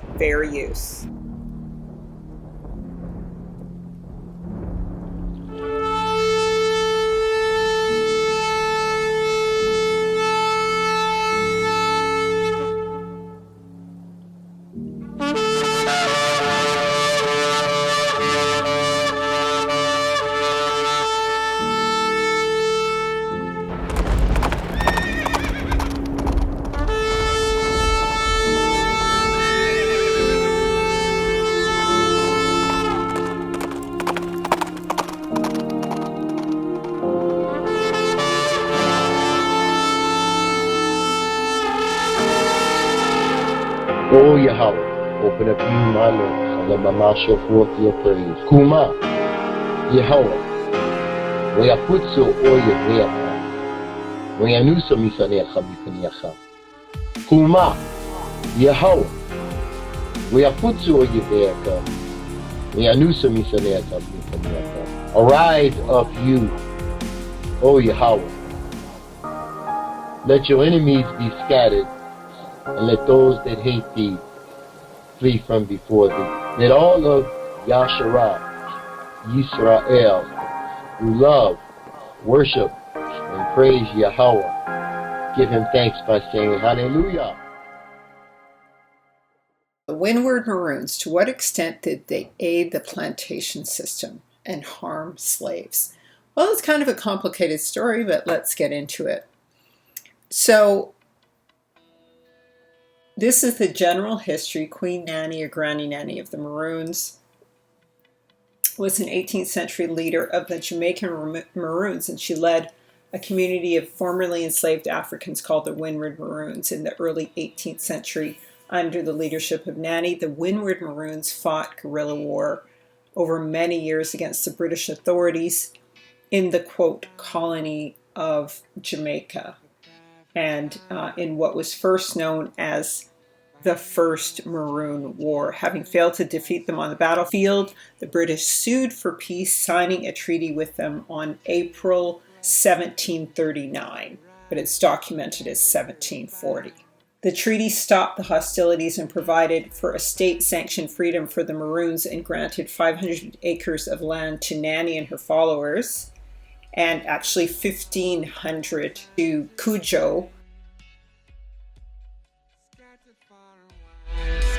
use. Fair use. O Yahweh, open up you my lips, and let my mouth show forth your praise. Kuma, Yahweh, Wayaputsu o Yahweh, Wayanusa misanecha mikaniacha. Kuma, Yahweh, Wayaputsu o Yahweh, Wayanusa misanecha mikaniacha. Arise up you, O Yahweh. Let your enemies be scattered, and let those that hate thee flee from before thee. Let all of Yasharah, Yisrael, who love, worship, and praise Yahweh, give him thanks by saying Hallelujah. The Windward Maroons, to what extent did they aid the plantation system and harm slaves? Well, it's kind of a complicated story, but let's get into it. So, this is the general history. Queen Nanny, or Granny Nanny of the Maroons, was an 18th century leader of the Jamaican Maroons, and she led a community of formerly enslaved Africans called the Windward Maroons in the early 18th century under the leadership of Nanny. The Windward Maroons fought guerrilla war over many years against the British authorities in the, quote, colony of Jamaica, and in what was first known as the First Maroon War. Having failed to defeat them on the battlefield, the British sued for peace, signing a treaty with them on April 1739, but it's documented as 1740. The treaty stopped the hostilities and provided for a state-sanctioned freedom for the Maroons and granted 500 acres of land to Nanny and her followers, and actually 1,500 to Cujo.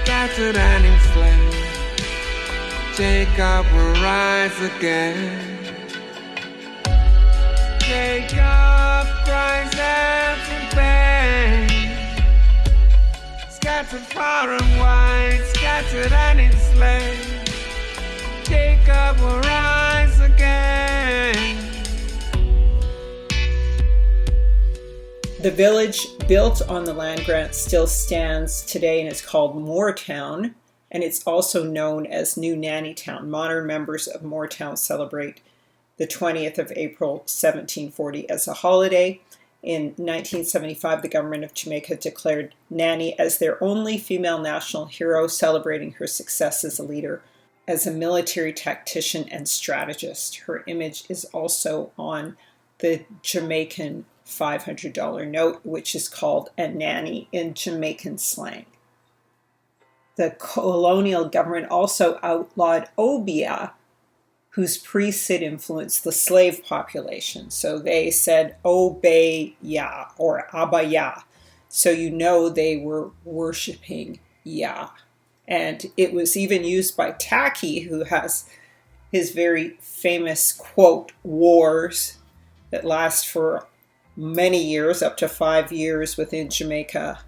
Scattered and enslaved, Jacob will rise again. Jacob cries out in pain. Scattered far and wide, scattered and enslaved, Jacob will rise again. The village built on the land grant still stands today, and it's called Moortown, and it's also known as New Nannytown. Modern members of Moortown celebrate the 20th of April 1740 as a holiday. In 1975, the government of Jamaica declared Nanny as their only female national hero, celebrating her success as a leader, as a military tactician and strategist. Her image is also on the Jamaican $500 note, which is called a nanny in Jamaican slang. The colonial government also outlawed obeah, whose priests had influenced the slave population. So they said obey Yah or Abba Yah. So you know they were worshiping Yah. And it was even used by Taki, who has his very famous, quote, wars that last for many years, up to 5 years within Jamaica,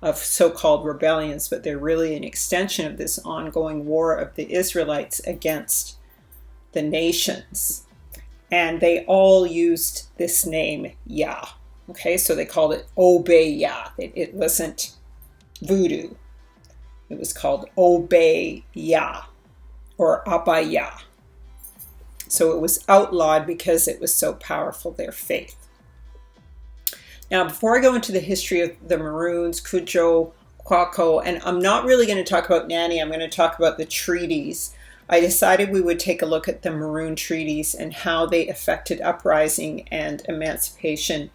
of so-called rebellions, but they're really an extension of this ongoing war of the Israelites against the nations. And they all used this name, Yah. Okay, so they called it Obey Yah. It wasn't voodoo. It was called Obey Yah or Abba Yah. So it was outlawed because it was so powerful, their faith. Now, before I go into the history of the Maroons, Cujo, Kwaku, and I'm not really going to talk about Nanny, I'm going to talk about the treaties. I decided we would take a look at the Maroon treaties and how they affected uprising and emancipation,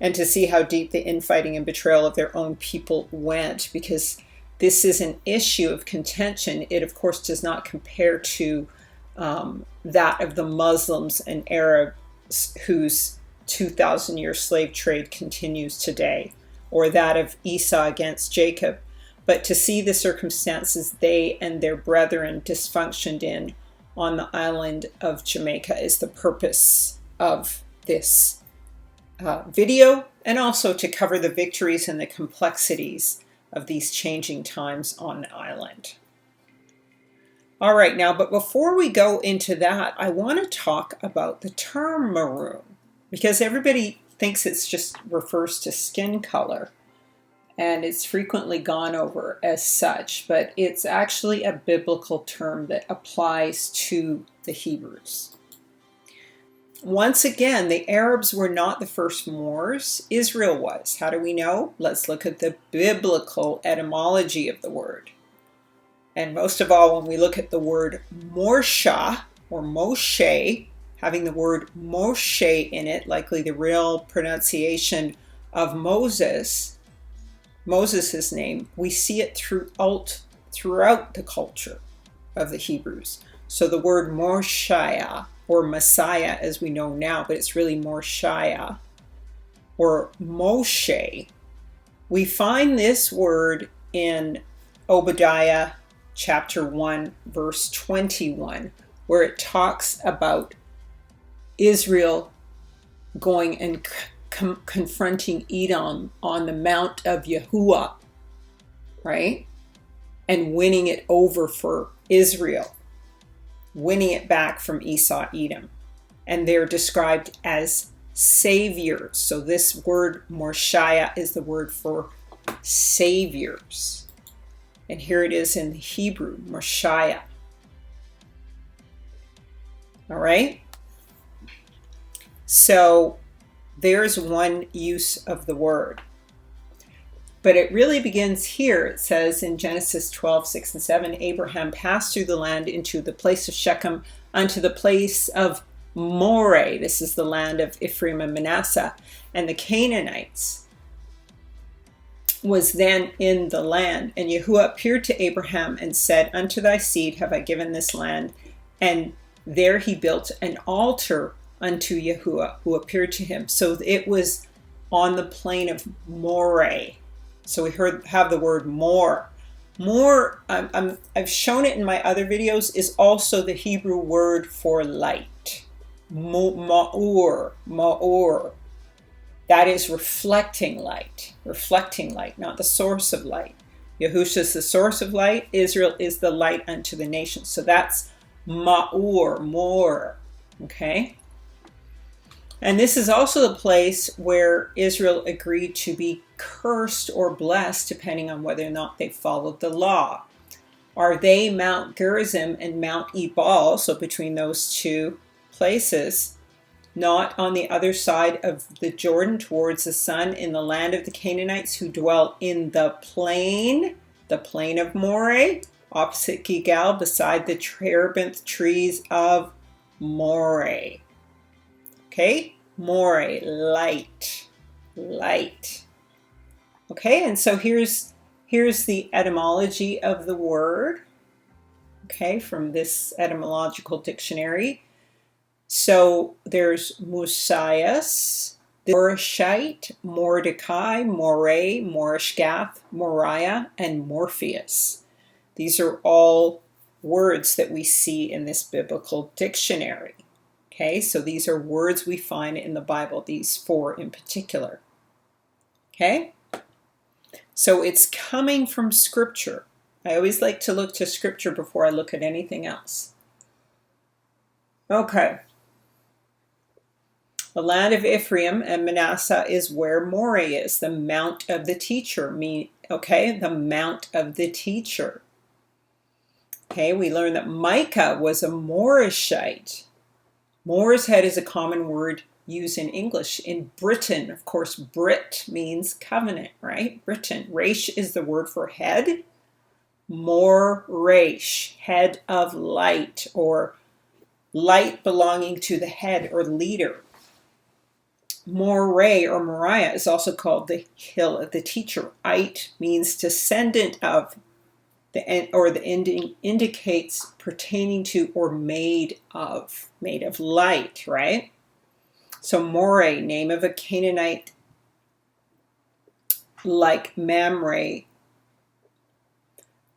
and to see how deep the infighting and betrayal of their own people went, because this is an issue of contention. It, of course, does not compare to that of the Muslims and Arabs whose 2,000-year slave trade continues today, or that of Esau against Jacob. But to see the circumstances they and their brethren dysfunctioned in on the island of Jamaica is the purpose of this video, and also to cover the victories and the complexities of these changing times on the island. All right, now, but before we go into that, I want to talk about the term maroon, because everybody thinks it's just refers to skin color, and it's frequently gone over as such, but it's actually a biblical term that applies to the Hebrews. Once again, the Arabs were not the first Moors. Israel was. How do we know? Let's look at the biblical etymology of the word. And most of all, when we look at the word Morsha or Moshe, having the word Moshe in it, likely the real pronunciation of Moses, Moses' name, we see it throughout the culture of the Hebrews. So the word Moshiah, or Messiah as we know now, but it's really Moshiah, or Moshe. We find this word in Obadiah chapter 1, verse 21, where it talks about Israel going and confronting Edom on the Mount of Yahuwah, right? And winning it over for Israel, winning it back from Esau, Edom. And they're described as saviors. So this word Moshiah is the word for saviors. And here it is in the Hebrew, Moshiah. All right? So there's one use of the word. But it really begins here. It says in Genesis 12, 6 and 7, Abraham passed through the land into the place of Shechem, unto the place of Moriah. This is the land of Ephraim and Manasseh. And the Canaanites was then in the land. And Yahuwah appeared to Abraham and said, unto thy seed have I given this land. And there he built an altar unto Yahuwah, who appeared to him. So it was on the plain of Moriah. So we have the word more. More, I've shown it in my other videos, is also the Hebrew word for light. Ma'ur. That is reflecting light, not the source of light. Yahushua is the source of light. Israel is the light unto the nations. So that's ma'ur, more. Okay? And this is also the place where Israel agreed to be cursed or blessed, depending on whether or not they followed the law. Are they Mount Gerizim and Mount Ebal, so between those two places, not on the other side of the Jordan towards the sun, in the land of the Canaanites who dwell in the plain of Moriah, opposite Gilgal, beside the terebinth trees of Moriah. Okay, Moriah, light. Okay, and so here's the etymology of the word. Okay, from this etymological dictionary. So there's Mosias, Morishite, Mordecai, Moray, Morishgath, Moriah, and Morpheus. These are all words that we see in this biblical dictionary. Okay, so these are words we find in the Bible, these four in particular. Okay, so it's coming from Scripture. I always like to look to Scripture before I look at anything else. Okay. The land of Ephraim and Manasseh is where Moriah is, the mount of the teacher. The mount of the teacher. Okay, we learned that Micah was a Morishite. Moor's head is a common word used in English. In Britain, of course, Brit means covenant, right? Britain. Resh is the word for head. Mor Resh, head of light, or light belonging to the head or leader. Moray or Moriah is also called the hill of the teacher. It means descendant of, The ending indicates pertaining to or made of light, right? So Moriah, name of a Canaanite like Mamre,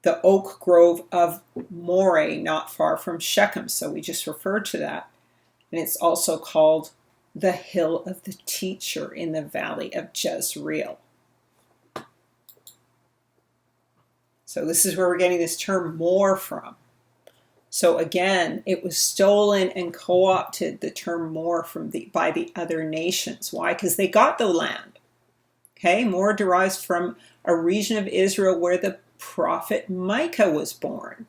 the oak grove of Moriah, not far from Shechem. So we just referred to that. And it's also called the hill of the teacher in the valley of Jezreel. So this is where we're getting this term more from. So again, it was stolen and co-opted, the term more, by the other nations. Why? Because they got the land. Okay, more derives from a region of Israel where the prophet Micah was born.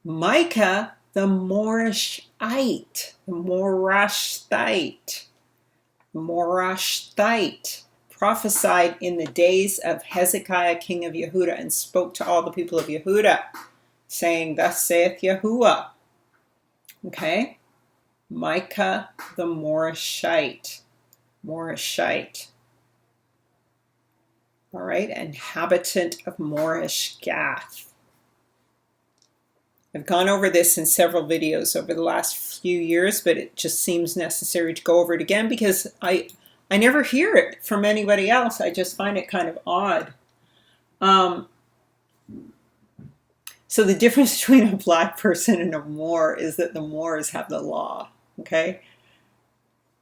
Micah, the Morashite, prophesied in the days of Hezekiah, king of Yehudah, and spoke to all the people of Yehudah, saying, "Thus saith Yahuwah." Okay? Micah the Morashite. All right, inhabitant of Morish Gath. I've gone over this in several videos over the last few years, but it just seems necessary to go over it again because I never hear it from anybody else. I just find it kind of odd. So the difference between a black person and a Moor is that the Moors have the law. Okay?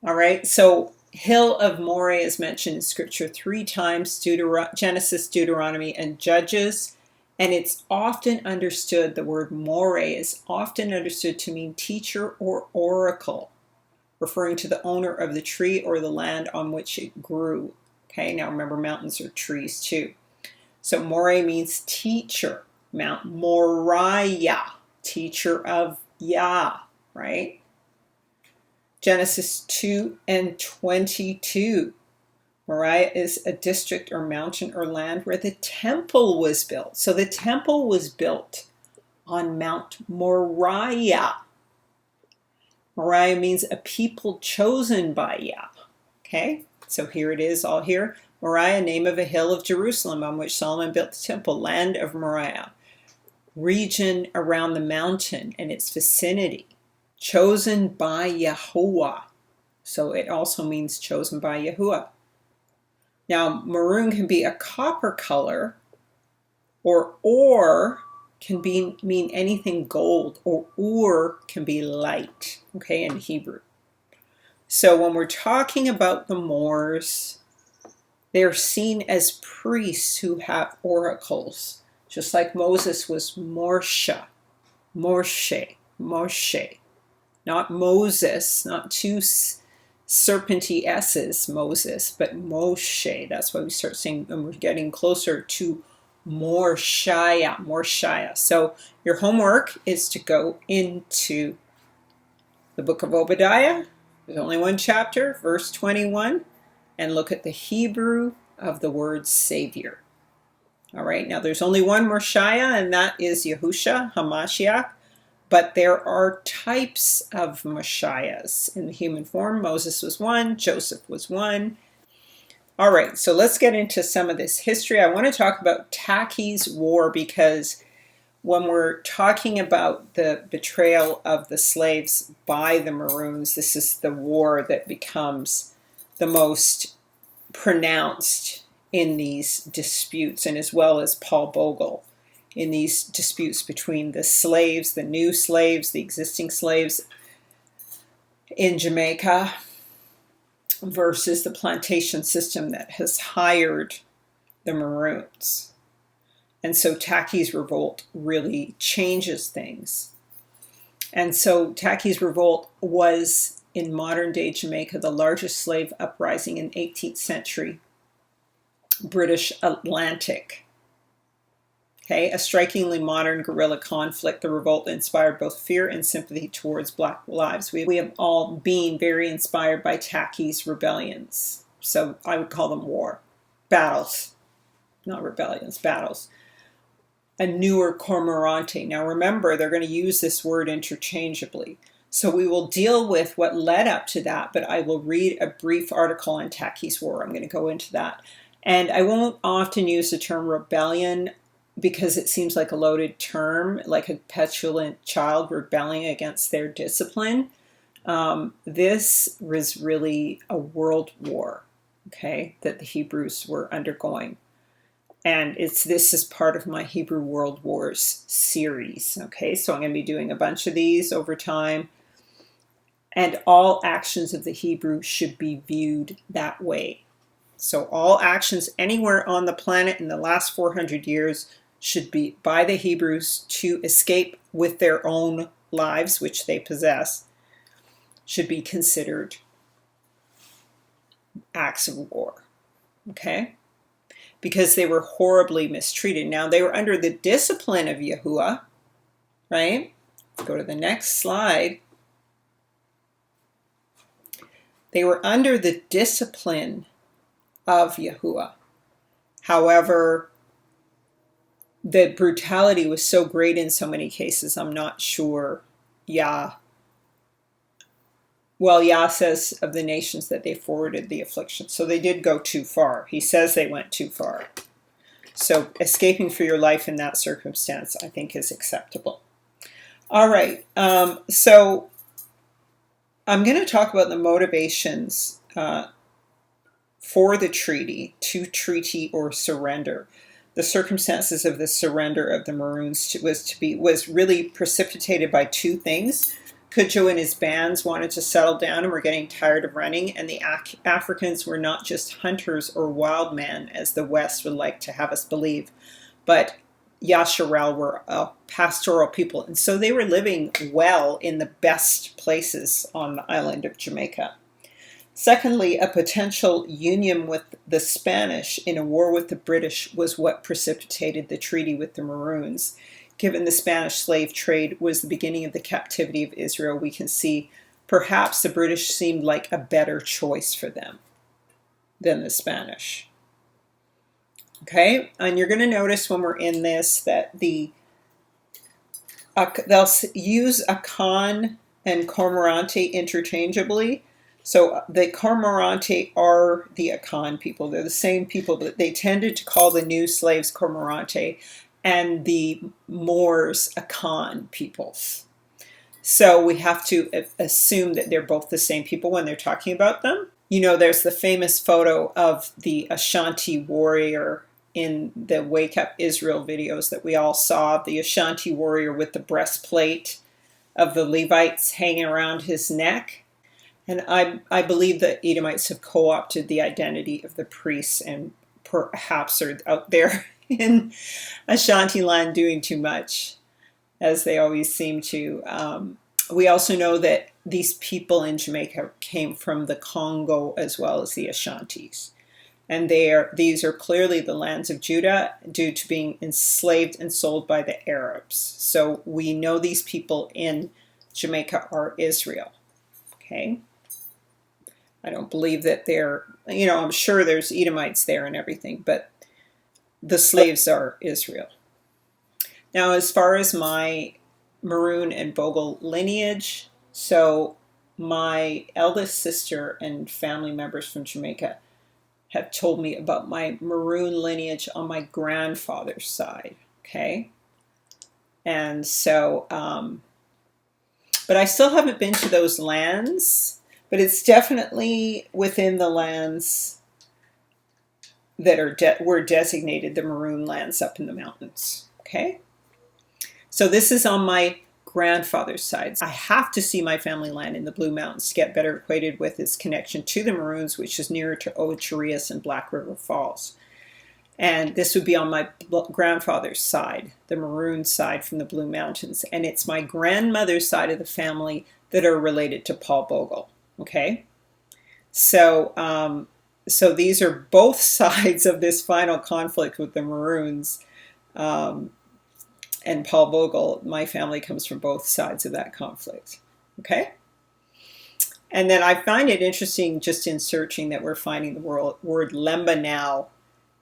All right, so Hill of Moriah is mentioned in Scripture 3 times, Genesis, Deuteronomy, and Judges. And it's often understood, the word Moriah is often understood to mean teacher or oracle, referring to the owner of the tree or the land on which it grew. Okay, now remember, mountains are trees too. So Moriah means teacher. Mount Moriah, teacher of Yah, right? Genesis 2 and 22. Moriah is a district or mountain or land where the temple was built. So the temple was built on Mount Moriah. Moriah means a people chosen by Yah. Okay, so here it is all here. Moriah, name of a hill of Jerusalem on which Solomon built the temple, land of Moriah. Region around the mountain and its vicinity. Chosen by Yahuwah. So it also means chosen by Yahuwah. Now, maroon can be a copper color, or can mean anything gold, or can be light, okay, in Hebrew. So when we're talking about the Moors, they're seen as priests who have oracles, just like Moses was Moshe, not Moses, not two serpenty S's, Moses, but Moshe. That's why we start saying, and we're getting closer to Moriah. So your homework is to go into the book of Obadiah. There's only one chapter, verse 21, and look at the Hebrew of the word Savior. All right, now there's only one Moshiach, and that is Yahusha, Hamashiach. But there are types of Moshiachs in the human form. Moses was one, Joseph was one. All right, so let's get into some of this history. I want to talk about Taki's war because when we're talking about the betrayal of the slaves by the Maroons, this is the war that becomes the most pronounced in these disputes, and as well as Paul Bogle, in these disputes between the slaves, the new slaves, the existing slaves in Jamaica versus the plantation system that has hired the Maroons. And so Taki's revolt really changes things. And so Taki's revolt was, in modern day Jamaica, the largest slave uprising in 18th century British Atlantic. Okay, a strikingly modern guerrilla conflict. The revolt inspired both fear and sympathy towards Black lives. We have all been very inspired by Taki's rebellions. So I would call them battles, not rebellions, battles. A newer Cormorante. Now remember, they're going to use this word interchangeably. So we will deal with what led up to that, but I will read a brief article on Taki's war. I'm going to go into that. And I won't often use the term rebellion because it seems like a loaded term, like a petulant child rebelling against their discipline. This was really a world war, okay, that the Hebrews were undergoing. And this is part of my Hebrew World Wars series, okay? So I'm going to be doing a bunch of these over time. And all actions of the Hebrew should be viewed that way. So all actions anywhere on the planet in the last 400 years should be by the Hebrews to escape with their own lives, which they possess, should be considered acts of war, okay? Because they were horribly mistreated. Now, they were under the discipline of Yahuwah, right? Let's go to the next slide. They were under the discipline of Yahuwah. However, the brutality was so great in so many cases, I'm not sure Yah says of the nations that they forwarded the affliction. So they did go too far. He says they went too far. So escaping for your life in that circumstance, I think, is acceptable. All right. So I'm going to talk about the motivations for the treaty, to treaty or surrender. The circumstances of the surrender of the Maroons was really precipitated by two things. Cudjoe and his bands wanted to settle down and were getting tired of running, and the Africans were not just hunters or wild men, as the West would like to have us believe, but Yasharel were a pastoral people, and so they were living well in the best places on the island of Jamaica. Secondly, a potential union with the Spanish in a war with the British was what precipitated the treaty with the Maroons. Given the Spanish slave trade was the beginning of the captivity of Israel, we can see perhaps the British seemed like a better choice for them than the Spanish. Okay, and you're going to notice when we're in this that they'll use Akan and Cormorante interchangeably. So the Cormorante are the Akan people. They're the same people, but they tended to call the new slaves Cormorante and the Moors Akan peoples. So we have to assume that they're both the same people when they're talking about them. You know, there's the famous photo of the Ashanti warrior in the Wake Up Israel videos that we all saw, the Ashanti warrior with the breastplate of the Levites hanging around his neck. And I believe that Edomites have co-opted the identity of the priests and perhaps are out there in Ashanti land doing too much, as they always seem to. We also know that these people in Jamaica came from the Congo as well as the Ashantis. And these are clearly the lands of Judah due to being enslaved and sold by the Arabs. So we know these people in Jamaica are Israel. Okay? I don't believe that they're, I'm sure there's Edomites there and everything, but the slaves are Israel. Now, as far as my Maroon and Bogle lineage, so my eldest sister and family members from Jamaica have told me about my Maroon lineage on my grandfather's side, okay? And so, but I still haven't been to those lands. But it's definitely within the lands that were designated the Maroon lands up in the mountains, okay? So this is on my grandfather's side. I have to see my family land in the Blue Mountains to get better acquainted with its connection to the Maroons, which is nearer to Ocherius and Black River Falls. And this would be on my grandfather's side, the Maroon side from the Blue Mountains. And it's my grandmother's side of the family that are related to Paul Bogle. Okay, so these are both sides of this final conflict with the Maroons, and Paul Bogle. My family comes from both sides of that conflict. Okay, and then I find it interesting just in searching that we're finding the word Lemba now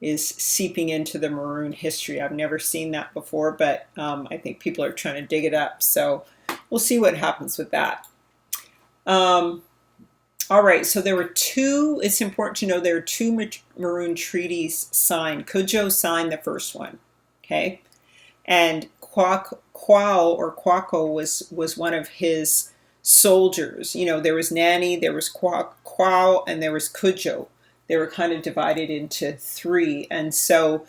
is seeping into the Maroon history. I've never seen that before, but I think people are trying to dig it up. So we'll see what happens with that. All right, so there were two, it's important to know there are two Maroon treaties signed. Cudjoe signed the first one, Okay, and Quao or Quaco was one of his soldiers. You know, there was Nanny, there was Quao, and there was Cujo. They were kind of divided into three, and so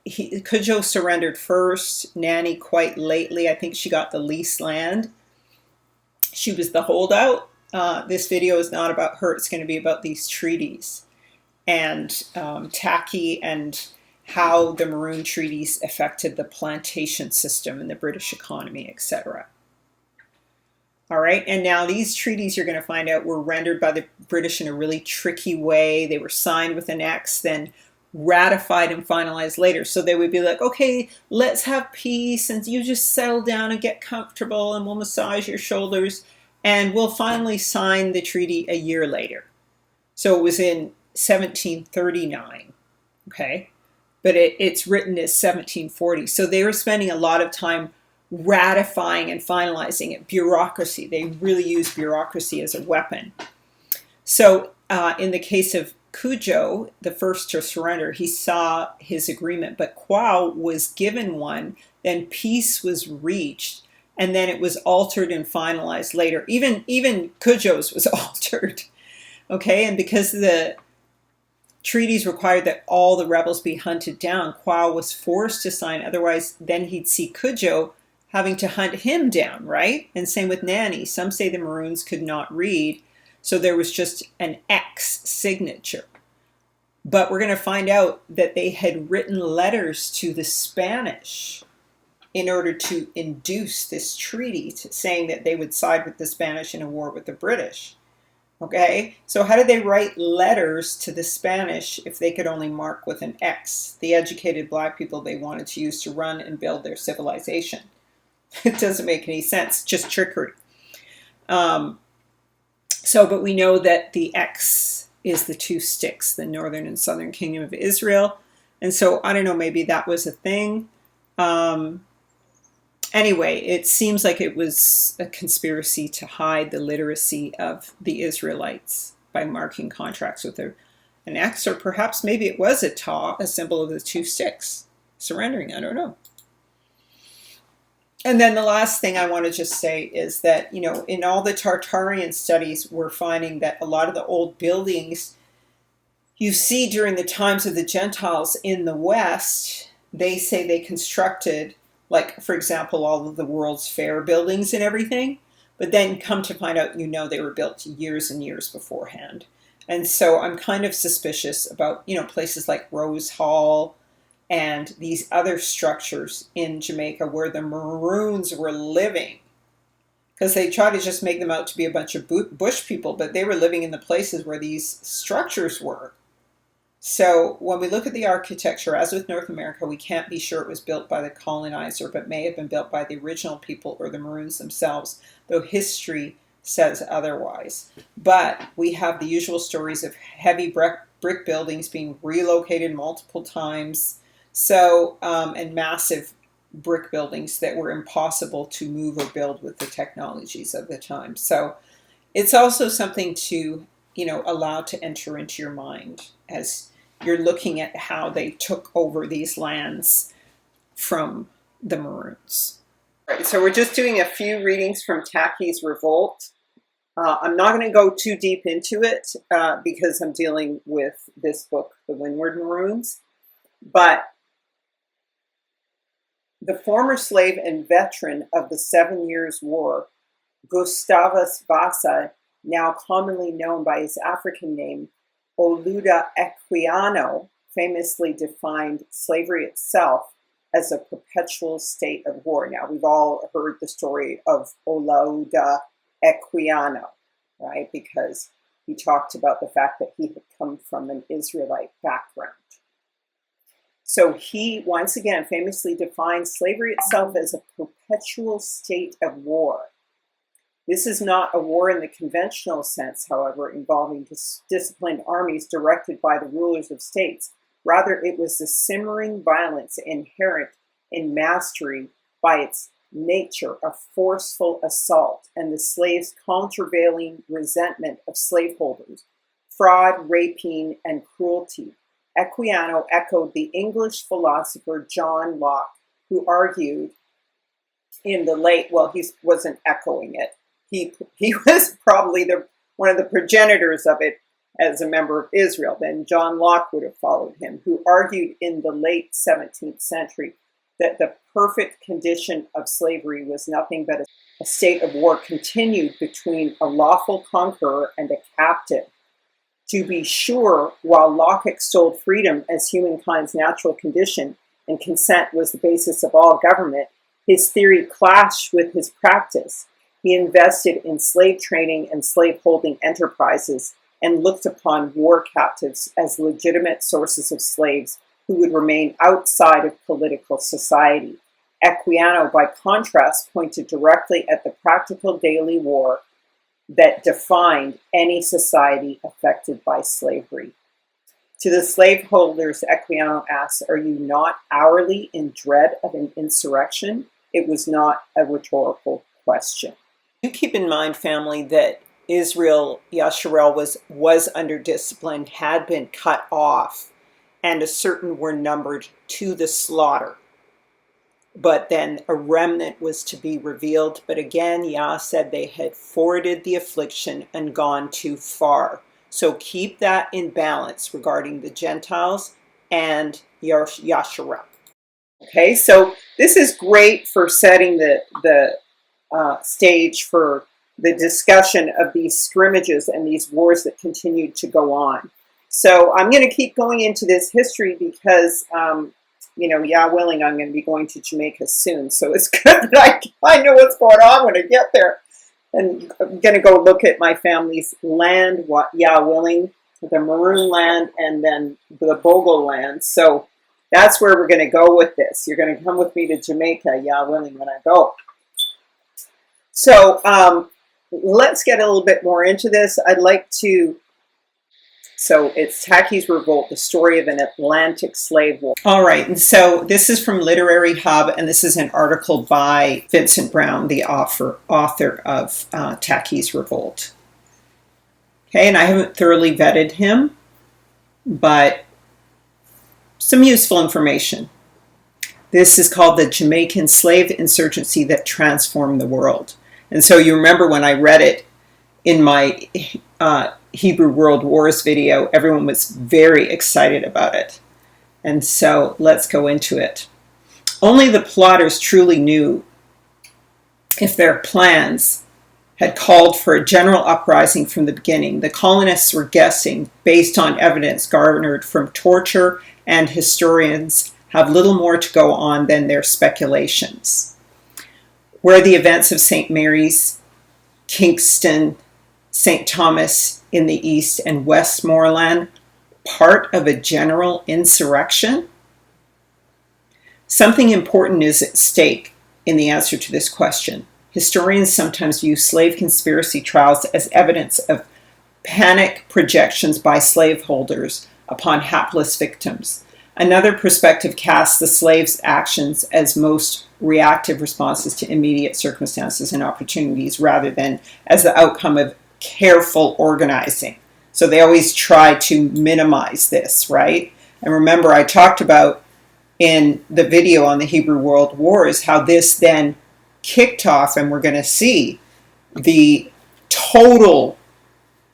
Cujo surrendered first. Nanny quite lately. I think she got the least land. She was the holdout. This video is not about her. It's going to be about these treaties and Taki and how the Maroon treaties affected the plantation system and the British economy, etc. All right, and now these treaties, you're going to find out, were rendered by the British in a really tricky way. They were signed with an X, then ratified and finalized later. So they would be like, okay, let's have peace, and you just settle down and get comfortable, and we'll massage your shoulders, and we'll finally sign the treaty a year later. So it was in 1739, okay? But it's written as 1740. So they were spending a lot of time ratifying and finalizing it. Bureaucracy. They really use bureaucracy as a weapon. So in the case of Cujo, the first to surrender, he saw his agreement, but Quao was given one, then peace was reached, and then it was altered and finalized later. Even Cujo's was altered. Okay, and because the treaties required that all the rebels be hunted down, Quao was forced to sign, otherwise then he'd see Cujo having to hunt him down, right? And same with Nanny. Some say the Maroons could not read, so there was just an X signature. But we're going to find out that they had written letters to the Spanish in order to induce this treaty, saying that they would side with the Spanish in a war with the British. Okay, so how did they write letters to the Spanish if they could only mark with an X? The educated black people they wanted to use to run and build their civilization. It doesn't make any sense, just trickery. But we know that the X is the two sticks, the northern and southern kingdom of Israel. And so, I don't know, maybe that was a thing. Anyway, it seems like it was a conspiracy to hide the literacy of the Israelites by marking contracts with an X, or perhaps maybe it was a ta, a symbol of the two sticks, surrendering, I don't know. And then the last thing I want to just say is that, you know, in all the Tartarian studies, we're finding that a lot of the old buildings you see during the times of the Gentiles in the West, they say they constructed, like, for example, all of the World's Fair buildings and everything, but then come to find out, you know, they were built years and years beforehand. And so I'm kind of suspicious about, you know, places like Rose Hall and these other structures in Jamaica where the Maroons were living. Because they try to just make them out to be a bunch of bush people, but they were living in the places where these structures were. So when we look at the architecture, as with North America, we can't be sure it was built by the colonizer, but may have been built by the original people or the Maroons themselves, though history says otherwise. But we have the usual stories of heavy brick buildings being relocated multiple times, and massive brick buildings that were impossible to move or build with the technologies of the time. So it's also something to, you know, allow to enter into your mind as you're looking at how they took over these lands from the Maroons. All right, so we're just doing a few readings from Taki's Revolt. I'm not going to go too deep into it because I'm dealing with this book, The Windward Maroons. But the former slave and veteran of the 7 Years' War, Gustavus Vasa, now commonly known by his African name, Oluda Equiano, famously defined slavery itself as a perpetual state of war. Now, we've all heard the story of Oluda Equiano, right? Because he talked about the fact that he had come from an Israelite background. So he, once again, famously defined slavery itself as a perpetual state of war. This is not a war in the conventional sense, however, involving disciplined armies directed by the rulers of states. Rather, it was the simmering violence inherent in mastery by its nature, a forceful assault, and the slaves' countervailing resentment of slaveholders, fraud, rapine, and cruelty, Equiano echoed the English philosopher John Locke, who argued in the late, well, he wasn't echoing it. He was probably one of the progenitors of it as a member of Israel. Then John Locke would have followed him, who argued in the late 17th century that the perfect condition of slavery was nothing but a state of war continued between a lawful conqueror and a captive. To be sure, while Locke extolled freedom as humankind's natural condition and consent was the basis of all government, his theory clashed with his practice. He invested in slave training and slaveholding enterprises and looked upon war captives as legitimate sources of slaves who would remain outside of political society. Equiano, by contrast, pointed directly at the practical daily war that defined any society affected by slavery. To the slaveholders, Equiano asks, "Are you not hourly in dread of an insurrection?" It was not a rhetorical question. Do keep in mind, family, that Israel, Yasharel, was under discipline, had been cut off, and a certain were numbered to the slaughter. But then a remnant was to be revealed. But again, Yah said they had forwarded the affliction and gone too far. So keep that in balance regarding the Gentiles and Yasharel. Okay, so this is great for setting the stage for the discussion of these scrimmages and these wars that continued to go on. So I'm going to keep going into this history because, Yah willing, I'm going to be going to Jamaica soon. So it's good that I know what's going on when I get there. And I'm going to go look at my family's land, Yah willing, the Maroon land, and then the Bogle land. So that's where we're going to go with this. You're going to come with me to Jamaica, Yah willing, when I go. So let's get a little bit more into this. I'd like to, so it's Taki's Revolt, the story of an Atlantic slave war. All right, and so this is from Literary Hub, and this is an article by Vincent Brown, the author of Taki's Revolt. Okay, and I haven't thoroughly vetted him, but some useful information. This is called the Jamaican Slave Insurgency That Transformed the World. And so you remember when I read it in my Hebrew World Wars video, everyone was very excited about it. And so let's go into it. Only the plotters truly knew if their plans had called for a general uprising from the beginning. The colonists were guessing based on evidence garnered from torture, and historians have little more to go on than their speculations. Were the events of St. Mary's, Kingston, St. Thomas in the east, and Westmoreland part of a general insurrection? Something important is at stake in the answer to this question. Historians sometimes use slave conspiracy trials as evidence of panic projections by slaveholders upon hapless victims. Another perspective casts the slaves' actions as most reactive responses to immediate circumstances and opportunities rather than as the outcome of careful organizing. So they always try to minimize this, right? And remember, I talked about in the video on the Hebrew World Wars how this then kicked off, and we're going to see the total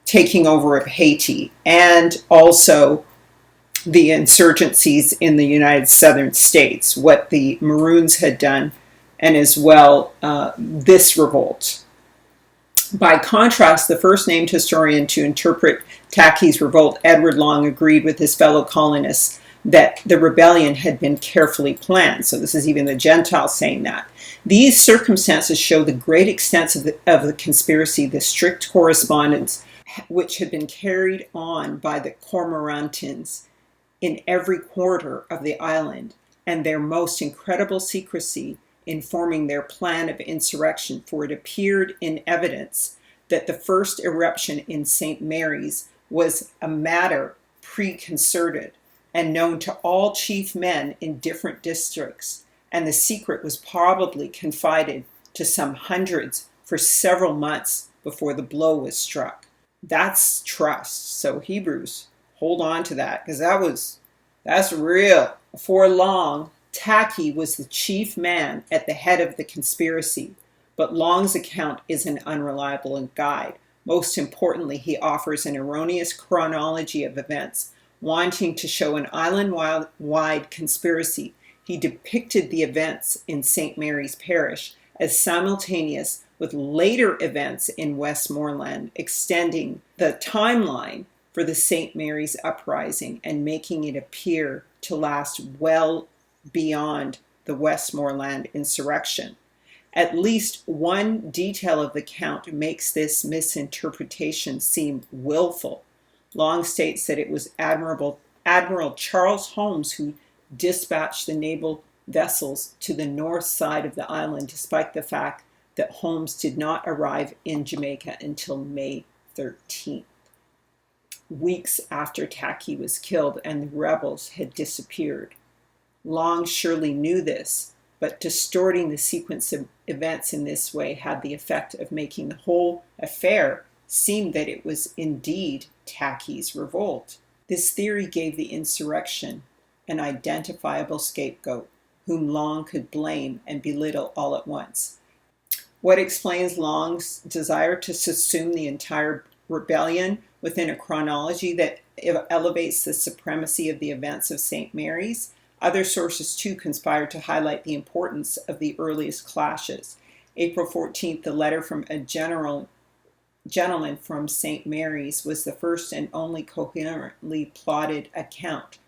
taking over of Haiti and also the insurgencies in the United Southern States, what the Maroons had done, and as well this revolt. By contrast, the first named historian to interpret Taki's revolt, Edward Long, agreed with his fellow colonists that the rebellion had been carefully planned. So this is even the Gentiles saying that. These circumstances show the great extent of the conspiracy, the strict correspondence which had been carried on by the Cormorantins in every quarter of the island, and their most incredible secrecy in forming their plan of insurrection, for it appeared in evidence that the first eruption in St. Mary's was a matter preconcerted and known to all chief men in different districts, and the secret was probably confided to some hundreds for several months before the blow was struck. That's trust. So Hebrews, hold on to that, because that was That's real. For long, Taki was the chief man at the head of the conspiracy, but Long's account is an unreliable guide. Most importantly, he offers an erroneous chronology of events, wanting to show an island-wide conspiracy. He depicted the events in St. Mary's Parish as simultaneous with later events in Westmoreland, extending the timeline for the St. Mary's uprising and making it appear to last well beyond the Westmoreland insurrection. At least one detail of the account makes this misinterpretation seem willful. Long states that it was Admiral Charles Holmes who dispatched the naval vessels to the north side of the island, despite the fact that Holmes did not arrive in Jamaica until May 13th, weeks after Taki was killed and the rebels had disappeared. Long surely knew this, but distorting the sequence of events in this way had the effect of making the whole affair seem that it was indeed Taki's revolt. This theory gave the insurrection an identifiable scapegoat, whom Long could blame and belittle all at once. What explains Long's desire to subsume the entire rebellion within a chronology that elevates the supremacy of the events of St. Mary's? Other sources, too, conspire to highlight the importance of the earliest clashes. April 14th, the letter from a gentleman from St. Mary's was the first and only coherently plotted account.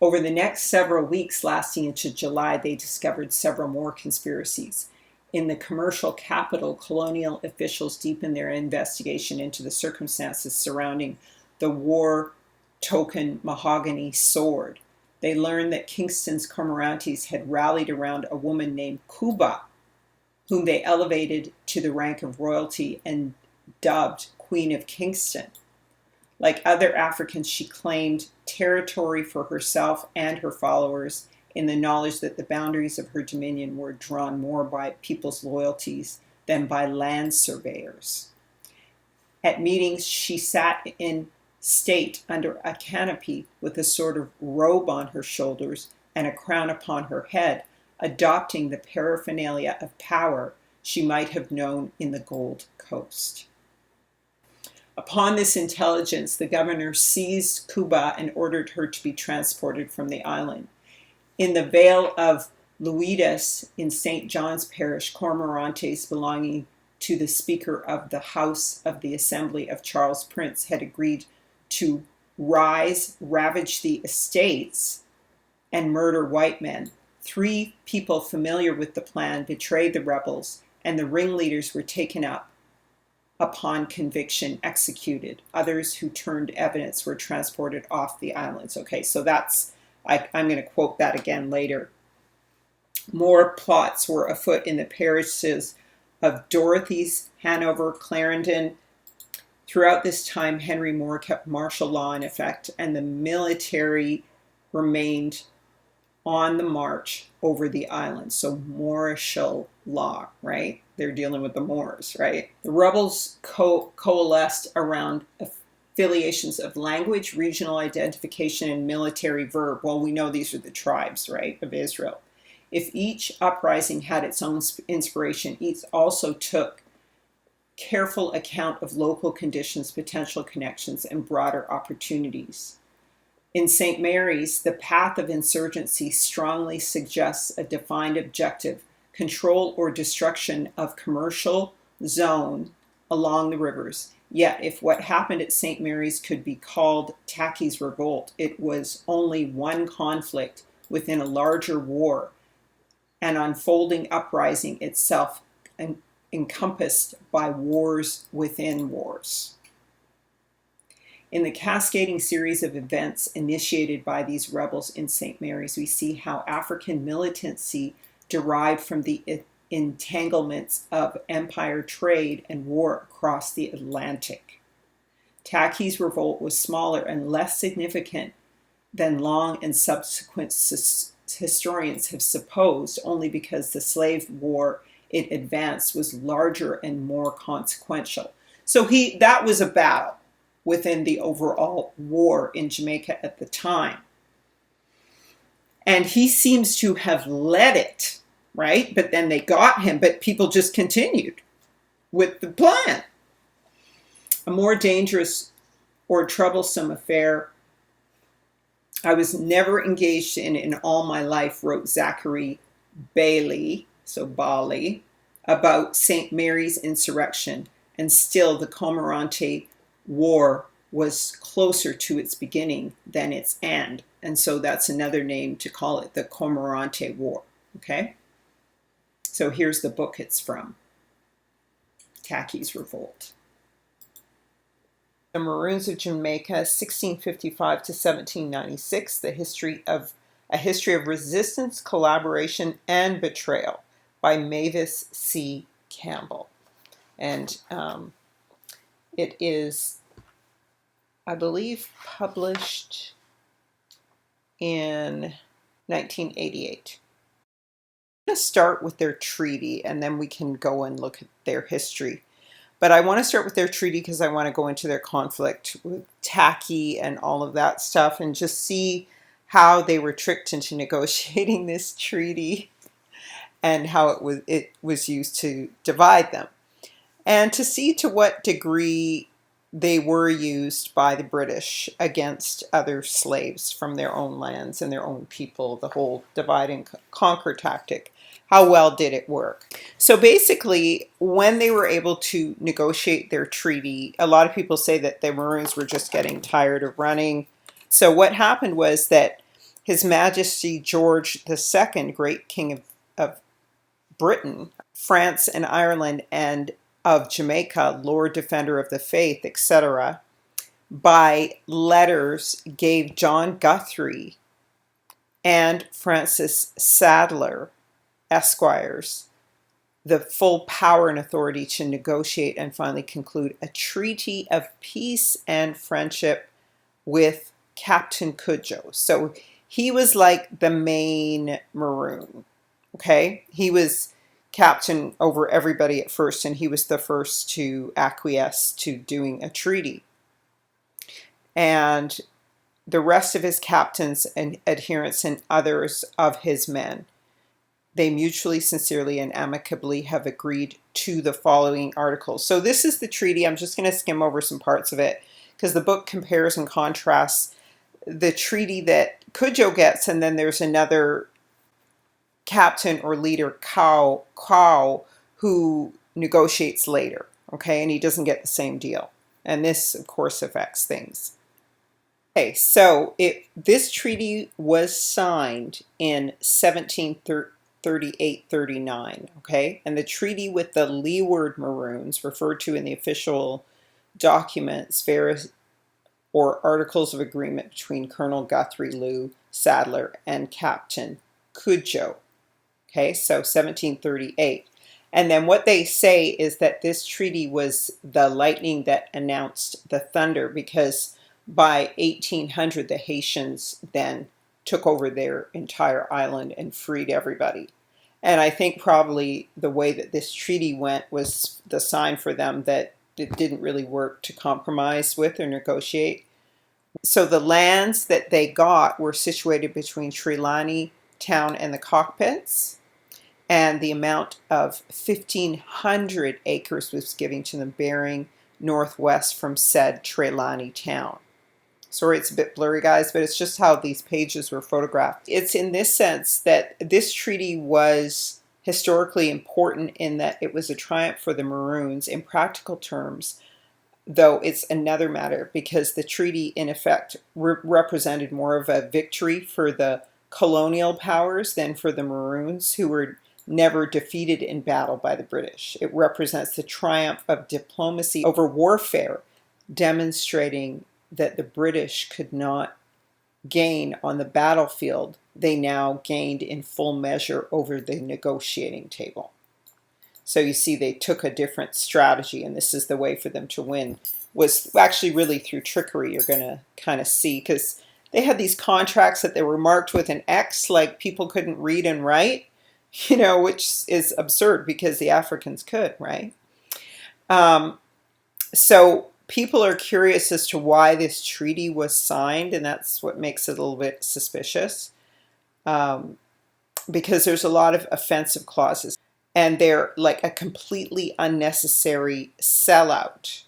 Over the next several weeks, lasting into July, they discovered several more conspiracies. In the commercial capital, colonial officials deepened their investigation into the circumstances surrounding the war token mahogany sword. They learned that Kingston's Cormorantes had rallied around a woman named Cuba, whom they elevated to the rank of royalty and dubbed Queen of Kingston. Like other Africans, she claimed territory for herself and her followers in the knowledge that the boundaries of her dominion were drawn more by people's loyalties than by land surveyors. At meetings, she sat in state under a canopy with a sort of robe on her shoulders and a crown upon her head, adopting the paraphernalia of power she might have known in the Gold Coast. Upon this intelligence, the governor seized Cuba and ordered her to be transported from the island. In the Vale of Luidas in St. John's Parish, Cormorantes belonging to the Speaker of the House of the Assembly of Charles Prince had agreed to rise, ravage the estates, and murder white men. 3 people familiar with the plan betrayed the rebels, and the ringleaders were taken up. Upon conviction, executed. Others who turned evidence were transported off the islands. Okay, so I'm going to quote that again later. More plots were afoot in the parishes of Dorothy's, Hanover, Clarendon. Throughout this time, Henry Moore kept martial law in effect, and the military remained on the march over the island. So martial law, right? They're dealing with the Moors, right? The rebels coalesced around affiliations of language, regional identification, and military verb. Well, we know these are the tribes, right, of Israel. If each uprising had its own inspiration, each also took careful account of local conditions, potential connections, and broader opportunities. In St. Mary's, the path of insurgency strongly suggests a defined objective: control or destruction of commercial zone along the rivers. Yet, if what happened at St. Mary's could be called Taki's revolt, it was only one conflict within a larger war, an unfolding uprising itself encompassed by wars within wars. In the cascading series of events initiated by these rebels in St. Mary's, we see how African militancy derived from the entanglements of empire trade and war across the Atlantic. Taki's revolt was smaller and less significant than Long and subsequent historians have supposed, only because the slave war it advanced was larger and more consequential. So that was a battle within the overall war in Jamaica at the time. And he seems to have led it, right? But then they got him, but people just continued with the plan. A more dangerous or troublesome affair I was never engaged in all my life, wrote Zachary Bailey, so Bali, about St. Mary's insurrection, and still the Comorante War was closer to its beginning than its end. And so that's another name to call it, the Comorante War. Okay? So here's the book it's from, Taki's Revolt. The Maroons of Jamaica, 1655 to 1796, a history of resistance, collaboration, and betrayal by Mavis C. Campbell. And it is, I believe, published in 1988. I'm going to start with their treaty, and then we can go and look at their history. But I want to start with their treaty because I want to go into their conflict with Taki and all of that stuff and just see how they were tricked into negotiating this treaty and how it was used to divide them. And to see to what degree they were used by the British against other slaves from their own lands and their own people, the whole divide and conquer tactic. How well did it work? So basically, when they were able to negotiate their treaty, a lot of people say that the Maroons were just getting tired of running. So what happened was that His Majesty George II, great king of Britain, France and Ireland, and of Jamaica, Lord Defender of the Faith, etc., by letters gave John Guthrie and Francis Sadler, Esquires, the full power and authority to negotiate and finally conclude a treaty of peace and friendship with Captain Cudjoe. So he was like the main Maroon, okay? He was captain over everybody at first, and he was the first to acquiesce to doing a treaty. And the rest of his captains and adherents and others of his men, they mutually, sincerely, and amicably have agreed to the following articles. So this is the treaty. I'm just going to skim over some parts of it because the book compares and contrasts the treaty that Cudjoe gets, and then there's another captain or leader, Cow, who negotiates later, okay? And he doesn't get the same deal. And this, of course, affects things. Okay, so this treaty was signed in 1738-39, okay? And the treaty with the Leeward Maroons, referred to in the official documents, or articles of agreement between Colonel Guthrie Lew Sadler and Captain Cudjoe. Okay, so 1738. And then what they say is that this treaty was the lightning that announced the thunder, because by 1800, the Haitians then took over their entire island and freed everybody. And I think probably the way that this treaty went was the sign for them that it didn't really work to compromise with or negotiate. So the lands that they got were situated between Trelawney Town and the Cockpits, and the amount of 1,500 acres was given to them, bearing northwest from said Trelawney Town. Sorry, it's a bit blurry, guys, but it's just how these pages were photographed. It's in this sense that this treaty was historically important in that it was a triumph for the Maroons in practical terms, though it's another matter because the treaty, in effect, represented more of a victory for the colonial powers than for the Maroons, who were never defeated in battle by the British. It represents the triumph of diplomacy over warfare, demonstrating that the British could not gain on the battlefield. They now gained in full measure over the negotiating table. So you see, they took a different strategy, and this is the way for them to win, was actually really through trickery. You're going to kind of see, because they had these contracts that they were marked with an X, like people couldn't read and write, which is absurd because the Africans could, right? So people are curious as to why this treaty was signed, and that's what makes it a little bit suspicious. because there's a lot of offensive clauses, and they're like a completely unnecessary sellout.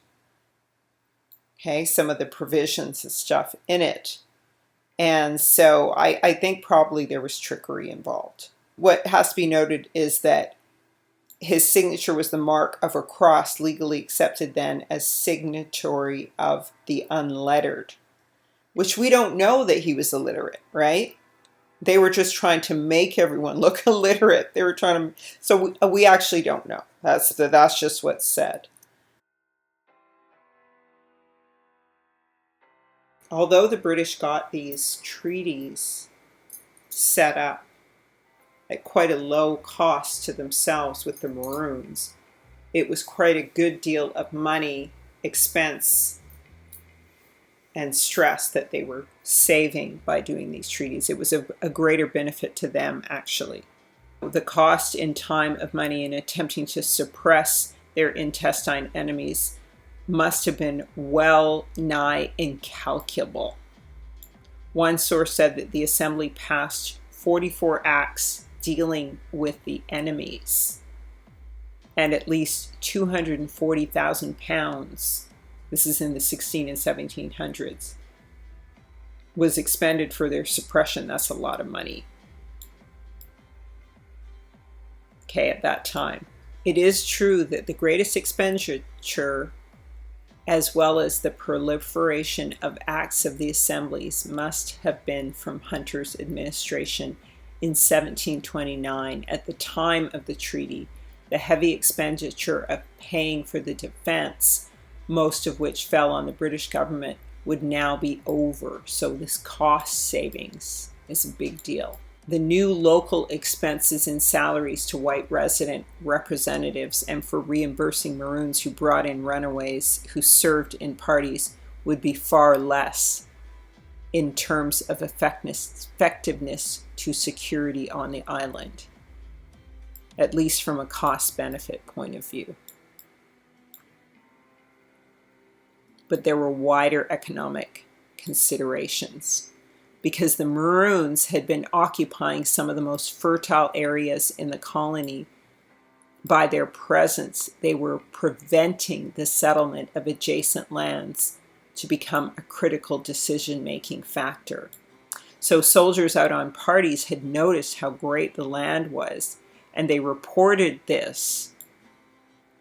Okay, some of the provisions and stuff in it. And so I think probably there was trickery involved. What has to be noted is that his signature was the mark of a cross legally accepted then as signatory of the unlettered, which we don't know that he was illiterate, right? They were just trying to make everyone look illiterate. They were trying to, so we actually don't know. That's just what's said. Although the British got these treaties set up at quite a low cost to themselves with the Maroons, it was quite a good deal of money, expense, and stress that they were saving by doing these treaties. It was a greater benefit to them, actually. The cost in time of money in attempting to suppress their intestine enemies must have been well nigh incalculable. One source said that the assembly passed 44 acts dealing with the enemies, and at least 240,000 pounds, this is in the 16 and 1700s, was expended for their suppression. That's a lot of money. Okay, at that time. It is true that the greatest expenditure, as well as the proliferation of acts of the assemblies, must have been from Hunter's administration in 1729. At the time of the treaty, the heavy expenditure of paying for the defense, most of which fell on the British government, would now be over. So this cost savings is a big deal. The new local expenses in salaries to white resident representatives and for reimbursing Maroons who brought in runaways who served in parties would be far less in terms of effectiveness to security on the island, at least from a cost-benefit point of view. But there were wider economic considerations. Because the Maroons had been occupying some of the most fertile areas in the colony, by their presence, they were preventing the settlement of adjacent lands to become a critical decision-making factor. So soldiers out on parties had noticed how great the land was, and they reported this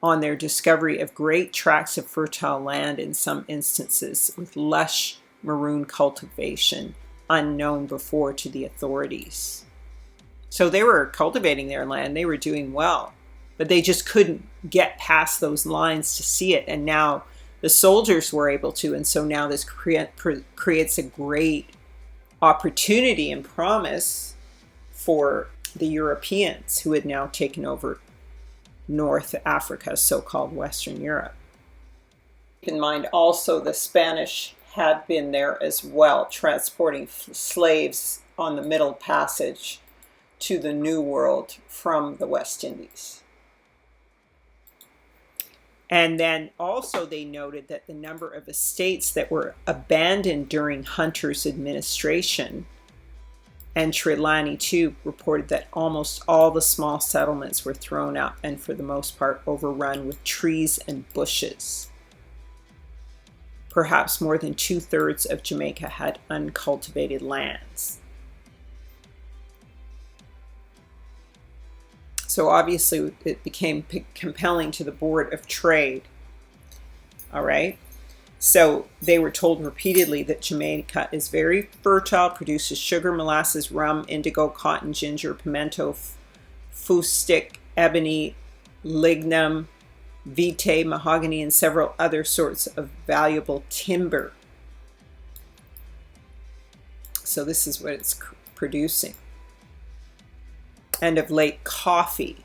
on their discovery of great tracts of fertile land in some instances with lush maroon cultivation unknown before to the authorities. So they were cultivating their land, they were doing well, but they just couldn't get past those lines to see it, and now the soldiers were able to, and so now this creates a great opportunity and promise for the Europeans who had now taken over North Africa, so-called Western Europe. Keep in mind also the Spanish had been there as well, transporting slaves on the Middle Passage to the New World from the West Indies. And then also they noted that the number of estates that were abandoned during Hunter's administration, and Trelawney too reported that almost all the small settlements were thrown up and for the most part overrun with trees and bushes. Perhaps more than 2/3 of Jamaica had uncultivated lands. So obviously it became compelling to the Board of Trade. All right. So they were told repeatedly that Jamaica is very fertile, produces sugar, molasses, rum, indigo, cotton, ginger, pimento, fustic, ebony, lignum, vitae, mahogany, and several other sorts of valuable timber. So this is what it's producing. And of late, coffee.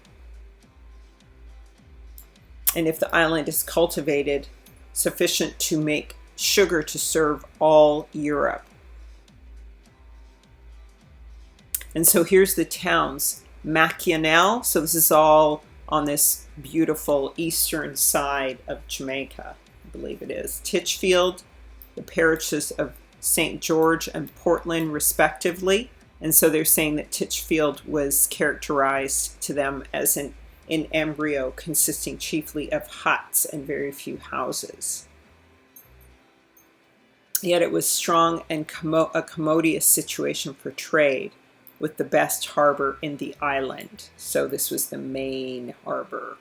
And if the island is cultivated, sufficient to make sugar to serve all Europe. And so here's the towns. Mackinac, so this is all on this beautiful eastern side of Jamaica, I believe it is. Titchfield, the parishes of St. George and Portland, respectively. And so they're saying that Titchfield was characterized to them as an embryo consisting chiefly of huts and very few houses. Yet it was strong and a commodious situation for trade, with the best harbor in the island. So this was the main harbor,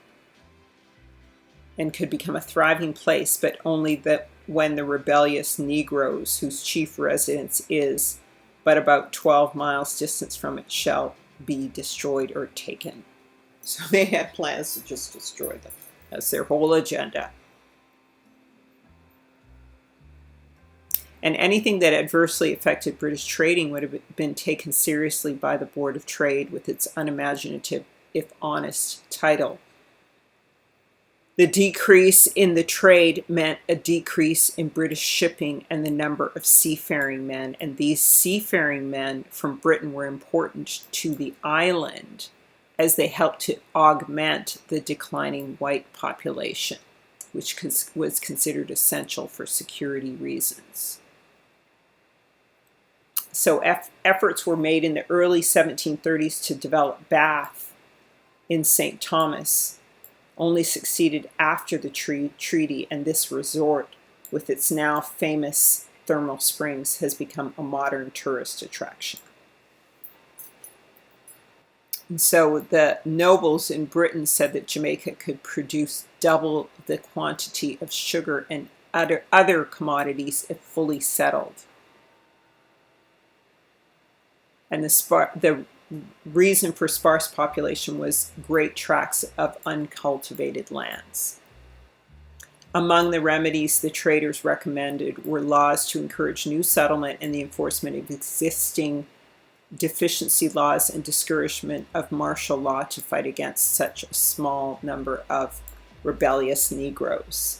and could become a thriving place, but only that when the rebellious Negroes, whose chief residence is but about 12 miles distance from it, shall be destroyed or taken. So they had plans to just destroy them. That's their whole agenda. And anything that adversely affected British trading would have been taken seriously by the Board of Trade with its unimaginative, if honest, title. The decrease in the trade meant a decrease in British shipping and the number of seafaring men. And these seafaring men from Britain were important to the island as they helped to augment the declining white population, which was considered essential for security reasons. So efforts were made in the early 1730s to develop Bath in St. Thomas, only succeeded after the treaty, and this resort, with its now famous thermal springs, has become a modern tourist attraction. And so the nobles in Britain said that Jamaica could produce double the quantity of sugar and other commodities if fully settled. And the reason for sparse population was great tracts of uncultivated lands. Among the remedies the traders recommended were laws to encourage new settlement and the enforcement of existing deficiency laws and discouragement of martial law to fight against such a small number of rebellious Negroes.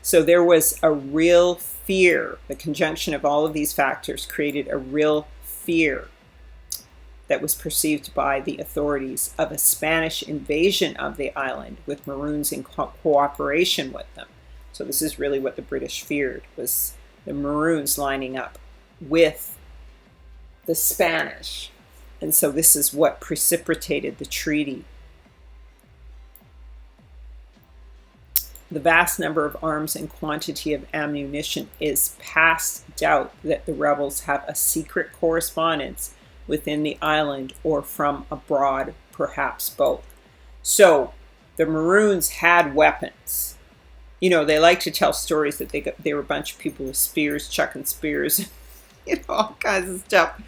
So there was a real fear. The conjunction of all of these factors created a real fear that was perceived by the authorities of a Spanish invasion of the island with Maroons in cooperation with them. So this is really what the British feared, was the Maroons lining up with the Spanish. And so this is what precipitated the treaty. The vast number of arms and quantity of ammunition is past doubt that the rebels have a secret correspondence within the island or from abroad, perhaps both. So the Maroons had weapons. You know, they like to tell stories that they were a bunch of people with spears, chucking spears, all kinds of stuff.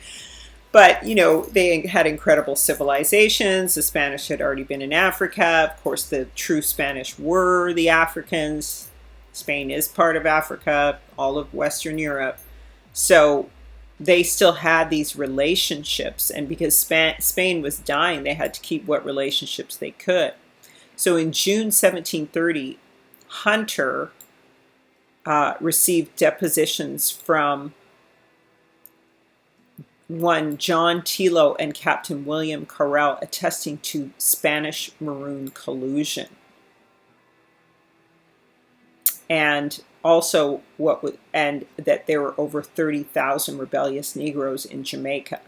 But, they had incredible civilizations. The Spanish had already been in Africa. Of course, the true Spanish were the Africans. Spain is part of Africa, all of Western Europe. So they still had these relationships. And because Spain was dying, they had to keep what relationships they could. So in June 1730, Hunter received depositions from one John Tilo and Captain William Carrell attesting to Spanish Maroon collusion. And also and that there were over 30,000 rebellious Negroes in Jamaica.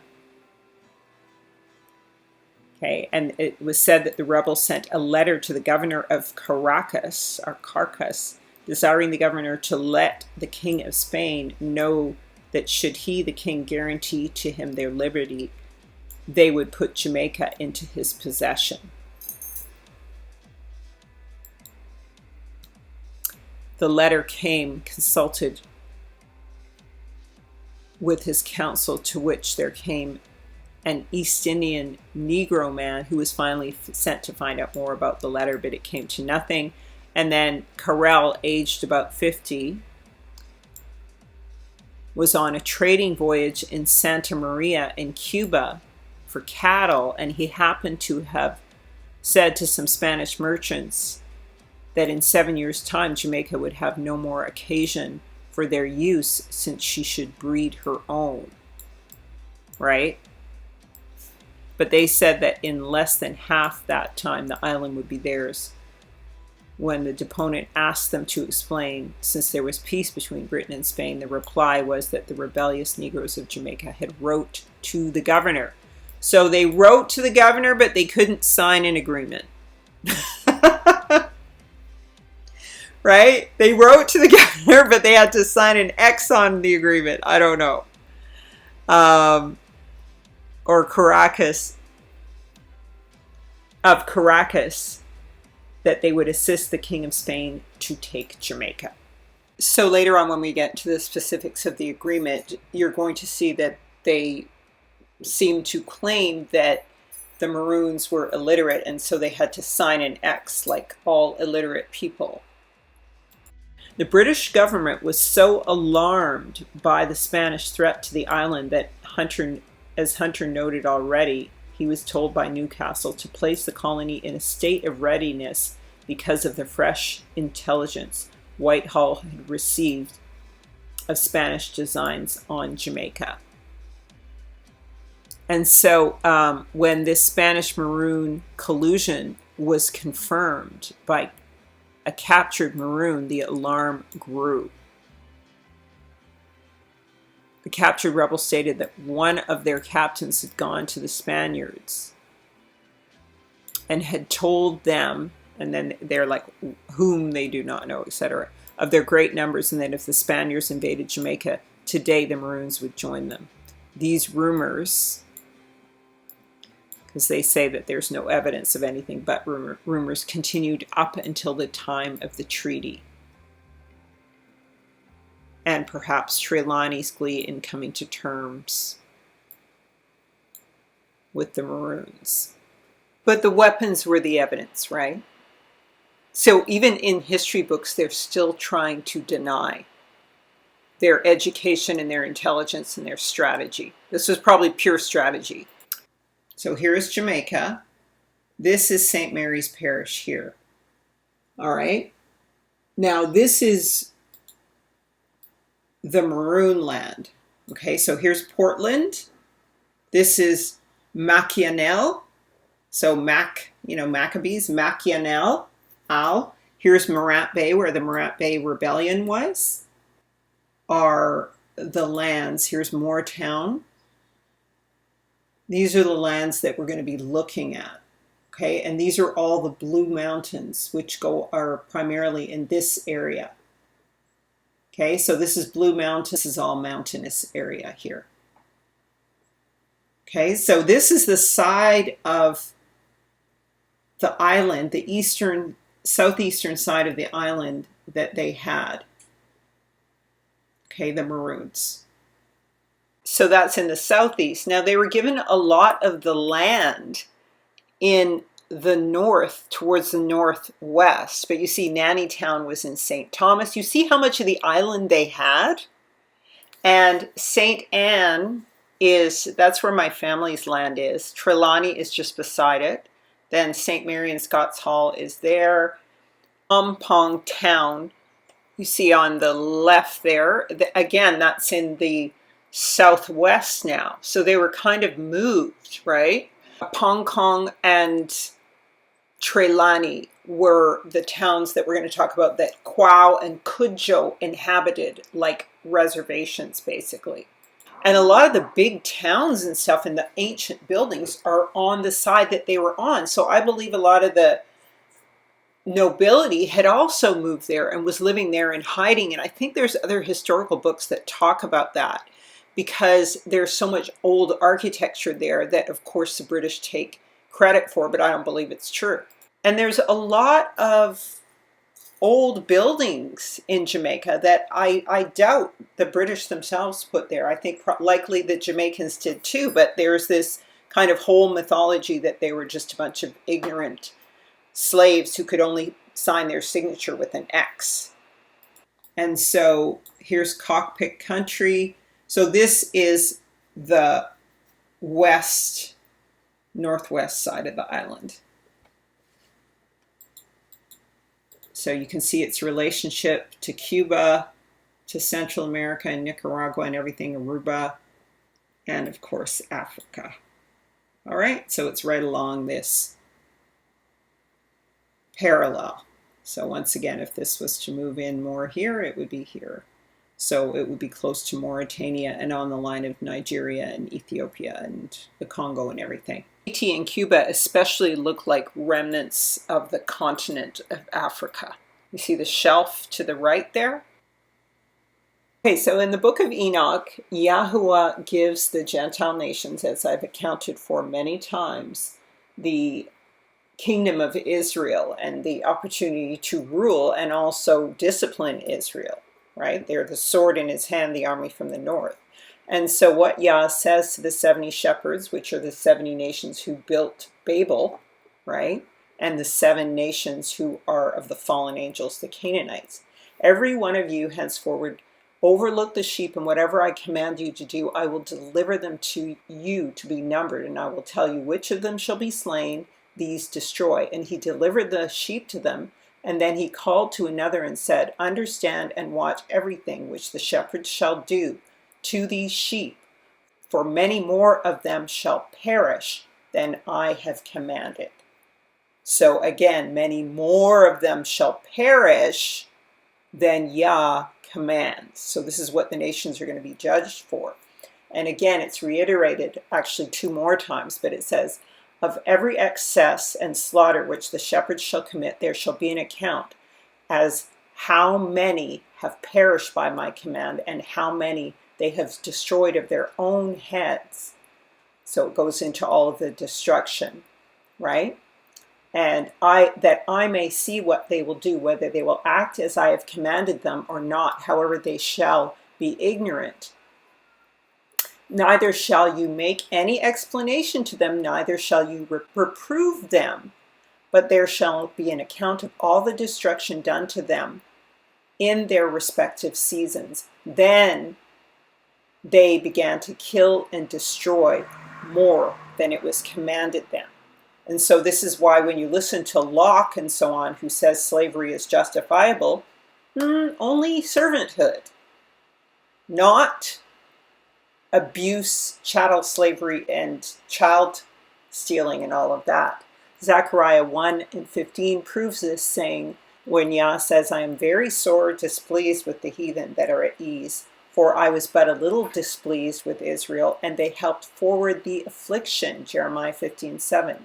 Okay, and it was said that the rebels sent a letter to the governor of Caracas, desiring the governor to let the King of Spain know that should he, the king, guarantee to him their liberty, they would put Jamaica into his possession. The letter came consulted with his council, to which there came an East Indian Negro man who was finally sent to find out more about the letter, but it came to nothing. And then Carrell, aged about 50, was on a trading voyage in Santa Maria in Cuba for cattle, and he happened to have said to some Spanish merchants that in 7 years' time Jamaica would have no more occasion for their use, since she should breed her own. Right? But they said that in less than half that time the island would be theirs. when the deponent asked them to explain, since there was peace between Britain and Spain, the reply was that the rebellious Negroes of Jamaica had wrote to the governor. So they wrote to the governor, but they couldn't sign an agreement. Right? They wrote to the governor, but they had to sign an X on the agreement. I don't know. Or Caracas, that they would assist the King of Spain to take Jamaica. So later on, when we get to the specifics of the agreement, you're going to see that they seem to claim that the Maroons were illiterate, and so they had to sign an X like all illiterate people. The British government was so alarmed by the Spanish threat to the island that as Hunter noted already, he was told by Newcastle to place the colony in a state of readiness because of the fresh intelligence Whitehall had received of Spanish designs on Jamaica. And so when this Spanish Maroon collusion was confirmed by a captured Maroon, the alarm grew. The captured rebels stated that one of their captains had gone to the Spaniards and had told them, and then they're like, whom they do not know, etc., of their great numbers, and that if the Spaniards invaded Jamaica today, the Maroons would join them. These rumors, because they say that there's no evidence of anything but rumors, continued up until the time of the treaty. And perhaps Trelawney's glee in coming to terms with the Maroons. But the weapons were the evidence, right? So even in history books, they're still trying to deny their education and their intelligence and their strategy. This was probably pure strategy. So here is Jamaica. This is St. Mary's Parish here. All right. Now this is the Maroon land. Okay, so here's Portland. This is Machianel. So Maccabees, Machianel. Here's Morant Bay, where the Morant Bay Rebellion was. Are the lands. Here's Moortown. These are the lands that we're going to be looking at. Okay, and these are all the Blue Mountains, which are primarily in this area. Okay, so this is Blue Mountains. This is all mountainous area here. Okay, so this is the side of the island, the southeastern side of the island that they had. Okay, the Maroons. So that's in the southeast. Now they were given a lot of the land in the north, towards the northwest. But you see Nanny Town was in St. Thomas. You see how much of the island they had? And St. Anne that's where my family's land is. Trelawney is just beside it. Then St. Mary and Scots Hall is there. Umpong Town, you see on the left there. Again, that's in the southwest now. So they were kind of moved, right? Pong Kong and Trelawney were the towns that we're going to talk about that Quao and Cudjoe inhabited, like reservations, basically. And a lot of the big towns and stuff in the ancient buildings are on the side that they were on. So I believe a lot of the nobility had also moved there and was living there in hiding. And I think there's other historical books that talk about that, because there's so much old architecture there that, of course, the British take credit for, but I don't believe it's true. And there's a lot of old buildings in Jamaica that I doubt the British themselves put there. I think likely the Jamaicans did too, but there's this kind of whole mythology that they were just a bunch of ignorant slaves who could only sign their signature with an X. And so here's Cockpit Country. So this is the northwest side of the island. So you can see its relationship to Cuba, to Central America and Nicaragua and everything, Aruba, and of course Africa. All right, so it's right along this parallel. So once again, if this was to move in more here, it would be here. So it would be close to Mauritania and on the line of Nigeria and Ethiopia and the Congo and everything. Haiti and Cuba especially look like remnants of the continent of Africa. You see the shelf to the right there? Okay, so in the book of Enoch, Yahuwah gives the Gentile nations, as I've accounted for many times, the kingdom of Israel and the opportunity to rule and also discipline Israel. Right? They're the sword in his hand, the army from the north. And so what Yah says to the 70 shepherds, which are the 70 nations who built Babel, right? And the 7 nations who are of the fallen angels, the Canaanites. Every one of you henceforward overlook the sheep, and whatever I command you to do, I will deliver them to you to be numbered, and I will tell you which of them shall be slain, these destroy. And he delivered the sheep to them. And then he called to another and said, understand and watch everything which the shepherds shall do to these sheep, for many more of them shall perish than I have commanded. So again, many more of them shall perish than Yah commands. So this is what the nations are going to be judged for. And again, it's reiterated actually 2 more times, but it says, of every excess and slaughter which the shepherds shall commit, there shall be an account as how many have perished by my command and how many they have destroyed of their own heads. So it goes into all of the destruction, right? And that I may see what they will do, whether they will act as I have commanded them or not, however they shall be ignorant. Neither shall you make any explanation to them, neither shall you reprove them, but there shall be an account of all the destruction done to them in their respective seasons. Then they began to kill and destroy more than it was commanded them. And so this is why when you listen to Locke and so on, who says slavery is justifiable, only servanthood, not abuse, chattel slavery, and child stealing and all of that. Zechariah 1:15 proves this, saying, when Yah says, I am very sore displeased with the heathen that are at ease, for I was but a little displeased with Israel, and they helped forward the affliction, Jeremiah 15:7.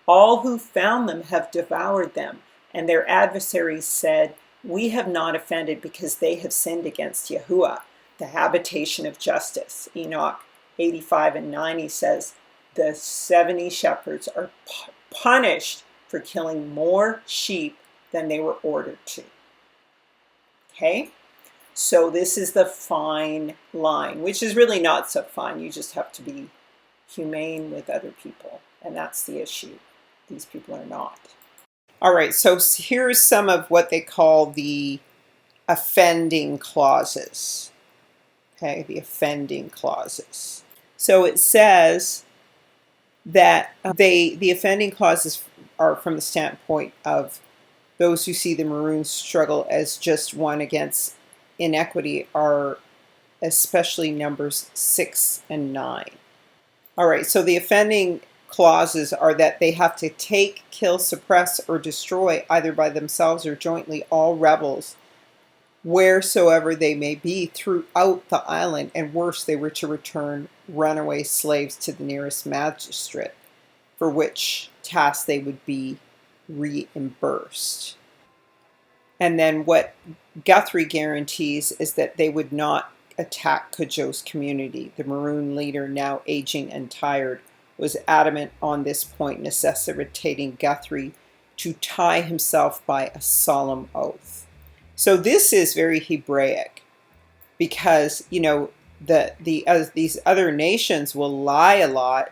All who found them have devoured them, and their adversaries said, we have not offended because they have sinned against Yahuwah, the habitation of justice. Enoch 85:90 says, the 70 shepherds are punished for killing more sheep than they were ordered to. Okay? So this is the fine line, which is really not so fine. You just have to be humane with other people, and that's the issue. These people are not. All right, so here's some of what they call the offending clauses. Okay, the offending clauses. So it says that the offending clauses are from the standpoint of those who see the Maroons struggle as just one against inequity are especially numbers 6 and 9. All right, so the offending clauses are that they have to take, kill, suppress, or destroy either by themselves or jointly all rebels wheresoever they may be throughout the island, and worse, they were to return runaway slaves to the nearest magistrate, for which task they would be reimbursed. And then what Guthrie guarantees is that they would not attack Cudjoe's community. The Maroon leader, now aging and tired, was adamant on this point, necessitating Guthrie to tie himself by a solemn oath. So this is very Hebraic, because these other nations will lie a lot,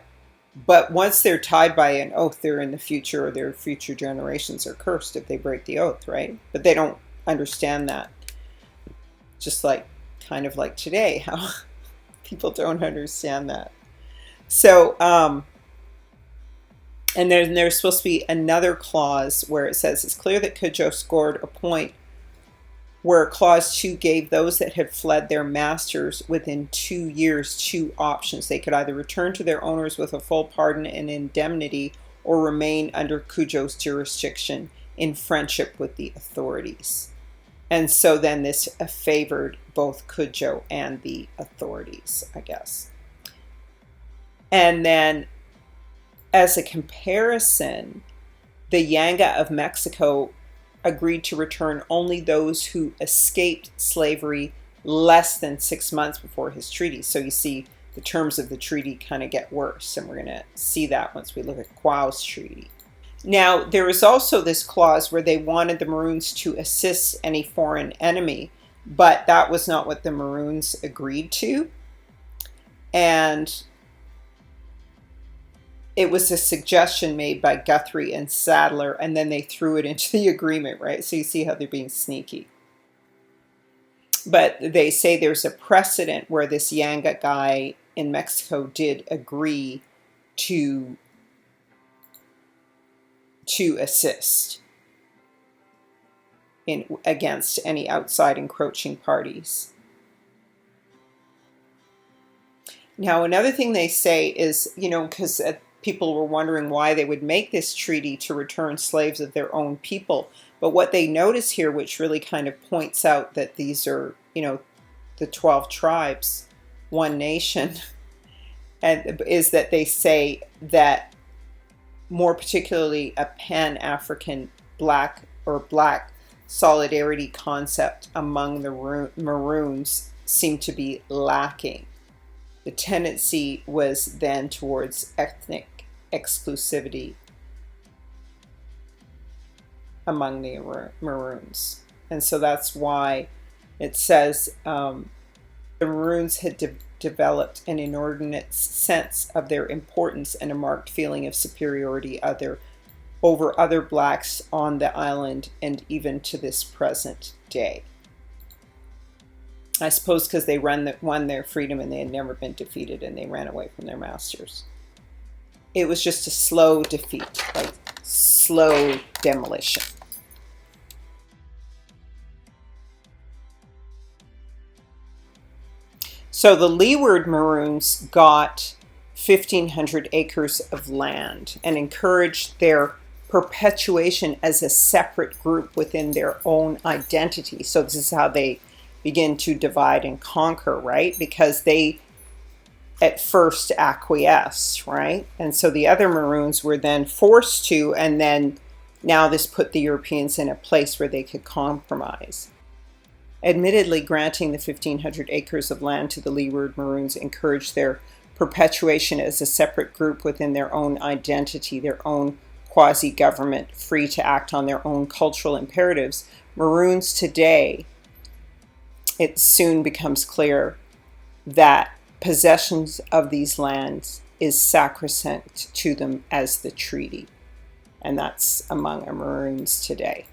but once they're tied by an oath, they're in the future, or their future generations are cursed if they break the oath, right? But they don't understand that. Just kind of like today, how people don't understand that. So, and then there's supposed to be another clause where it says, it's clear that Cudjoe scored a point where clause 2 gave those that had fled their masters within 2 years 2 options. They could either return to their owners with a full pardon and indemnity, or remain under Cudjoe's jurisdiction in friendship with the authorities. And so then this favored both Cudjoe and the authorities, I guess. And then as a comparison, the Yanga of Mexico agreed to return only those who escaped slavery less than 6 months before his treaty. So you see the terms of the treaty kind of get worse, and we're going to see that once we look at Quau's treaty. Now, there was also this clause where they wanted the Maroons to assist any foreign enemy, but that was not what the Maroons agreed to. And it was a suggestion made by Guthrie and Sadler, and then they threw it into the agreement, right? So you see how they're being sneaky. But they say there's a precedent where this Yanga guy in Mexico did agree to assist against any outside encroaching parties. Now, another thing they say is, because people were wondering why they would make this treaty to return slaves of their own people. But what they notice here, which really kind of points out that these are, the 12 tribes, one nation, and is that they say that more particularly a Pan-African black solidarity concept among the Maroons seemed to be lacking. The tendency was then towards ethnic exclusivity among the Maroons. And so that's why it says the Maroons had developed an inordinate sense of their importance and a marked feeling of superiority over other blacks on the island, and even to this present day. I suppose because they won their freedom and they had never been defeated, and they ran away from their masters. It was just a slow defeat, like slow demolition. So the Leeward Maroons got 1,500 acres of land and encouraged their perpetuation as a separate group within their own identity. So this is how they begin to divide and conquer, right? Because they at first acquiesced, right? And so the other Maroons were then forced to, and then now this put the Europeans in a place where they could compromise. Admittedly, granting the 1,500 acres of land to the Leeward Maroons encouraged their perpetuation as a separate group within their own identity, their own quasi-government, free to act on their own cultural imperatives. Maroons today, it soon becomes clear that possessions of these lands is sacrosanct to them as the treaty. And that's among our Maroons today.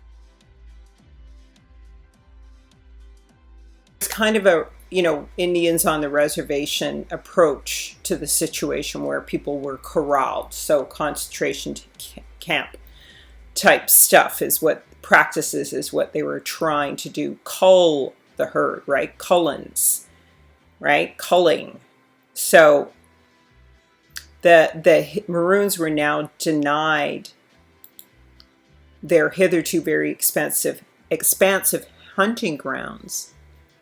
It's kind of a, Indians on the reservation approach to the situation where people were corralled. So concentration camp type stuff is what practices is what they were trying to do. Cull the herd, right? Cullens, right? Culling. So the Maroons were now denied their hitherto very expansive hunting grounds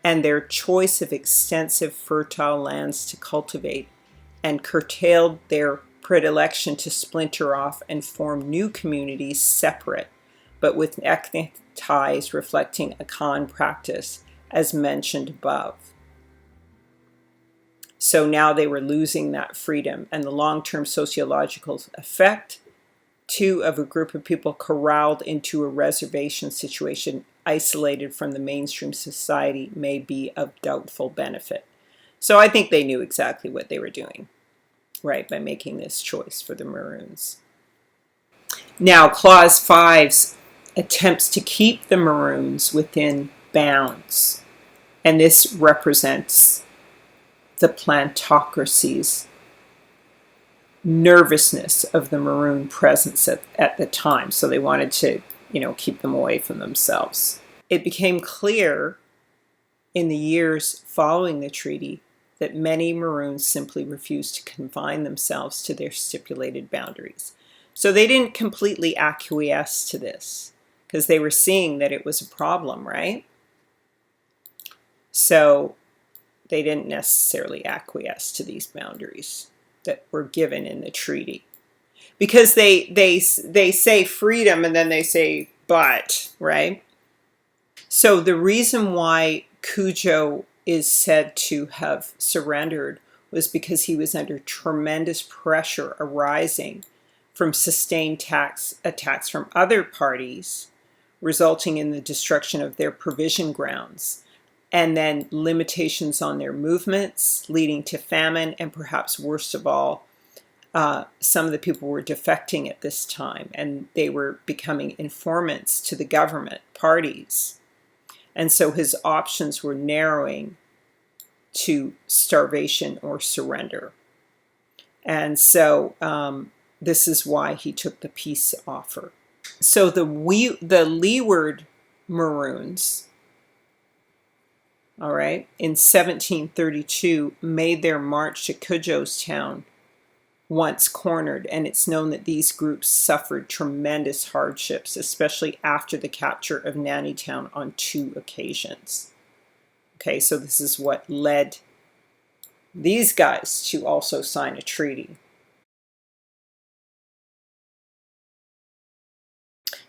and their choice of extensive fertile lands to cultivate, and curtailed their predilection to splinter off and form new communities separate, but with ethnic ties reflecting a common practice, as mentioned above. So now they were losing that freedom, and the long-term sociological effect, too, of a group of people corralled into a reservation situation isolated from the mainstream society may be of doubtful benefit. So I think they knew exactly what they were doing, right, by making this choice for the Maroons. Now, Clause 5 attempts to keep the Maroons within bounds, and this represents the plantocracy's nervousness of the Maroon presence at the time. So they wanted to, keep them away from themselves. It became clear in the years following the treaty that many Maroons simply refused to confine themselves to their stipulated boundaries. So they didn't completely acquiesce to this. because they were seeing that it was a problem, right? So they didn't necessarily acquiesce to these boundaries that were given in the treaty, because they say freedom and then they say but, right? So the reason why Cujo is said to have surrendered was because he was under tremendous pressure arising from sustained attacks from other parties, resulting in the destruction of their provision grounds, and then limitations on their movements, leading to famine, and perhaps worst of all, some of the people were defecting at this time, and they were becoming informants to the government parties. And so his options were narrowing to starvation or surrender. And so this is why he took the peace offer. So the Leeward Maroons, all right, in 1732 made their march to Cujo's town once cornered, and it's known that these groups suffered tremendous hardships, especially after the capture of Nanny Town on 2 occasions. Okay, so this is what led these guys to also sign a treaty.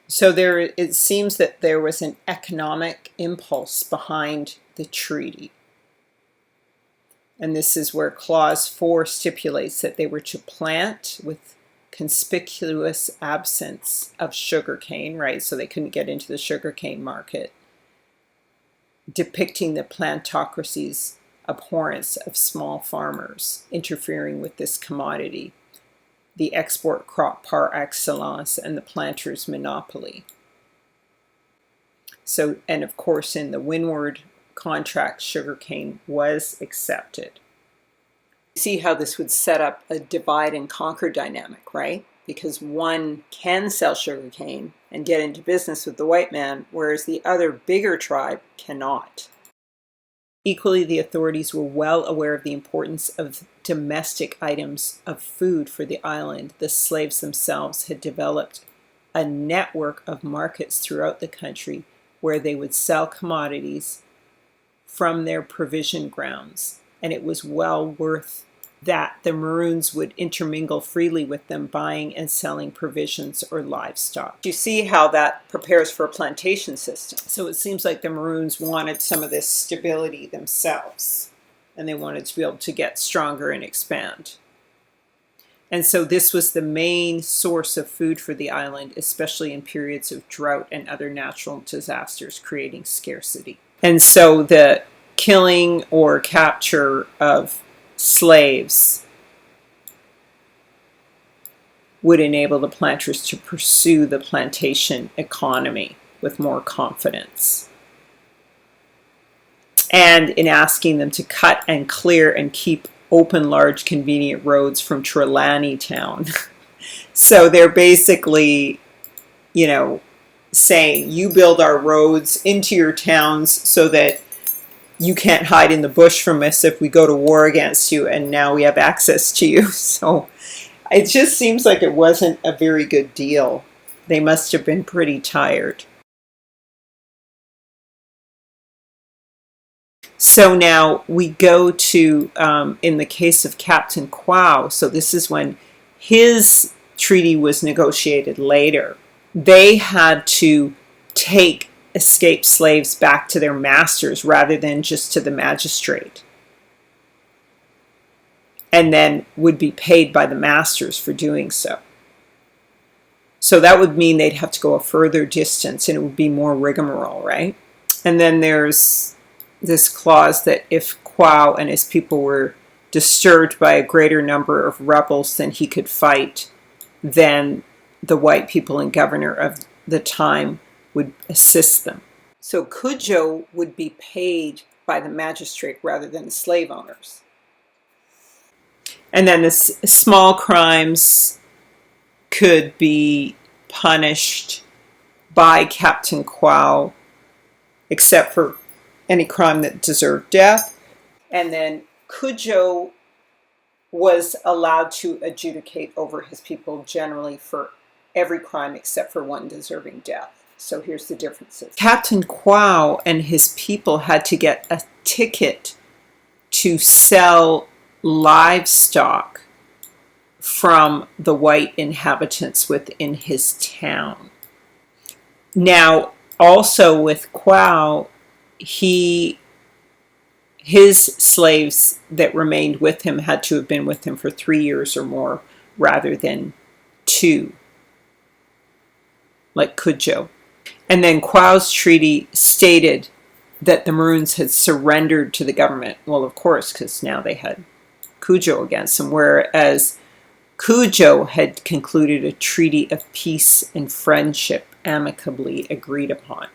So it seems that there was an economic impulse behind the treaty. And this is where Clause 4 stipulates that they were to plant with conspicuous absence of sugarcane, right? So they couldn't get into the sugarcane market, depicting the plantocracy's abhorrence of small farmers interfering with this commodity, the export crop par excellence, and the planter's monopoly. So, and of course, in the Windward contract, sugarcane was accepted. See how this would set up a divide and conquer dynamic, right? Because one can sell sugarcane and get into business with the white man, whereas the other bigger tribe cannot. Equally, the authorities were well aware of the importance of domestic items of food for the island. The slaves themselves had developed a network of markets throughout the country where they would sell commodities from their provision grounds, and it was well worth that the Maroons would intermingle freely with them, buying and selling provisions or livestock. You see how that prepares for a plantation system. So it seems like the Maroons wanted some of this stability themselves, and they wanted to be able to get stronger and expand. And so this was the main source of food for the island, especially in periods of drought and other natural disasters, creating scarcity. And so the killing or capture of slaves would enable the planters to pursue the plantation economy with more confidence. And in asking them to cut and clear and keep open large convenient roads from Trelawney Town. So they're basically, saying, you build our roads into your towns so that you can't hide in the bush from us if we go to war against you, and now we have access to you. So it just seems like it wasn't a very good deal. They must have been pretty tired. So now we go to, in the case of Captain Quao, so this is when his treaty was negotiated later. They had to take escaped slaves back to their masters rather than just to the magistrate, and then would be paid by the masters for doing so. So that would mean they'd have to go a further distance, and it would be more rigmarole, right? And then there's this clause that if Quao and his people were disturbed by a greater number of rebels than he could fight, then the white people and governor of the time would assist them. So Cujo would be paid by the magistrate rather than the slave owners. And then the small crimes could be punished by Captain Quao, except for any crime that deserved death. And then Cujo was allowed to adjudicate over his people generally for every crime except for one deserving death. So here's the differences. Captain Quao and his people had to get a ticket to sell livestock from the white inhabitants within his town. Now, also with Quao, his slaves that remained with him had to have been with him for 3 years or more rather than 2, like Cudjoe. And then Quao's treaty stated that the Maroons had surrendered to the government. Well, of course, because now they had Cudjoe against them, whereas Cudjoe had concluded a treaty of peace and friendship amicably agreed upon.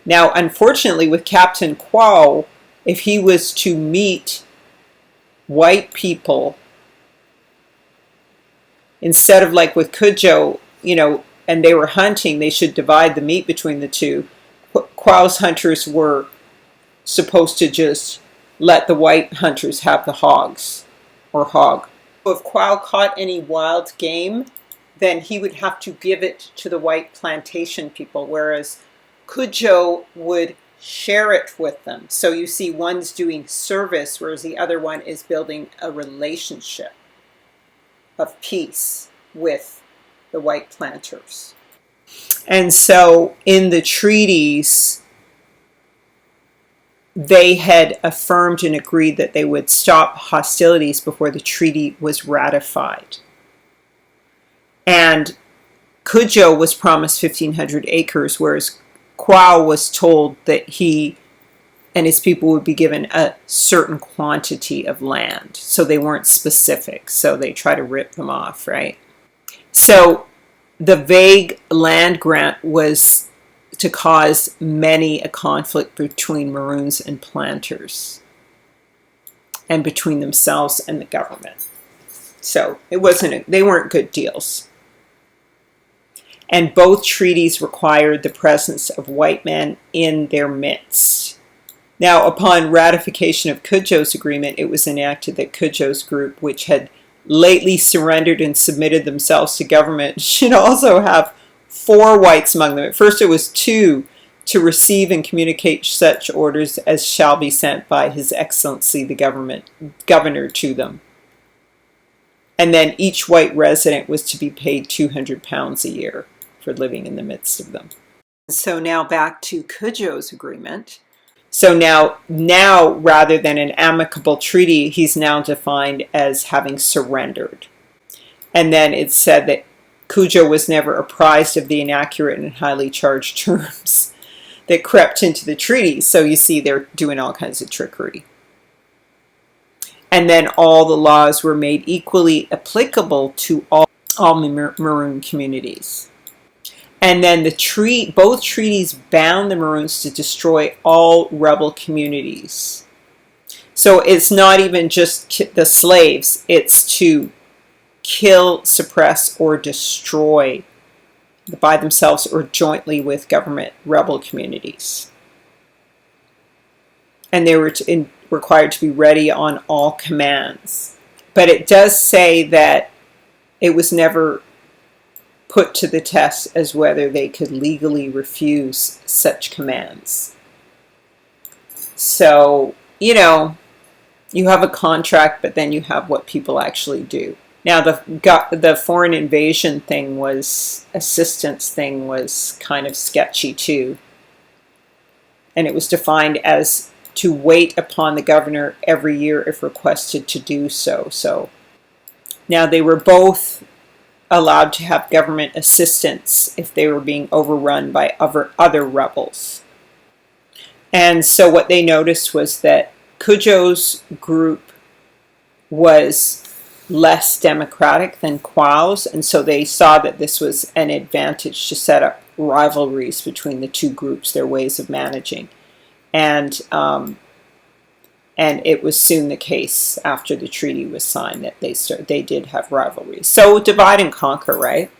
Now, unfortunately, with Captain Quao, if he was to meet white people, instead of like with Cudjoe, and they were hunting, they should divide the meat between the two. Quao's hunters were supposed to just let the white hunters have the hogs or hog. If Quao caught any wild game, then he would have to give it to the white plantation people, whereas Cudjoe would share it with them. So you see, one's doing service, whereas the other one is building a relationship of peace with the white planters. And so in the treaties, they had affirmed and agreed that they would stop hostilities before the treaty was ratified. And Cudjoe was promised 1,500 acres, whereas Quao was told that he and his people would be given a certain quantity of land. So they weren't specific, so they try to rip them off, right? So the vague land grant was to cause many a conflict between Maroons and planters, and between themselves and the government. So they weren't good deals. And both treaties required the presence of white men in their midst. Now, upon ratification of Cudjoe's agreement, it was enacted that Cudjoe's group, which had lately surrendered and submitted themselves to government, should also have 4 whites among them. At first it was 2, to receive and communicate such orders as shall be sent by His Excellency the governor to them. And then each white resident was to be paid £200 a year for living in the midst of them. So now back to Cudjoe's agreement. So now rather than an amicable treaty, he's now defined as having surrendered. And then it's said that Cudjoe was never apprised of the inaccurate and highly charged terms that crept into the treaty. So you see, they're doing all kinds of trickery. And then all the laws were made equally applicable to all Maroon communities. And then both treaties bound the Maroons to destroy all rebel communities. So it's not even just the slaves, it's to kill, suppress, or destroy by themselves or jointly with government rebel communities. And they were required to be ready on all commands. But it does say that it was never put to the test as whether they could legally refuse such commands. So, you have a contract, but then you have what people actually do. Now, the foreign invasion thing assistance thing was kind of sketchy too. And it was defined as to wait upon the governor every year if requested to do so. So now they were both allowed to have government assistance if they were being overrun by other rebels. And so what they noticed was that Cudjoe's group was less democratic than Quao's, and so they saw that this was an advantage to set up rivalries between the two groups, their ways of managing. And it was soon the case after the treaty was signed that they did have rivalries. So divide and conquer, right?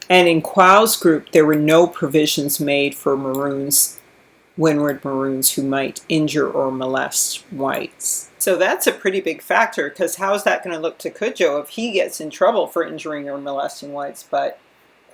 And in Quao's group, there were no provisions made for windward Maroons who might injure or molest whites. So that's a pretty big factor, because how is that going to look to Cudjoe if he gets in trouble for injuring or molesting whites, but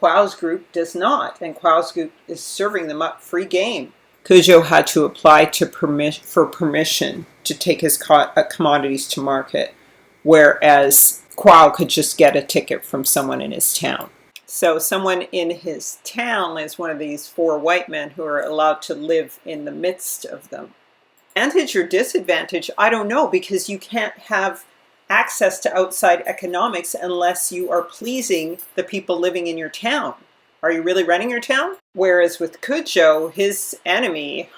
Quao's group does not, and Quao's group is serving them up free game. Cudjoe had to apply for permission to take his commodities to market, whereas Quao could just get a ticket from someone in his town. So someone in his town is one of these 4 white men who are allowed to live in the midst of them. Advantage or disadvantage, I don't know, because you can't have access to outside economics unless you are pleasing the people living in your town. Are you really running your town? Whereas with Cudjoe, his enemy,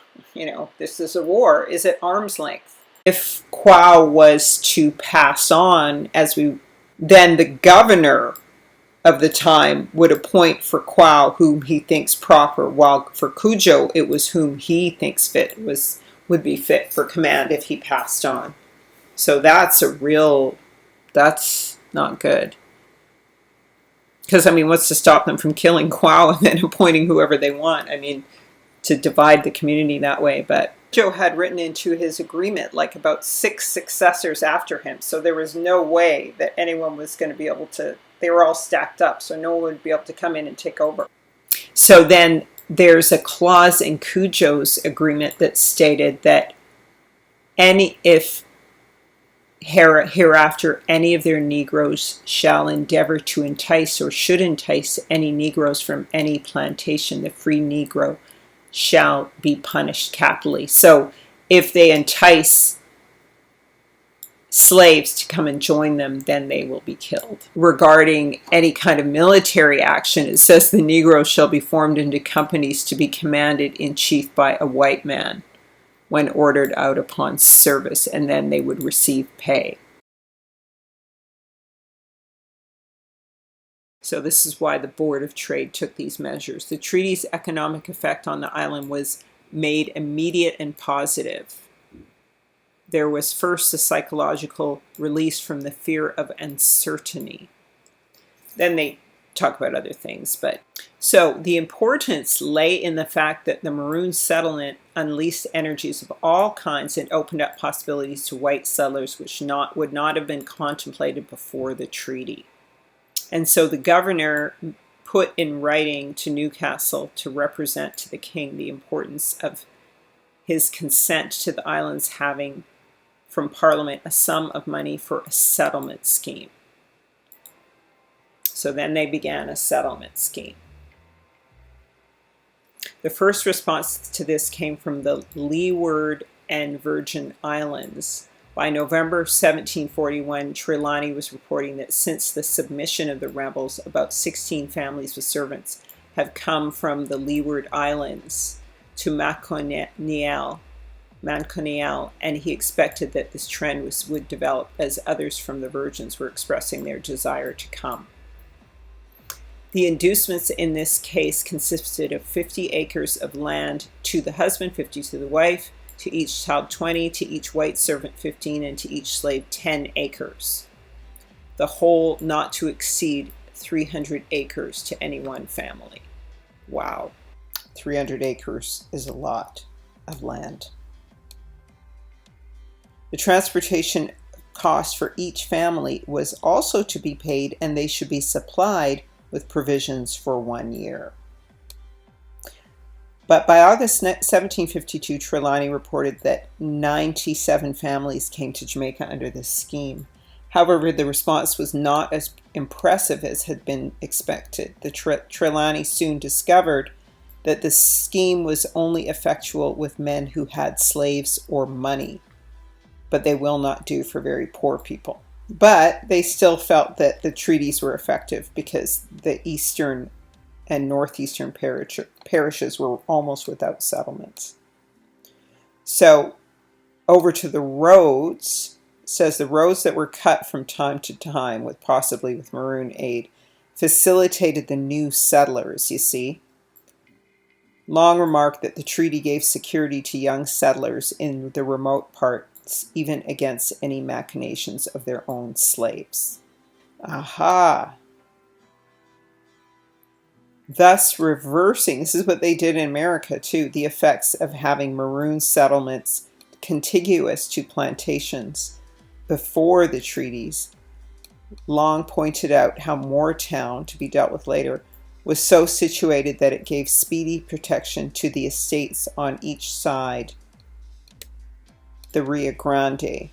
this is a war, is at arm's length. If Quao was to pass on, then the governor of the time would appoint for Quao whom he thinks proper, while for Cudjoe it was whom he thinks would be fit for command if he passed on. So that's not good. Because, what's to stop them from killing Quao and then appointing whoever they want? To divide the community that way. But Joe had written into his agreement about 6 successors after him. So there was no way that anyone was going to be able to, they were all stacked up. So no one would be able to come in and take over. So then there's a clause in Cudjoe's agreement that stated that if hereafter any of their Negroes shall endeavor to entice or should entice any Negroes from any plantation, the free Negro shall be punished capitally. So if they entice slaves to come and join them, then they will be killed. Regarding any kind of military action, it says the Negroes shall be formed into companies to be commanded in chief by a white man when ordered out upon service, and then they would receive pay. So this is why the Board of Trade took these measures. The treaty's economic effect on the island was made immediate and positive. There was first a psychological release from the fear of uncertainty. Then they talk about other things. So the importance lay in the fact that the Maroon settlement unleashed energies of all kinds and opened up possibilities to white settlers which would not have been contemplated before the treaty. And so the governor put in writing to Newcastle to represent to the king the importance of his consent to the islands having from Parliament a sum of money for a settlement scheme. So then they began a settlement scheme. The first response to this came from the Leeward and Virgin Islands. By November 1741, Trelawney was reporting that since the submission of the rebels, about 16 families with servants have come from the Leeward Islands to Maconeal, and he expected that this trend would develop as others from the Virgins were expressing their desire to come. The inducements in this case consisted of 50 acres of land to the husband, 50 to the wife, to each child 20, to each white servant 15, and to each slave 10 acres. The whole not to exceed 300 acres to any one family. Wow, 300 acres is a lot of land. The transportation cost for each family was also to be paid, and they should be supplied with provisions for 1 year. But by August 1752, Trelawney reported that 97 families came to Jamaica under this scheme. However, the response was not as impressive as had been expected. The Trelawney soon discovered that the scheme was only effectual with men who had slaves or money, but they will not do for very poor people. But they still felt that the treaties were effective because the eastern and northeastern parishes were almost without settlements. So over to the roads, it says the roads that were cut from time to time, possibly with Maroon aid, facilitated the new settlers, you see. Long remarked that the treaty gave security to young settlers in the remote parts, even against any machinations of their own slaves. Aha! Thus reversing, this is what they did in America too, the effects of having Maroon settlements contiguous to plantations before the treaties. Long pointed out how Moretown, to be dealt with later, was so situated that it gave speedy protection to the estates on each side the Rio Grande.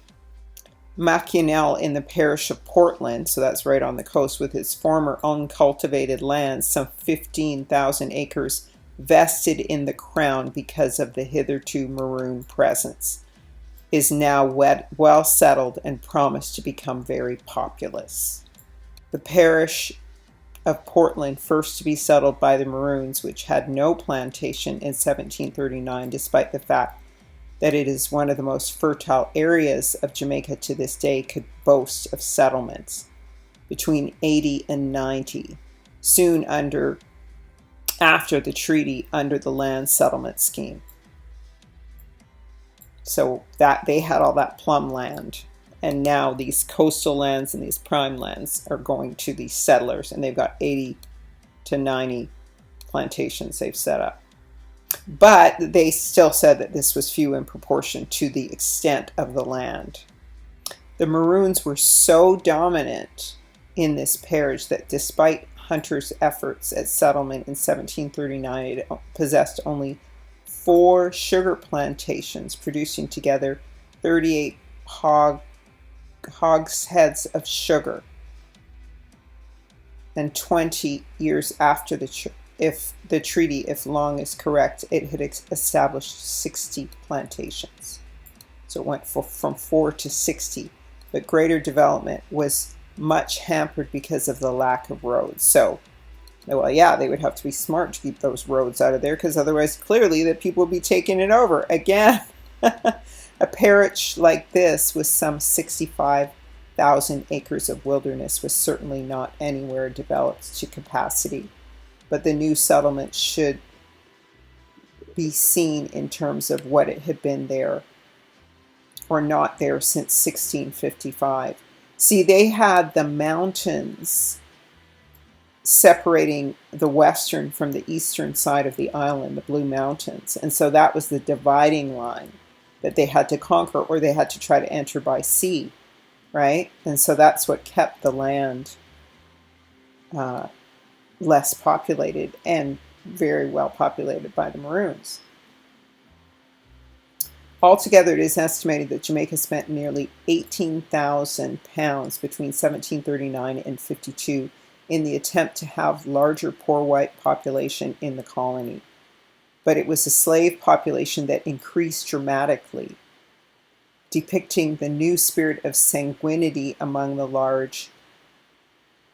Mackinac in the parish of Portland, so that's right on the coast, with its former uncultivated lands, some 15,000 acres, vested in the crown because of the hitherto Maroon presence, is now well settled and promised to become very populous. The parish of Portland, first to be settled by the Maroons, which had no plantation in 1739, despite the fact that it is one of the most fertile areas of Jamaica to this day, could boast of settlements between 80 and 90, soon after the treaty under the land settlement scheme. So that they had all that plum land, and now these coastal lands and these prime lands are going to these settlers, and they've got 80 to 90 plantations they've set up. But they still said that this was few in proportion to the extent of the land. The Maroons were so dominant in this parish that despite Hunter's efforts at settlement in 1739, it possessed only 4 sugar plantations, producing together 38 hogsheads of sugar. And 20 years after the treaty, if Long is correct, it had established 60 plantations. So it went from 4 to 60. But greater development was much hampered because of the lack of roads. So, well, yeah, they would have to be smart to keep those roads out of there, because otherwise, clearly, the people would be taking it over. Again, a parish like this with some 65,000 acres of wilderness was certainly not anywhere developed to capacity. But the new settlement should be seen in terms of what it had been there or not there since 1655. See, they had the mountains separating the western from the eastern side of the island, the Blue Mountains. And so that was the dividing line that they had to conquer, or they had to try to enter by sea, right? And so that's what kept the land less populated and very well populated by the Maroons. Altogether, it is estimated that Jamaica spent nearly 18,000 pounds between 1739 and 52 in the attempt to have larger poor white population in the colony. But it was a slave population that increased dramatically, depicting the new spirit of sanguinity among the large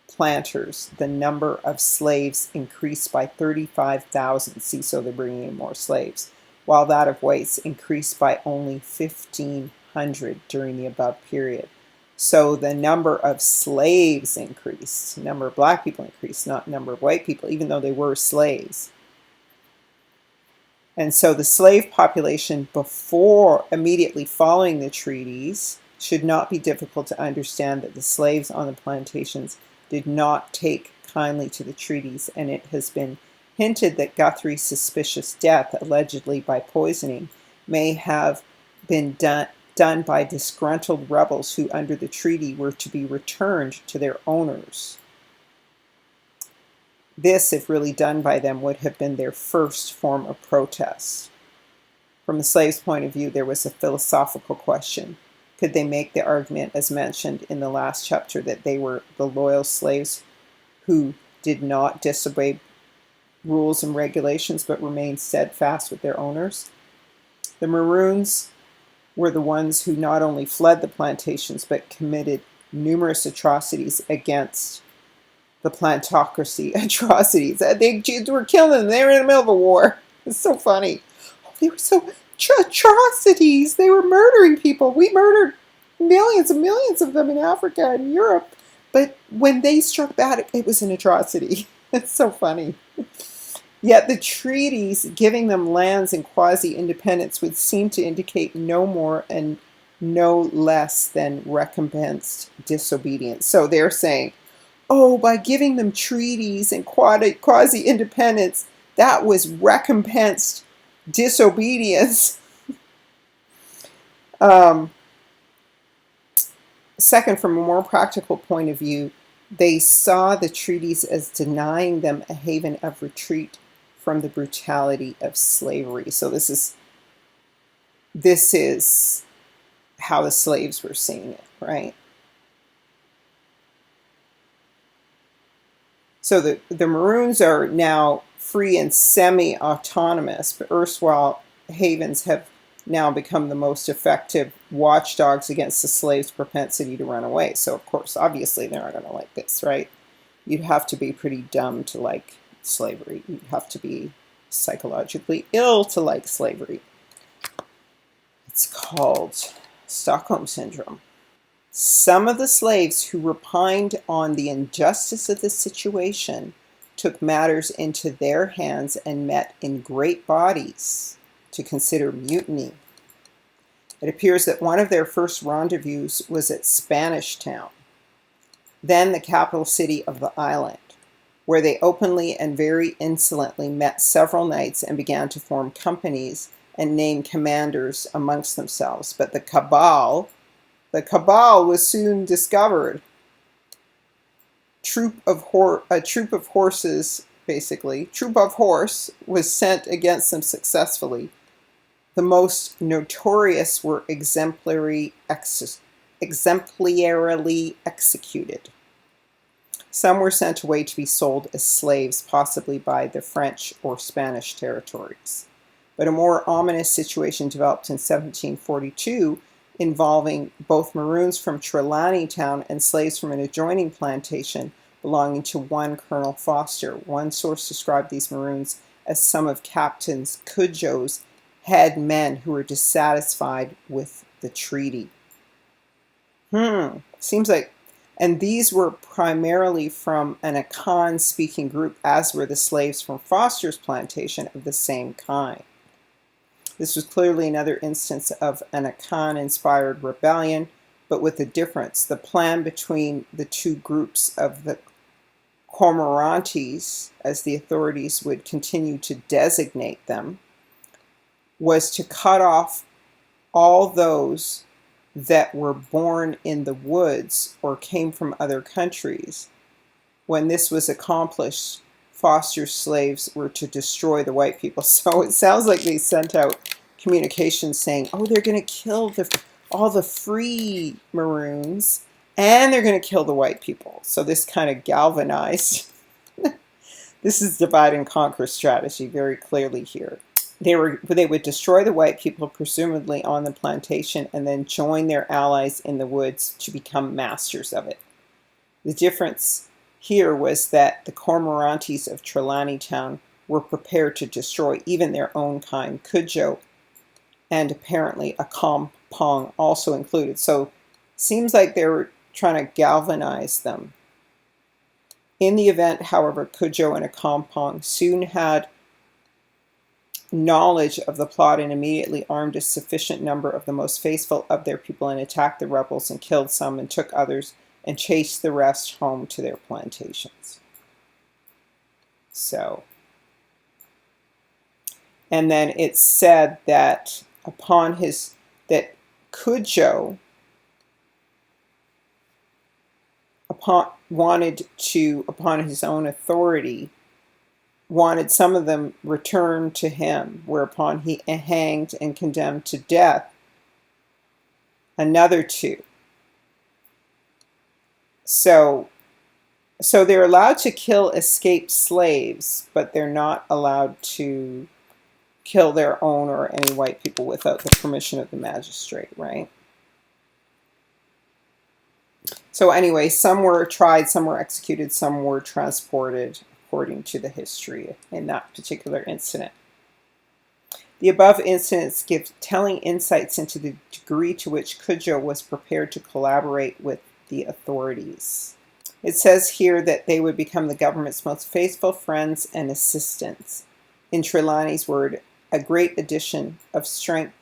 planters. The number of slaves increased by 35,000. See, so they're bringing in more slaves, while that of whites increased by only 1,500 during the above period. So the number of slaves increased, the number of black people increased, not the number of white people, even though they were slaves. And so the slave population immediately following the treaties, should not be difficult to understand that the slaves on the plantations did not take kindly to the treaties, and it has been hinted that Guthrie's suspicious death, allegedly by poisoning, may have been done by disgruntled rebels who, under the treaty, were to be returned to their owners. This, if really done by them, would have been their first form of protest. From the slaves' point of view, there was a philosophical question. Could they make the argument, as mentioned in the last chapter, that they were the loyal slaves who did not disobey rules and regulations but remained steadfast with their owners? The Maroons were the ones who not only fled the plantations but committed numerous atrocities against the plantocracy. Atrocities. They were killing them. They were in the middle of a war. It's so funny. They were so atrocities. They were murdering people. We murdered millions and millions of them in Africa and Europe. But when they struck back, it was an atrocity. It's so funny. Yet the treaties giving them lands and quasi-independence would seem to indicate no more and no less than recompensed disobedience. So they're saying, oh, by giving them treaties and quasi-independence, that was recompensed disobedience. Second, from a more practical point of view, They saw the treaties as denying them a haven of retreat from the brutality of slavery. So this is how the slaves were seeing it, right? So the Maroons are now free and semi-autonomous, but erstwhile havens have now become the most effective watchdogs against the slaves' propensity to run away. So, of course, obviously they're not going to like this, right? You'd have to be pretty dumb to like slavery. You'd have to be psychologically ill to like slavery. It's called Stockholm Syndrome. Some of the slaves who repined on the injustice of the situation took matters into their hands and met in great bodies to consider mutiny. It appears that one of their first rendezvous was at Spanish Town, then the capital city of the island, where they openly and very insolently met several nights and began to form companies and name commanders amongst themselves. But the cabal was soon discovered. A troop of horse was sent against them successfully. The most notorious were exemplarily executed. Some were sent away to be sold as slaves, possibly by the French or Spanish territories. But a more ominous situation developed in 1742, involving both Maroons from Trelawney Town and slaves from an adjoining plantation belonging to one Colonel Foster. One source described these Maroons as some of Captain Cudjoe's head men who were dissatisfied with the treaty. Seems like, and these were primarily from an Akan-speaking group, as were the slaves from Foster's plantation of the same kind. This was clearly another instance of an Akan-inspired rebellion, but with a difference. The plan between the two groups of the Cormorantes, as the authorities would continue to designate them, was to cut off all those that were born in the woods or came from other countries. When this was accomplished, Foster's slaves were to destroy the white people. So it sounds like they sent out communications saying, oh, they're going to kill all the free Maroons and they're going to kill the white people. So this kind of galvanized. This is divide and conquer strategy very clearly here. They would destroy the white people, presumably on the plantation, and then join their allies in the woods to become masters of it. The difference here was that the Cormorantes of Trelawney Town were prepared to destroy even their own kind, Cudjoe, and apparently a Kompong also included. So seems like they were trying to galvanize them. In the event, however, Cudjoe and a Kompong soon had knowledge of the plot and immediately armed a sufficient number of the most faithful of their people and attacked the rebels and killed some and took others and chased the rest home to their plantations. So, and then it's said that Cudjoe upon his own authority, wanted some of them returned to him, whereupon he hanged and condemned to death another two. So they're allowed to kill escaped slaves, but they're not allowed to kill their own or any white people without the permission of the magistrate, right? So anyway, some were tried, some were executed, some were transported, according to the history in that particular incident. The above incidents give telling insights into the degree to which Cudjoe was prepared to collaborate with the authorities. It says here that they would become the government's most faithful friends and assistants. In Trelawney's word, a great addition of strength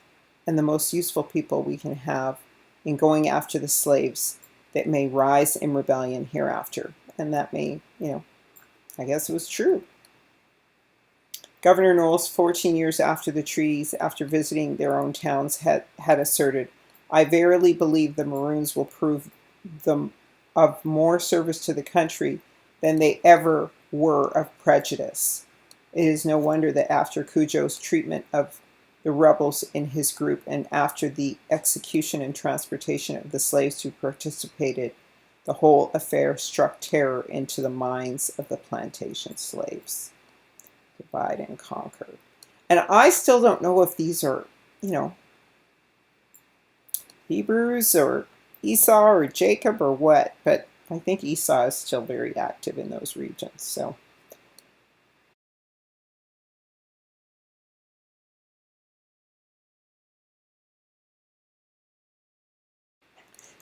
and the most useful people we can have in going after the slaves that may rise in rebellion hereafter. And that may, I guess it was true. Governor Knowles, 14 years after the treaties, after visiting their own towns, had asserted, I verily believe the Maroons will prove of more service to the country than they ever were of prejudice. It is no wonder that after Cudjoe's treatment of the rebels in his group and after the execution and transportation of the slaves who participated, the whole affair struck terror into the minds of the plantation slaves. Divide and conquer. And I still don't know if these are, Hebrews or Esau or Jacob or what, but I think Esau is still very active in those regions. So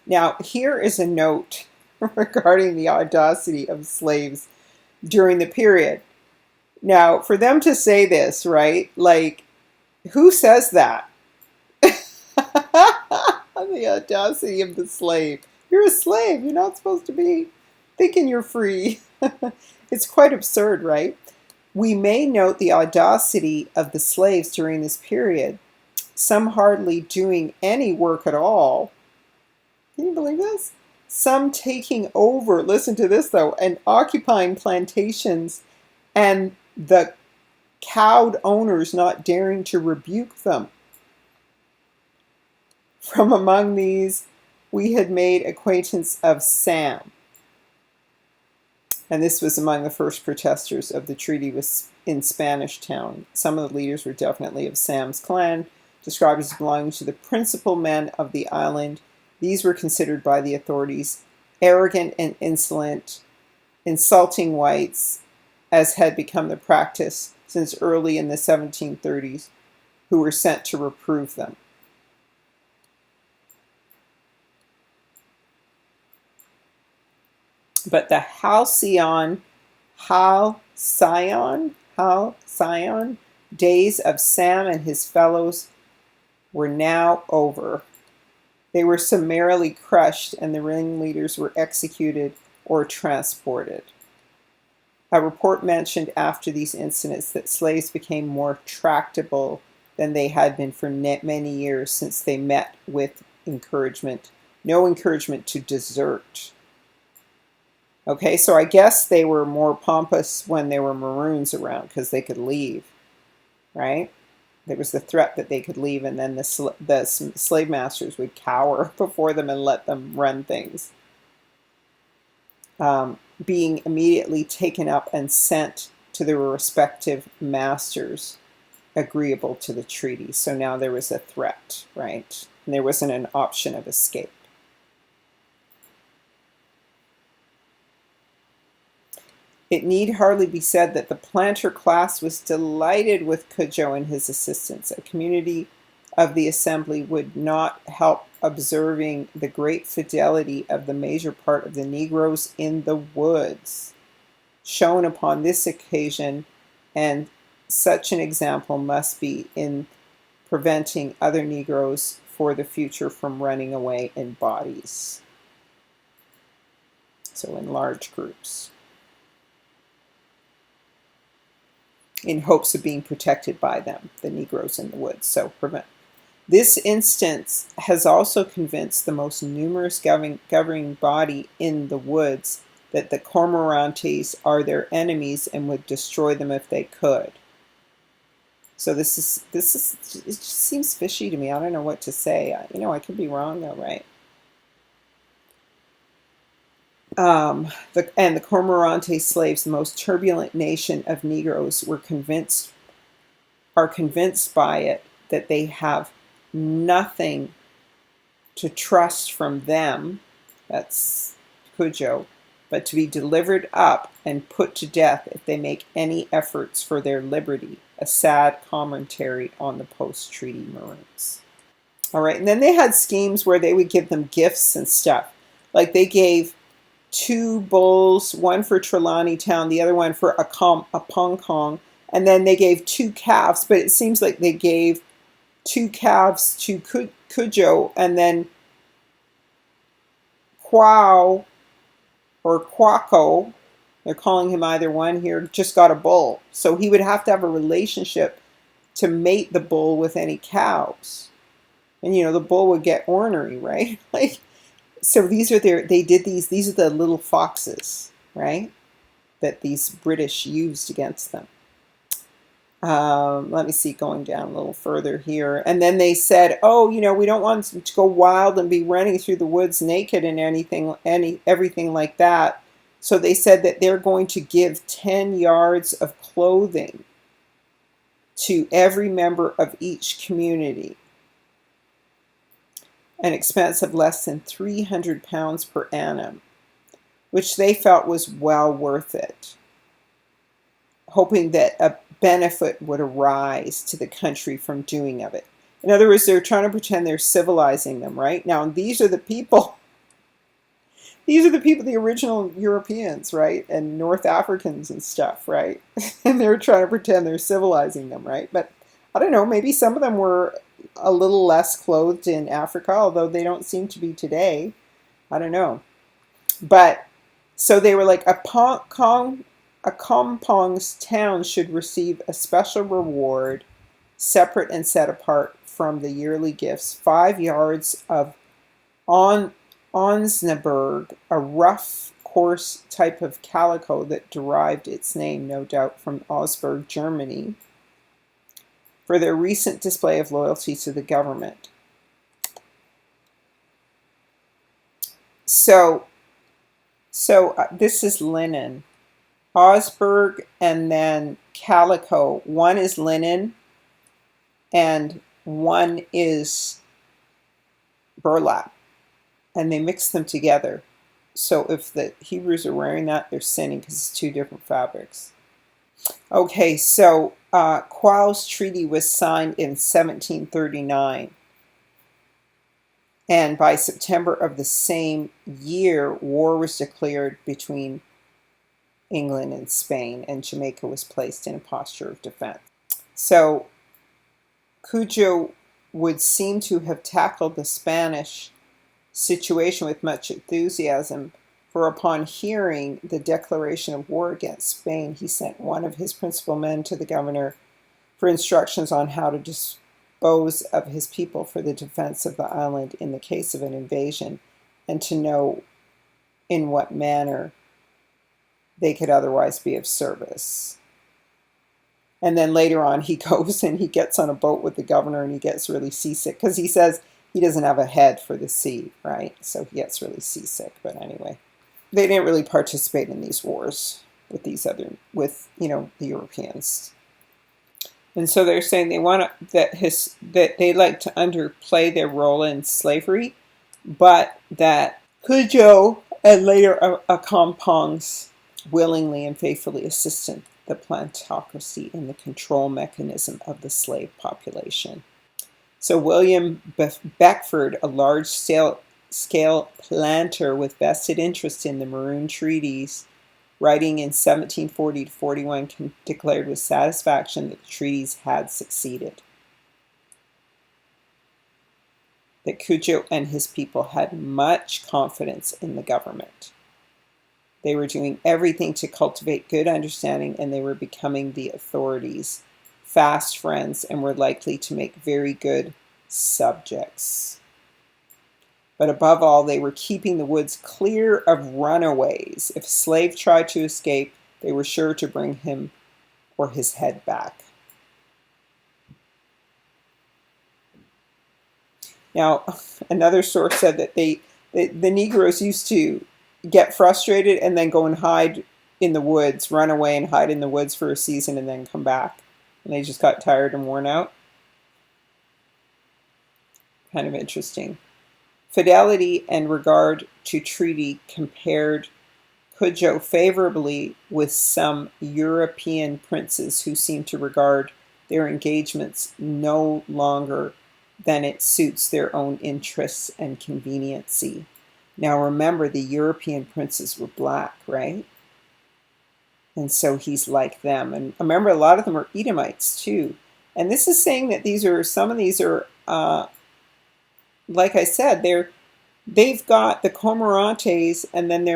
now here is a note regarding the audacity of slaves during the period. Now, for them to say this, right? Like, who says that? The audacity of the slave. You're a slave. You're not supposed to be thinking you're free. It's quite absurd, right? We may note the audacity of the slaves during this period, some hardly doing any work at all. Can you believe this? Some taking over, listen to this though, and occupying plantations, and the cowed owners not daring to rebuke them. From among these, we had made acquaintance of Sam. And this was among the first protesters of the treaty in Spanish Town. Some of the leaders were definitely of Sam's clan, described as belonging to the principal men of the island. These were considered by the authorities arrogant and insolent, insulting whites, as had become the practice since early in the 1730s, who were sent to reprove them. But the halcyon days of Sam and his fellows were now over. They were summarily crushed, and the ringleaders were executed or transported. A report mentioned after these incidents that slaves became more tractable than they had been for many years, since they met with no encouragement to desert. Okay, so I guess they were more pompous when there were Maroons around because they could leave, right? There was the threat that they could leave, and then the slave masters would cower before them and let them run things. Being immediately taken up and sent to their respective masters agreeable to the treaty. So now there was a threat, right? And there wasn't an option of escape. It need hardly be said that the planter class was delighted with Cudjoe and his assistants. A community of the assembly would not help observing the great fidelity of the major part of the Negroes in the woods, shown upon this occasion, and such an example must be in preventing other Negroes for the future from running away in bodies. So in large groups, in hopes of being protected by them, the Negroes in the woods. So prevent. This instance has also convinced the most numerous governing body in the woods that the Cormorantes are their enemies and would destroy them if they could. So this is it just seems fishy to me. I don't know what to say. I could be wrong though, right? The Cormorante slaves, the most turbulent nation of Negroes, are convinced by it that they have nothing to trust from them, that's Cudjoe, but to be delivered up and put to death if they make any efforts for their liberty. A sad commentary on the post-treaty Maroons. All right, and then they had schemes where they would give them gifts and stuff. Like they gave 2 bulls, one for Trelawney Town, the other one for Apongkong, and then they gave 2 calves, but it seems like they gave 2 calves to Cudjoe, and then Quao or Quaco, they're calling him either one here, just got a bull. So he would have to have a relationship to mate the bull with any cows. And the bull would get ornery, right? Like, So they did these are the little foxes, right? That these British used against them. Let me see, going down a little further here. And then they said, oh, we don't want them to go wild and be running through the woods naked and everything like that. So they said that they're going to give 10 yards of clothing to every member of each community, an expense of less than £300 per annum, which they felt was well worth it, hoping that a benefit would arise to the country from doing of it. In other words, they're trying to pretend they're civilizing them, right? Now, these are the people, the original Europeans, right? And North Africans and stuff, right? And they're trying to pretend they're civilizing them, right? But I don't know, maybe some of them were a little less clothed in Africa, although they don't seem to be today. I don't know. But so they were like, a Kampong's town should receive a special reward, separate and set apart from the yearly gifts, 5 yards of Onsnaburg, a rough, coarse type of calico that derived its name, no doubt, from Augsburg, Germany, for their recent display of loyalty to the government. So this is linen. Augsburg and then calico. One is linen and one is burlap. And they mix them together. So if the Hebrews are wearing that, they're sinning because it's two different fabrics. Okay, so Quau's treaty was signed in 1739. And by September of the same year, war was declared between England and Spain, and Jamaica was placed in a posture of defense. So Cujo would seem to have tackled the Spanish situation with much enthusiasm, for upon hearing the declaration of war against Spain, he sent one of his principal men to the governor for instructions on how to dispose of his people for the defense of the island in the case of an invasion, and to know in what manner they could otherwise be of service. And then later on he goes and he gets on a boat with the governor and he gets really seasick because he says he doesn't have a head for the sea, right? So he gets really seasick. But anyway, they didn't really participate in these wars with the Europeans. And so they're saying they want that they like to underplay their role in slavery, but that Cujo and later Acampongs willingly and faithfully assisted the plantocracy in the control mechanism of the slave population. So William Beckford, a large-scale planter with vested interest in the Maroon treaties, writing in 1740-41, declared with satisfaction that the treaties had succeeded, that Cujo and his people had much confidence in the government. They were doing everything to cultivate good understanding, and they were becoming the authorities' fast friends, and were likely to make very good subjects. But above all, they were keeping the woods clear of runaways. If a slave tried to escape, they were sure to bring him or his head back. Now, another source said that the Negroes used to get frustrated and then go and hide in the woods, run away and hide in the woods for a season and then come back. And they just got tired and worn out. Kind of interesting. Fidelity and regard to treaty compared Cujo favorably with some European princes who seem to regard their engagements no longer than it suits their own interests and conveniency. Now remember, the European princes were black, right? And so he's like them. And remember, a lot of them are Edomites too. And this is saying that some of these are, like I said, they've got the Comorantes, and then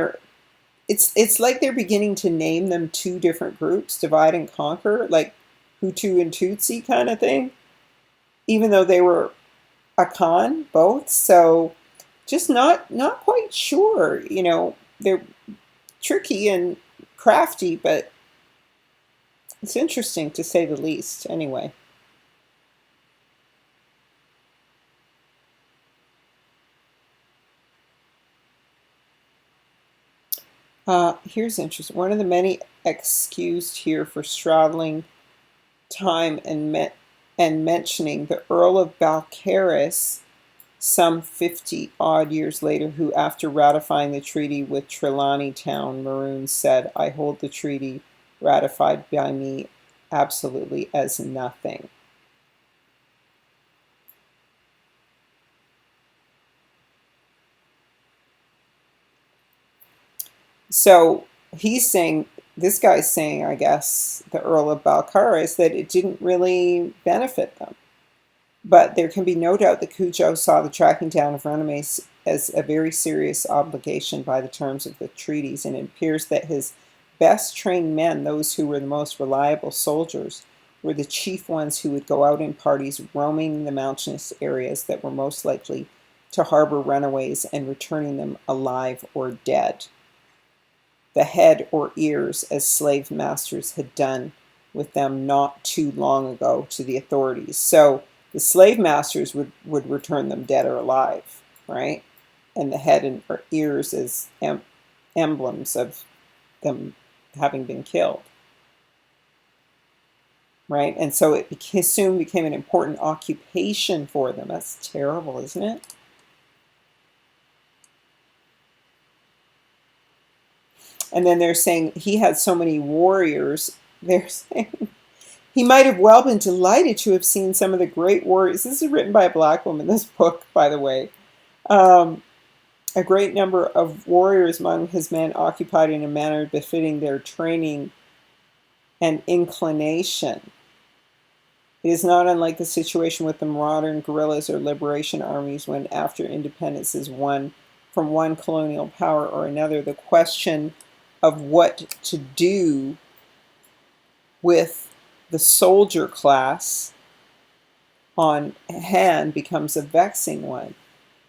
it's like they're beginning to name them two different groups, divide and conquer, like Hutu and Tutsi kind of thing, even though they were Akan both. So just not quite sure. They're tricky and crafty, but it's interesting to say the least. Anyway. Here's interesting. One of the many excused here for straddling time and mentioning the Earl of Balcarres some 50 odd years later, who after ratifying the treaty with Trelawney Town Maroons said, "I hold the treaty ratified by me absolutely as nothing." So this guy's saying, I guess, the Earl of Balcarres, that it didn't really benefit them. But there can be no doubt that Cujo saw the tracking down of runaways as a very serious obligation by the terms of the treaties, and it appears that his best trained men, those who were the most reliable soldiers, were the chief ones who would go out in parties roaming the mountainous areas that were most likely to harbor runaways and returning them alive or dead. The head or ears, as slave masters had done with them not too long ago to the authorities. So the slave masters would return them dead or alive, right? And the head and ears as emblems of them having been killed, right? And so it soon became an important occupation for them. That's terrible, isn't it? And then they're saying he had so many warriors. They're saying he might have well been delighted to have seen some of the great warriors. This is written by a black woman, this book, by the way. A great number of warriors among his men occupied in a manner befitting their training and inclination. It is not unlike the situation with the modern guerrillas or liberation armies when, after independence is won from one colonial power or another, the question of what to do with the soldier class on hand becomes a vexing one.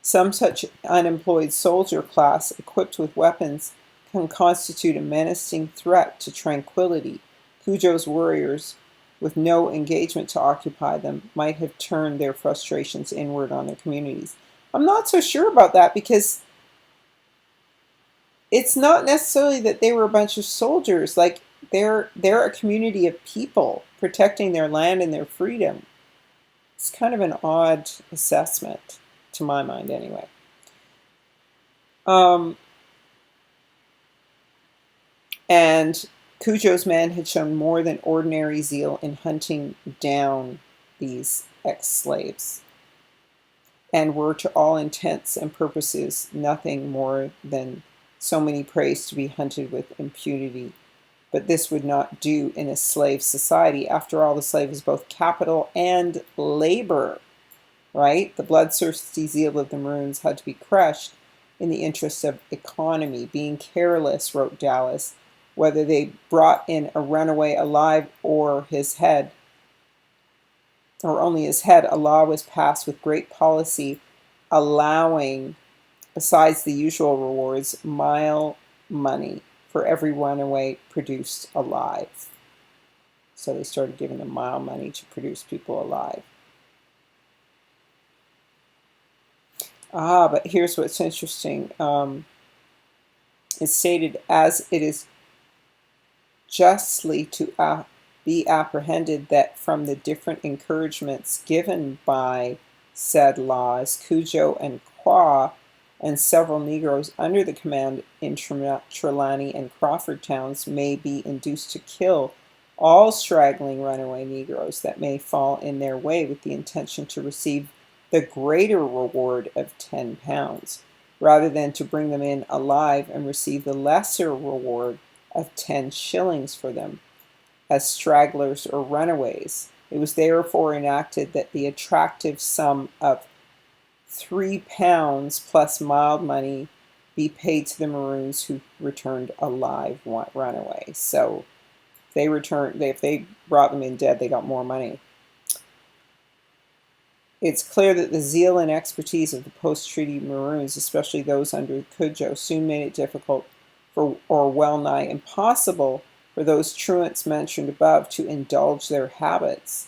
Some such unemployed soldier class equipped with weapons can constitute a menacing threat to tranquility. Cujo's warriors, with no engagement to occupy them, might have turned their frustrations inward on their communities. I'm not so sure about that, because it's not necessarily that they were a bunch of soldiers. Like, they're a community of people protecting their land and their freedom. It's kind of an odd assessment, to my mind anyway. And Cujo's men had shown more than ordinary zeal in hunting down these ex-slaves, and were to all intents and purposes nothing more than so many preys to be hunted with impunity. But this would not do in a slave society. After all, the slave is both capital and labor, right? The bloodthirsty zeal of the Maroons had to be crushed in the interest of economy. Being careless, wrote Dallas, whether they brought in a runaway alive or his head, or only his head, a law was passed with great policy allowing, besides the usual rewards, mile money for every runaway produced alive. So they started giving them mile money to produce people alive. But here's what's interesting. It's stated, as it is justly to be apprehended that from the different encouragements given by said laws, Cujo and Qua and several Negroes under the command in Trelawney and Crawford towns may be induced to kill all straggling runaway Negroes that may fall in their way, with the intention to receive the greater reward of 10 pounds, rather than to bring them in alive and receive the lesser reward of 10 shillings for them, as stragglers or runaways. It was therefore enacted that the attractive sum of 3 pounds plus mild money be paid to the Maroons who returned alive runaway. So if they brought them in dead, they got more money. It's clear that the zeal and expertise of the post-treaty Maroons, especially those under Cudjoe, soon made it difficult or well nigh impossible for those truants mentioned above to indulge their habits.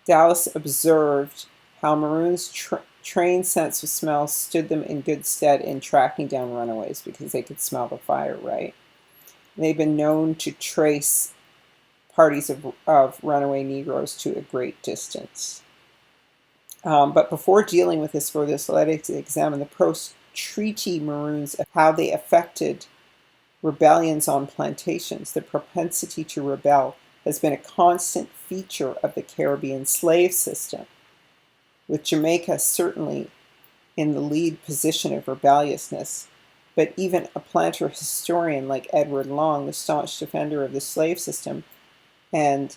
Dallas observed how Maroons' trained sense of smell stood them in good stead in tracking down runaways because they could smell the fire, right? They've been known to trace parties of runaway Negroes to a great distance. But before dealing with this further, let's examine the post-treaty Maroons, how they affected rebellions on plantations. The propensity to rebel has been a constant feature of the Caribbean slave system, with Jamaica certainly in the lead position of rebelliousness. But even a planter historian like Edward Long, the staunch defender of the slave system and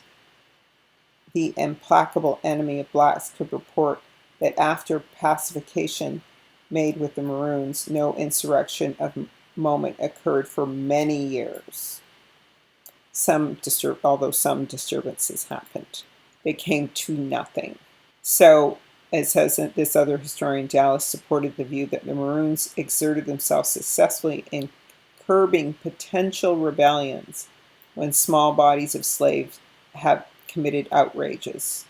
the implacable enemy of blacks, could report that after pacification made with the Maroons, no insurrection of moment occurred for many years. Although some disturbances happened, they came to nothing. So, it says that this other historian, Dallas, supported the view that the Maroons exerted themselves successfully in curbing potential rebellions when small bodies of slaves have committed outrages.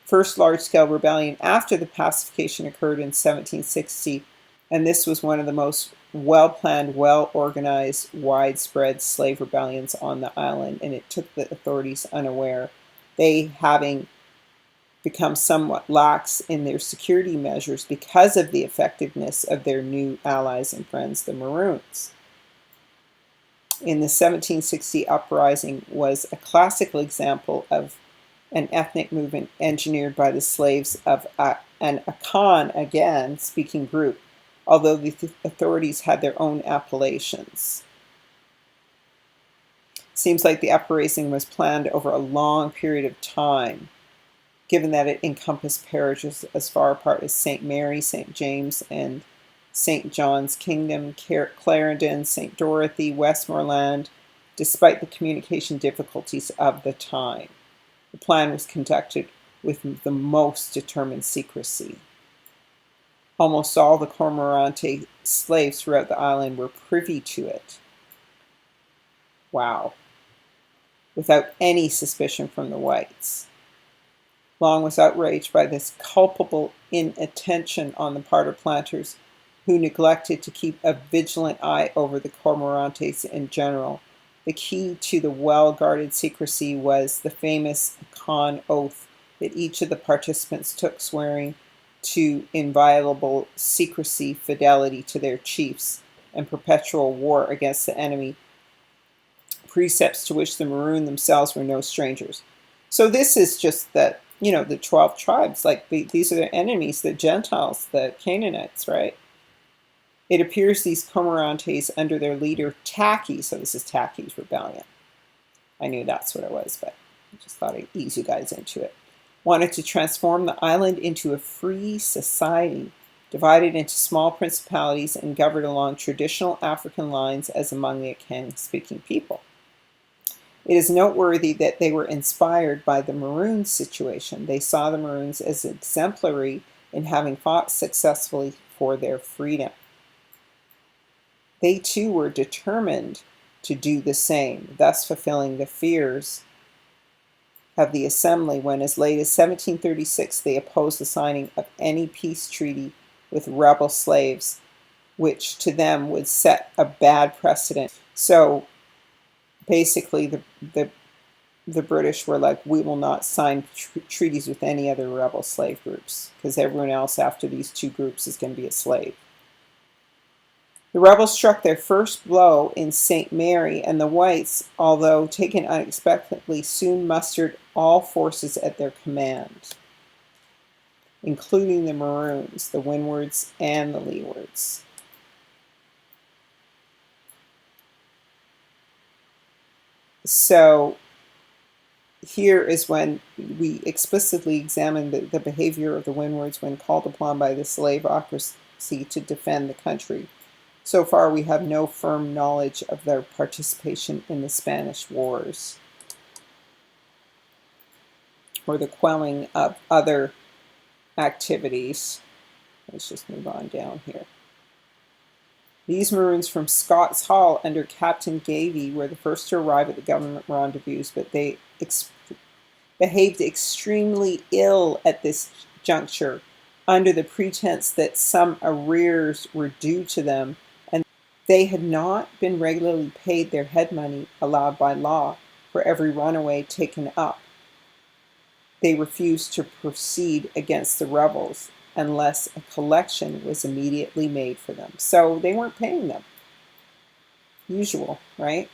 First large-scale rebellion after the pacification occurred in 1760, and this was one of the most well-planned, well-organized, widespread slave rebellions on the island, and it took the authorities unaware, they having become somewhat lax in their security measures because of the effectiveness of their new allies and friends, the Maroons. In the 1760 uprising was a classical example of an ethnic movement engineered by the slaves of an Akan, again, speaking group, although the authorities had their own appellations. Seems like the uprising was planned over a long period of time, given that it encompassed parishes as far apart as St. Mary, St. James, and St. John's Kingdom, Clarendon, St. Dorothy, Westmoreland, despite the communication difficulties of the time. The plan was conducted with the most determined secrecy. Almost all the Cormorante slaves throughout the island were privy to it. Wow. Without any suspicion from the whites. Long was outraged by this culpable inattention on the part of planters who neglected to keep a vigilant eye over the Cormorantes in general. The key to the well-guarded secrecy was the famous Akan oath that each of the participants took, swearing to inviolable secrecy, fidelity to their chiefs, and perpetual war against the enemy, precepts to which the Maroon themselves were no strangers. So this is just that, the 12 tribes, like these are their enemies, the Gentiles, the Canaanites, right? It appears these Cormorantes under their leader Taki, so this is Taki's rebellion. I knew that's what it was, but I just thought I'd ease you guys into it. Wanted to transform the island into a free society, divided into small principalities and governed along traditional African lines as among the Akan-speaking people. It is noteworthy that they were inspired by the Maroons' situation. They saw the Maroons as exemplary in having fought successfully for their freedom. They too were determined to do the same, thus fulfilling the fears of the Assembly when, as late as 1736, they opposed the signing of any peace treaty with rebel slaves, which to them would set a bad precedent. So basically the British were like, we will not sign treaties with any other rebel slave groups because everyone else after these two groups is going to be a slave. The rebels struck their first blow in St. Mary, and the whites, although taken unexpectedly, soon mustered all forces at their command, including the Maroons, the Windwards, and the Leewards. So here is when we explicitly examine the behavior of the Windwards when called upon by the slaveocracy to defend the country. So far, we have no firm knowledge of their participation in the Spanish Wars. or the quelling of other activities. Let's just move on down here. These Maroons from Scott's Hall under Captain Gavey were the first to arrive at the government rendezvous, but they behaved extremely ill at this juncture under the pretense that some arrears were due to them, and they had not been regularly paid their head money allowed by law for every runaway taken up. They refused to proceed against the rebels unless a collection was immediately made for them. So they weren't paying them. Usual, right?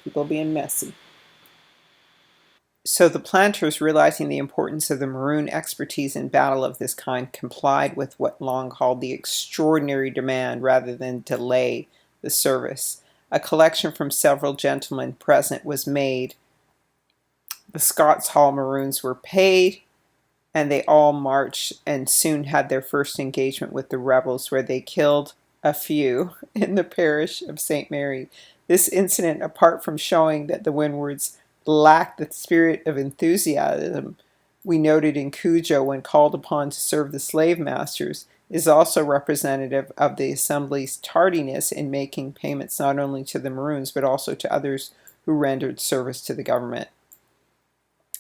People being messy. So the planters, realizing the importance of the Maroon expertise in battle of this kind, complied with what Long called the extraordinary demand rather than delay the service. A collection from several gentlemen present was made. The Scots Hall Maroons were paid, and they all marched and soon had their first engagement with the rebels, where they killed a few in the parish of St. Mary. This incident, apart from showing that the Windwards lacked the spirit of enthusiasm we noted in Cujo when called upon to serve the slave masters, is also representative of the Assembly's tardiness in making payments not only to the Maroons but also to others who rendered service to the government.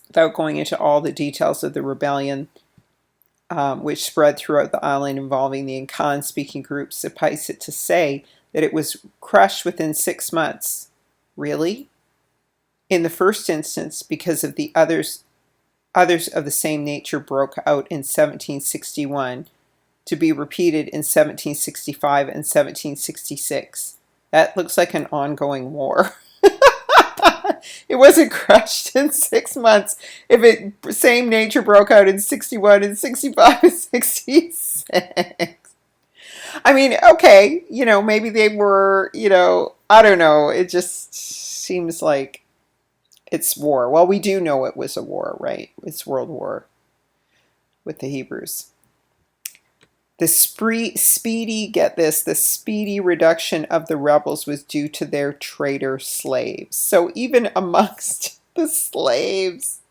Without going into all the details of the rebellion, which spread throughout the island involving the Nkan-speaking groups, suffice it to say that it was crushed within 6 months. Really? In the first instance, because of the others of the same nature broke out in 1761, to be repeated in 1765 and 1766. That looks like an ongoing war. It wasn't crushed in 6 months. If it same nature broke out in 61 and 65 and 66. I mean, okay, maybe they were, I don't know. It just seems like it's war. Well, we do know it was a war, right? It's World War with the Hebrews. The speedy reduction of the rebels was due to their traitor slaves. So even amongst the slaves,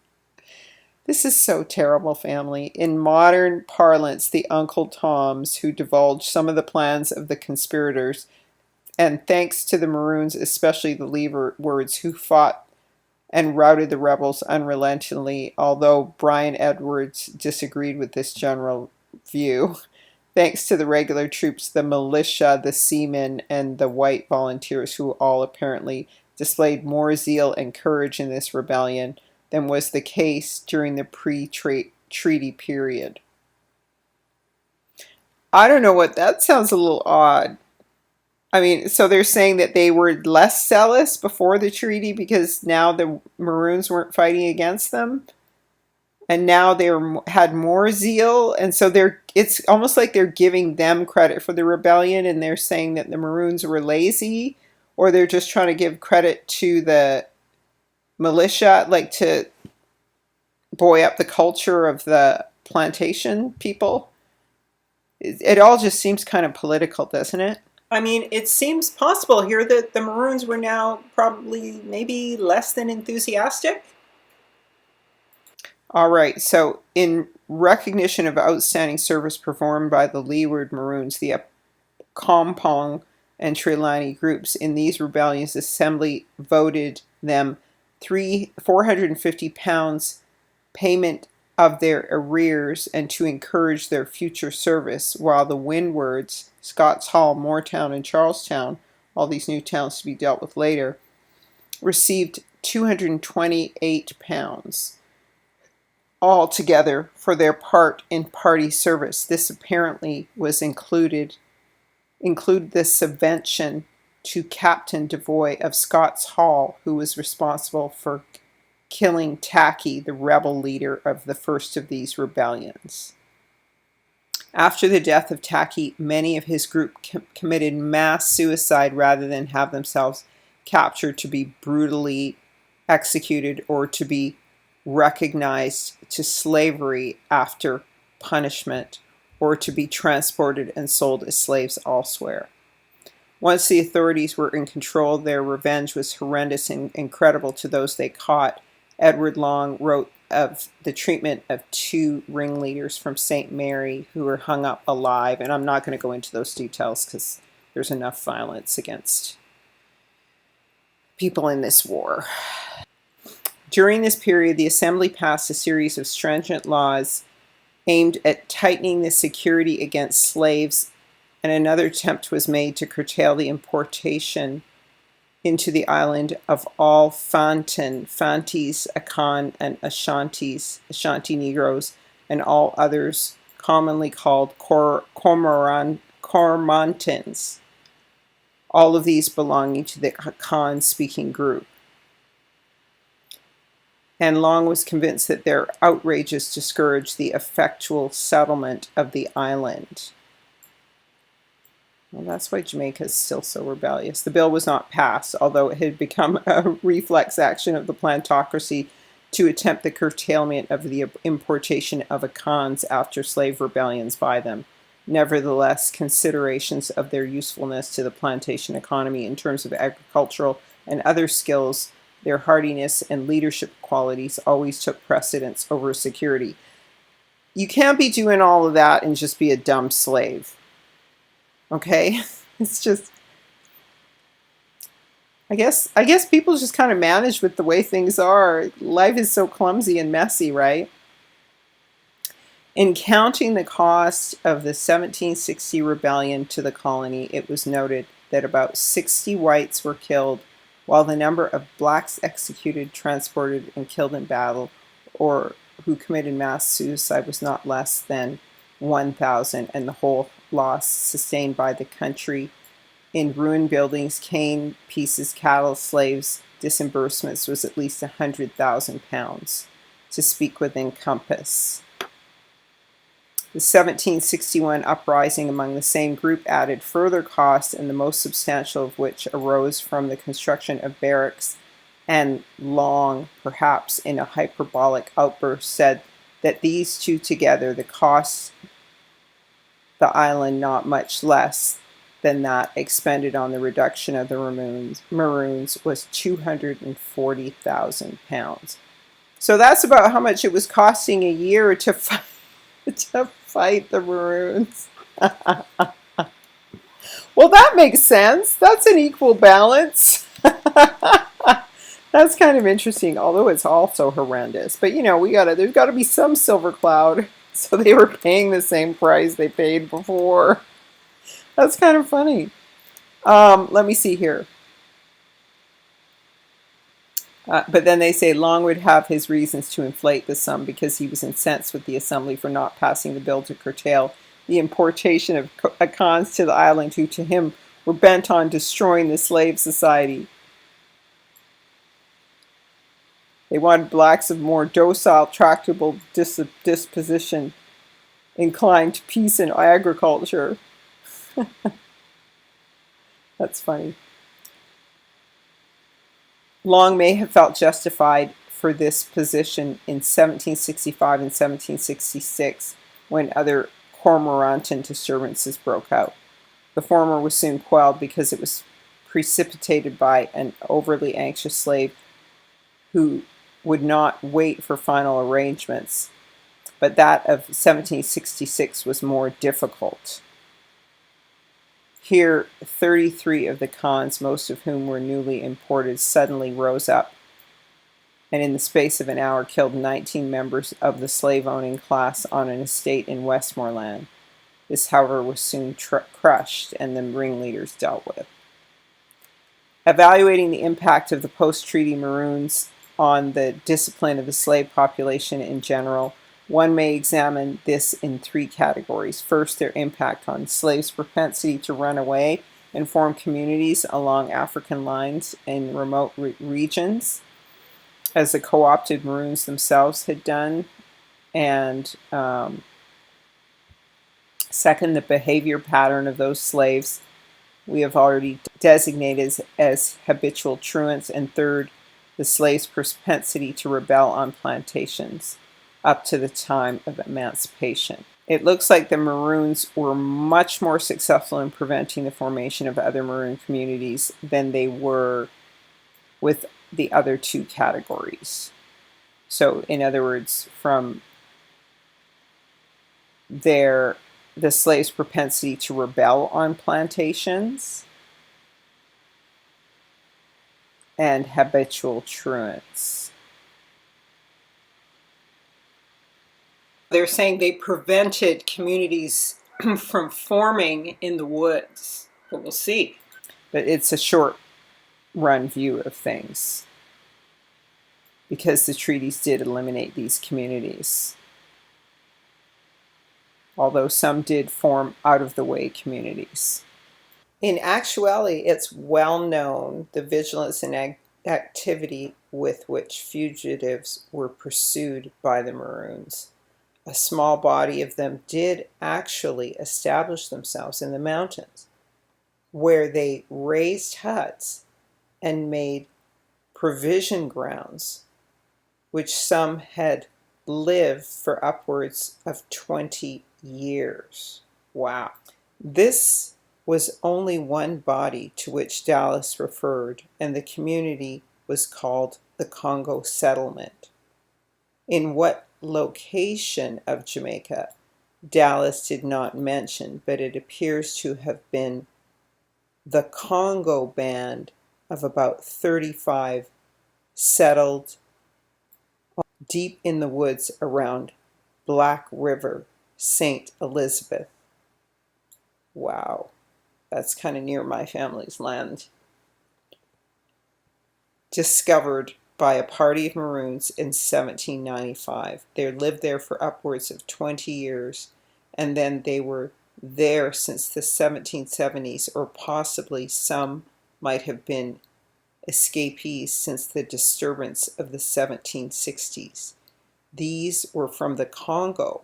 this is so terrible, family. In modern parlance, the Uncle Toms who divulged some of the plans of the conspirators, and thanks to the Maroons, especially the Leewards, who fought and routed the rebels unrelentingly, although Brian Edwards disagreed with this general view. Thanks to the regular troops, the militia, the seamen, and the white volunteers, who all apparently displayed more zeal and courage in this rebellion than was the case during the pre-treaty period. I don't know what, that sounds a little odd. I mean, so they're saying that they were less zealous before the treaty because now the Maroons weren't fighting against them? And now they had more zeal, and so it's almost like they're giving them credit for the rebellion, and they're saying that the Maroons were lazy, or they're just trying to give credit to the militia, like to buoy up the culture of the plantation people. It all just seems kind of political, doesn't it? I mean, it seems possible here that the Maroons were now probably maybe less than enthusiastic. All right, so in recognition of outstanding service performed by the Leeward Maroons, the Kompong and Trelawney groups in these rebellions, the Assembly voted them £450 payment of their arrears and to encourage their future service, while the Windwards, Scots Hall, Moortown, and Charlestown, all these new towns to be dealt with later, received £228 altogether for their part in party service. This apparently was included the subvention to Captain Devoy of Scots Hall, who was responsible for killing Taki, the rebel leader of the first of these rebellions. After the death of Taki, many of his group committed mass suicide rather than have themselves captured to be brutally executed or to be recognized to slavery after punishment, or to be transported and sold as slaves elsewhere. Once the authorities were in control, their revenge was horrendous and incredible to those they caught. Edward Long wrote of the treatment of 2 ringleaders from St. Mary who were hung up alive. And I'm not going to go into those details because there's enough violence against people in this war. During this period, the Assembly passed a series of stringent laws aimed at tightening the security against slaves, and another attempt was made to curtail the importation into the island of all Fantis, Akan, and Ashanti Negroes, and all others commonly called Coromantans, all of these belonging to the Akan-speaking group. And Long was convinced that their outrages discouraged the effectual settlement of the island. Well, that's why Jamaica is still so rebellious. The bill was not passed, although it had become a reflex action of the plantocracy to attempt the curtailment of the importation of Akans after slave rebellions by them. Nevertheless, considerations of their usefulness to the plantation economy in terms of agricultural and other skills, their hardiness and leadership qualities always took precedence over security. You can't be doing all of that and just be a dumb slave. Okay? It's just, I guess people just kind of manage with the way things are. Life is so clumsy and messy, right? In counting the cost of the 1760 rebellion to the colony, it was noted that about 60 whites were killed, while the number of blacks executed, transported, and killed in battle, or who committed mass suicide, was not less than 1,000, and the whole loss sustained by the country in ruined buildings, cane pieces, cattle, slaves, disbursements was at least £100,000, to speak within compass. The 1761 uprising among the same group added further costs, and the most substantial of which arose from the construction of barracks, and Long, perhaps in a hyperbolic outburst, said that these two together, the cost the island not much less than that expended on the reduction of the Maroons was £240,000. So that's about how much it was costing a year to fight the Maroons. Well, that makes sense. That's an equal balance. That's kind of interesting, although it's also horrendous. But there's got to be some silver cloud. So they were paying the same price they paid before. That's kind of funny. Let me see here. But then they say Long would have his reasons to inflate the sum because he was incensed with the Assembly for not passing the bill to curtail the importation of Akans to the island, who to him were bent on destroying the slave society. They wanted blacks of more docile, tractable disposition, inclined to peace and agriculture. That's funny. Long may have felt justified for this position in 1765 and 1766 when other Coromantine disturbances broke out. The former was soon quelled because it was precipitated by an overly anxious slave who would not wait for final arrangements, but that of 1766 was more difficult. Here, 33 of the Khans, most of whom were newly imported, suddenly rose up, and in the space of an hour killed 19 members of the slave-owning class on an estate in Westmoreland. This, however, was soon crushed, and the ringleaders dealt with. Evaluating the impact of the post-treaty Maroons on the discipline of the slave population in general, one may examine this in 3 categories. First, their impact on slaves' propensity to run away and form communities along African lines in remote regions, as the co-opted Maroons themselves had done. And second, the behavior pattern of those slaves we have already designated as habitual truants. And third, the slaves' propensity to rebel on plantations up to the time of emancipation. It looks like the Maroons were much more successful in preventing the formation of other Maroon communities than they were with the other 2 categories. So, in other words, from the slaves' propensity to rebel on plantations and habitual truants. They're saying they prevented communities from forming in the woods. But we'll see. But it's a short run view of things because the treaties did eliminate these communities. Although some did form out-of-the-way communities. In actuality, it's well known the vigilance and activity with which fugitives were pursued by the Maroons. A small body of them did actually establish themselves in the mountains, where they raised huts and made provision grounds, which some had lived for upwards of 20 years. Wow. This was only one body to which Dallas referred, and the community was called the Congo Settlement. In what location of Jamaica, Dallas did not mention, but it appears to have been the Congo band of about 35 settled deep in the woods around Black River, St. Elizabeth. Wow, that's kind of near my family's land. Discovered by a party of Maroons in 1795. They lived there for upwards of 20 years, and then they were there since the 1770s, or possibly some might have been escapees since the disturbance of the 1760s. These were from the Congo,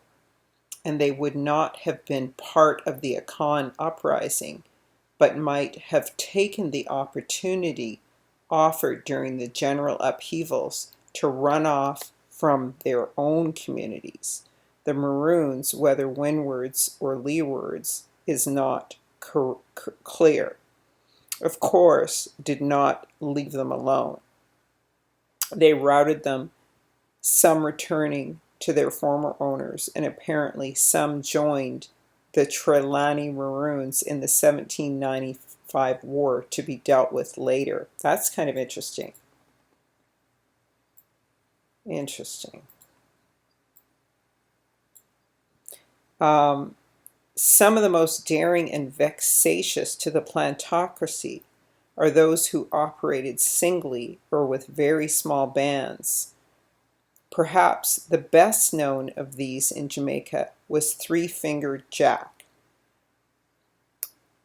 and they would not have been part of the Akan uprising, but might have taken the opportunity offered during the general upheavals to run off from their own communities. The Maroons, whether windwards or leewards, is not clear. Of course, did not leave them alone. They routed them, some returning to their former owners, and apparently some joined the Trelawny Maroons in the 1795 war to be dealt with later. That's kind of interesting. Some of the most daring and vexatious to the plantocracy are those who operated singly or with very small bands. Perhaps the best known of these in Jamaica was Three-Fingered Jack.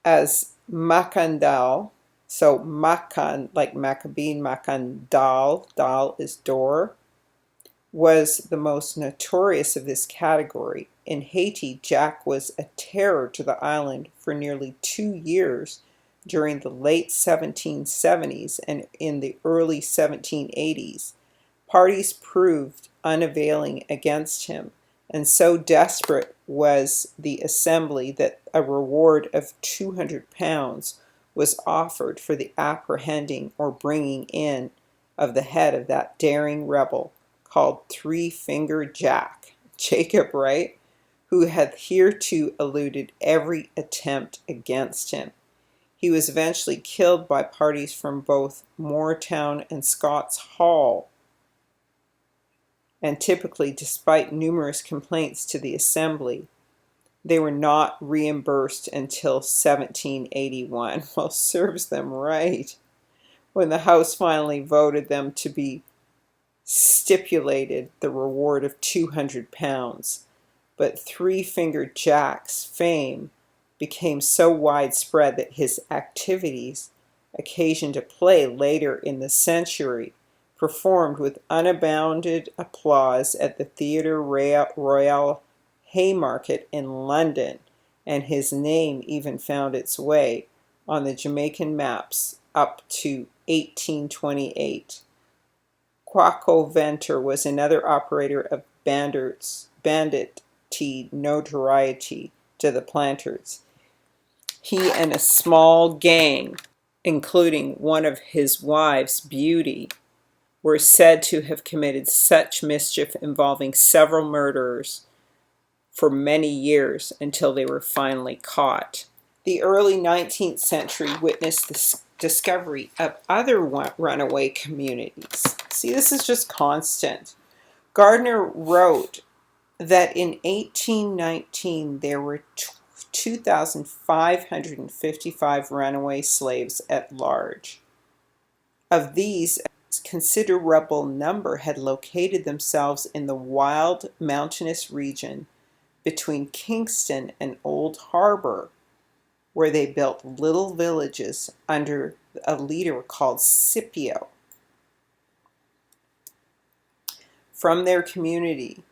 As Macandal, so Macan, like Maccabeen, Macandal, Dal is door, was the most notorious of this category. In Haiti, Jack was a terror to the island for nearly 2 years during the late 1770s and in the early 1780s. Parties proved unavailing against him, and so desperate was the assembly that a reward of £200 was offered for the apprehending or bringing in of the head of that daring rebel called Three-Fingered Jack, Jacob, right, who had hereto eluded every attempt against him. He was eventually killed by parties from both Moortown and Scots Hall, and typically, despite numerous complaints to the assembly, they were not reimbursed until 1781. Well, serves them right. When the House finally voted them to be stipulated the reward of £200. But Three-Fingered Jack's fame became so widespread that his activities occasioned a play later in the century, performed with unbounded applause at the Theatre Royal Haymarket in London, and his name even found its way on the Jamaican maps up to 1828. Quaco Venter was another operator of banditry notoriety to the planters. He and a small gang, including one of his wives, Beauty, were said to have committed such mischief involving several murderers for many years until they were finally caught. The early 19th century witnessed the discovery of other runaway communities. See, this is just constant. Gardner wrote that in 1819 there were 2,555 runaway slaves at large. Of these, a considerable number had located themselves in the wild mountainous region between Kingston and Old Harbor, where they built little villages under a leader called Scipio. From their community,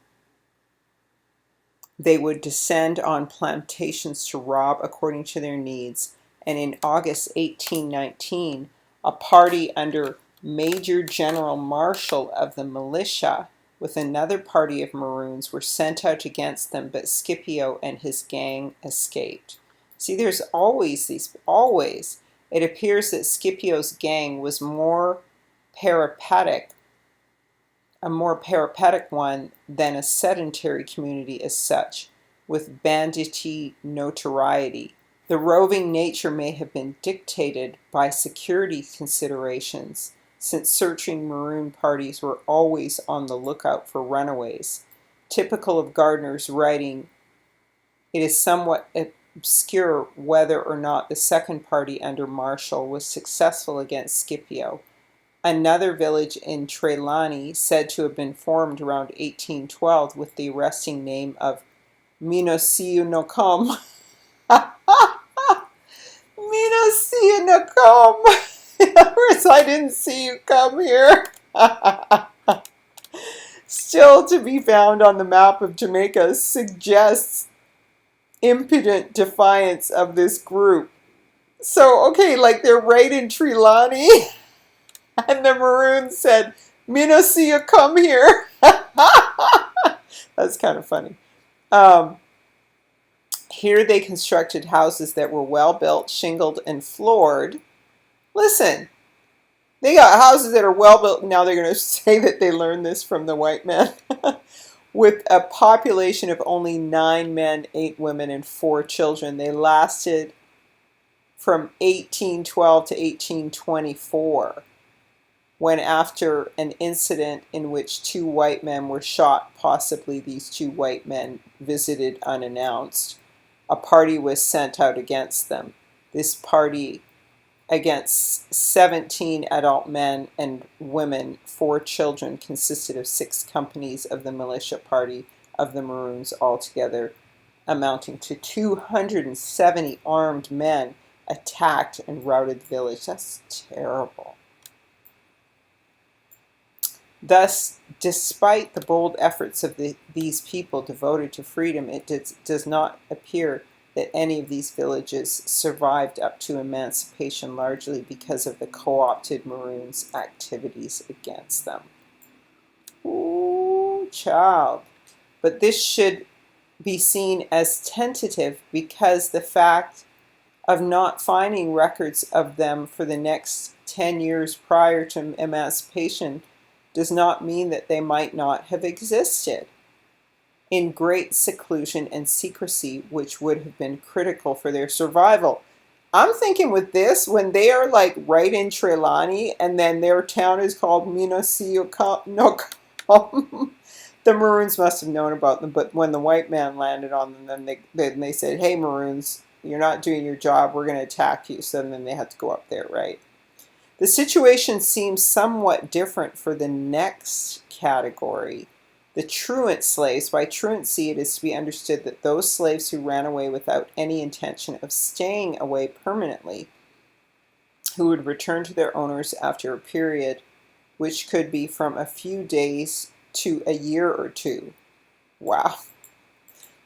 they would descend on plantations to rob according to their needs, and in August 1819, a party under Major General Marshall of the militia with another party of Maroons were sent out against them, but Scipio and his gang escaped. See, there's always these, always. It appears that Scipio's gang was a more peripatetic one than a sedentary community as such, with bandity notoriety. The roving nature may have been dictated by security considerations, since searching Maroon parties were always on the lookout for runaways. Typical of Gardner's writing, it is somewhat obscure whether or not the second party under Marshall was successful against Scipio. Another village in Trelawney, said to have been formed around 1812 with the arresting name of Minosiunocum. Minosiunocum! In other words, I didn't see you come here. Still to be found on the map of Jamaica, suggests impudent defiance of this group. So, okay, like they're right in Trelawney, and the Maroons said, Minosia, come here. That's kind of funny. Here they constructed houses that were well built, shingled, and floored. Listen, they got houses that are well built. Now they're going to say that they learned this from the white men. With a population of only 9 men, 8 women, and 4 children. They lasted from 1812 to 1824, when after an incident in which 2 white men were shot, possibly these 2 white men visited unannounced, a party was sent out against them. This party, against 17 adult men and women, 4 children, consisted of 6 companies of the militia party of the Maroons altogether, amounting to 270 armed men, attacked and routed the village. That's terrible. Thus, despite the bold efforts of these people devoted to freedom, it does not appear that any of these villages survived up to emancipation, largely because of the co-opted Maroons' activities against them. Ooh, child. But this should be seen as tentative, because the fact of not finding records of them for the next 10 years prior to emancipation does not mean that they might not have existed in great seclusion and secrecy, which would have been critical for their survival. I'm thinking with this, when they are like right in Trelawney, and then their town is called Minosiunocum, the Maroons must have known about them, but when the white man landed on them, then they said, hey Maroons, you're not doing your job, we're going to attack you. So then they had to go up there, right? The situation seems somewhat different for the next category, the truant slaves. By truancy, it is to be understood that those slaves who ran away without any intention of staying away permanently, who would return to their owners after a period which could be from a few days to a year or 2. Wow.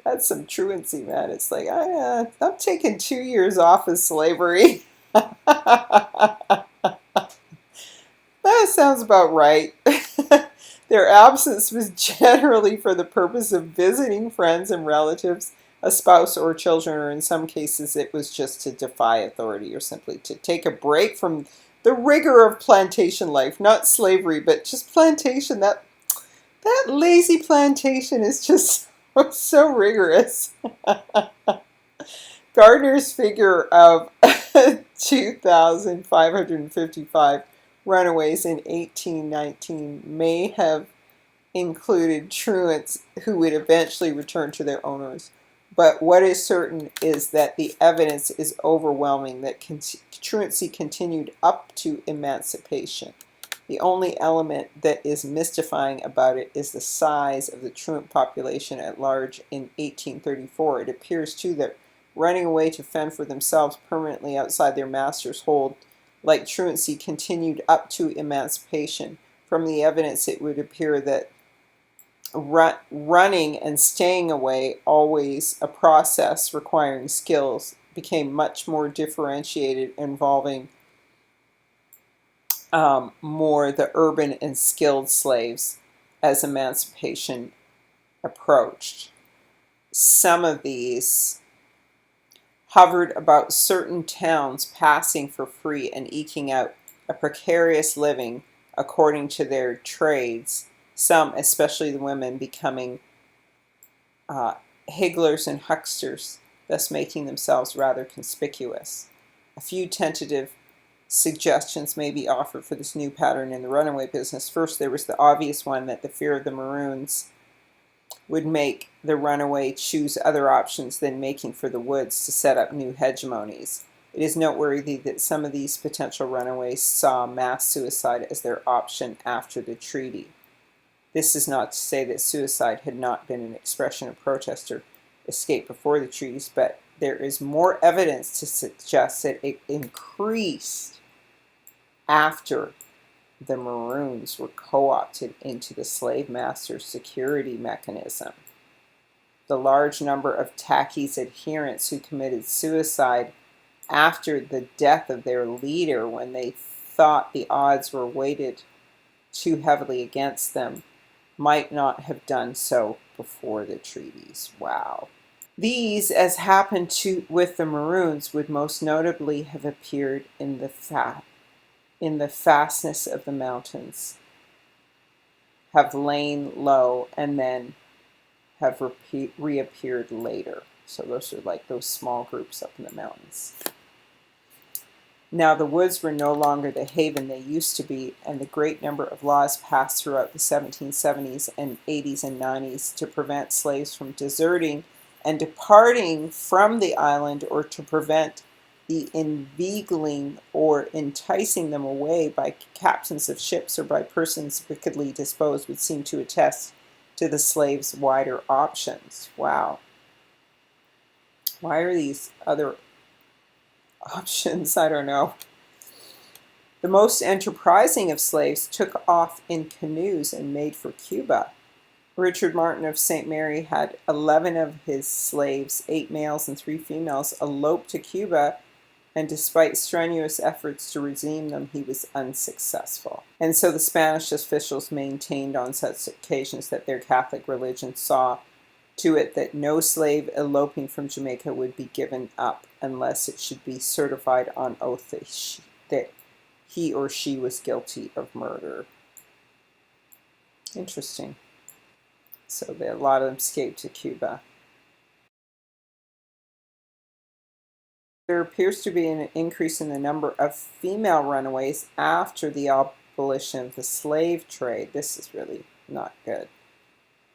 That's some truancy, man. It's like, I'm taking 2 years off of slavery. That sounds about right. Their absence was generally for the purpose of visiting friends and relatives, a spouse or children, or in some cases it was just to defy authority or simply to take a break from the rigor of plantation life, not slavery, but just plantation. That lazy plantation is just so rigorous. Gardner's figure of 2,555 runaways in 1819 may have included truants who would eventually return to their owners. But what is certain is that the evidence is overwhelming that truancy continued up to emancipation. The only element that is mystifying about it is the size of the truant population at large in 1834. It appears, too, that running away to fend for themselves permanently outside their master's hold, like truancy, continued up to emancipation. From the evidence, it would appear that running and staying away, always a process requiring skills, became much more differentiated, involving more the urban and skilled slaves as emancipation approached. Some of these hovered about certain towns, passing for free and eking out a precarious living according to their trades, some, especially the women, becoming higglers and hucksters, thus making themselves rather conspicuous. A few tentative suggestions may be offered for this new pattern in the runaway business. First, there was the obvious one that the fear of the Maroons would make the runaway choose other options than making for the woods to set up new hegemonies. It is noteworthy that some of these potential runaways saw mass suicide as their option after the treaty. This is not to say that suicide had not been an expression of protest or escape before the treaties, but there is more evidence to suggest that it increased after the Maroons were co-opted into the slave master's security mechanism. The large number of Taki's adherents who committed suicide after the death of their leader when they thought the odds were weighted too heavily against them might not have done so before the treaties. Wow. These, as happened with the Maroons, would most notably have appeared in the fastness of the mountains, have lain low, and then have reappeared later. So those are like those small groups up in the mountains. Now the woods were no longer the haven they used to be, and the great number of laws passed throughout the 1770s and 80s and 90s to prevent slaves from deserting and departing from the island, or to prevent the inveigling or enticing them away by captains of ships or by persons wickedly disposed, would seem to attest to the slaves' wider options. Wow. Why are these other options? I don't know. The most enterprising of slaves took off in canoes and made for Cuba. Richard Martin of St. Mary had 11 of his slaves, 8 males and 3 females, elope to Cuba, and despite strenuous efforts to redeem them, he was unsuccessful. And so the Spanish officials maintained on such occasions that their Catholic religion saw to it that no slave eloping from Jamaica would be given up unless it should be certified on oath that he or she was guilty of murder. Interesting. So a lot of them escaped to Cuba. There appears to be an increase in the number of female runaways after the abolition of the slave trade. This is really not good.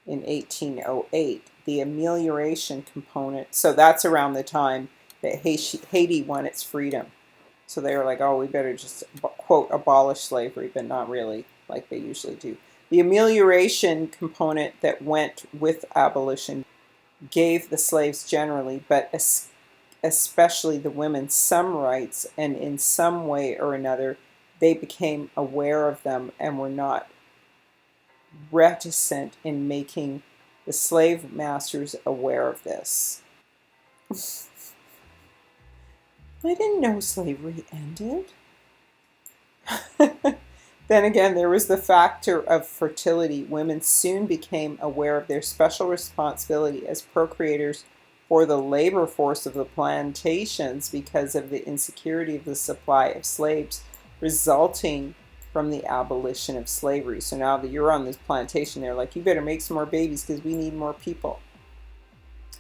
In 1808, the amelioration component, so that's around the time that Haiti won its freedom. So they were like, oh, we better just, quote, abolish slavery, but not really, like they usually do. The amelioration component that went with abolition gave the slaves generally, but especially the women, some rights, and in some way or another, they became aware of them and were not reticent in making the slave masters aware of this. I didn't know slavery ended. Then again, there was the factor of fertility. Women soon became aware of their special responsibility as procreators for the labor force of the plantations because of the insecurity of the supply of slaves resulting from the abolition of slavery. So now that you're on this plantation, they're like, you better make some more babies because we need more people.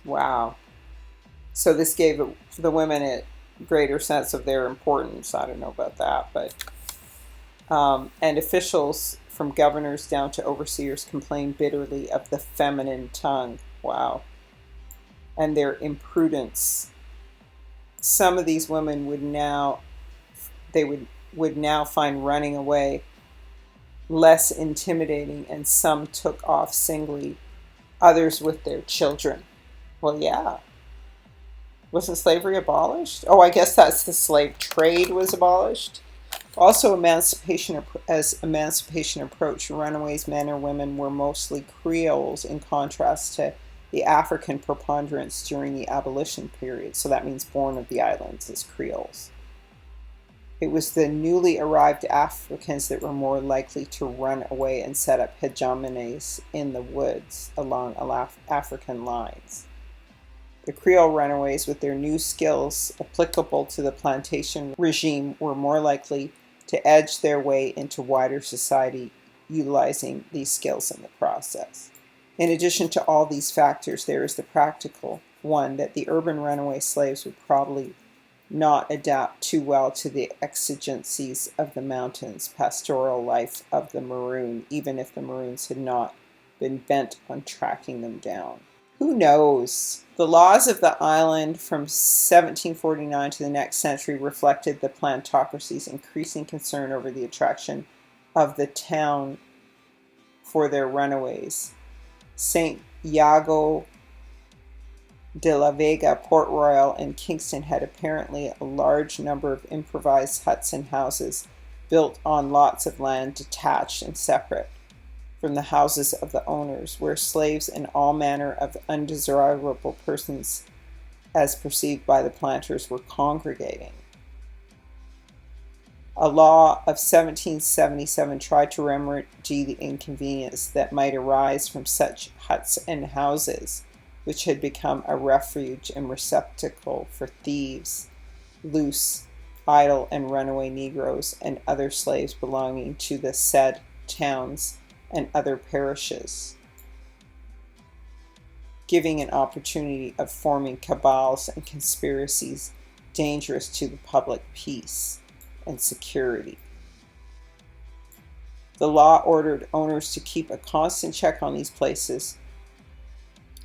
Wow. So this gave the women a greater sense of their importance. I don't know about that, but and officials from governors down to overseers complained bitterly of the feminine tongue. Wow. And their imprudence. Some of these women would now find running away less intimidating, and some took off singly, others with their children. Well, yeah. Wasn't slavery abolished? Oh, I guess that's the slave trade was abolished. Also, as emancipation approached, runaways, men or women, were mostly Creoles in contrast to the African preponderance during the abolition period. So that means born of the islands as Creoles. It was the newly arrived Africans that were more likely to run away and set up hegemonies in the woods along African lines. The Creole runaways, with their new skills applicable to the plantation regime, were more likely to edge their way into wider society, utilizing these skills in the process. In addition to all these factors, there is the practical one that the urban runaway slaves would probably not adapt too well to the exigencies of the mountains pastoral life of the Maroon, even if the Maroons had not been bent on tracking them down. Who knows? The laws of the island from 1749 to the next century reflected the plantocracy's increasing concern over the attraction of the town for their runaways. St. Iago de la Vega, Port Royal, and Kingston had apparently a large number of improvised huts and houses built on lots of land detached and separate from the houses of the owners, where slaves and all manner of undesirable persons, as perceived by the planters, were congregating. A law of 1777 tried to remedy the inconvenience that might arise from such huts and houses, which had become a refuge and receptacle for thieves, loose, idle, and runaway Negroes, and other slaves belonging to the said towns and other parishes, giving an opportunity of forming cabals and conspiracies dangerous to the public peace and security. The law ordered owners to keep a constant check on these places,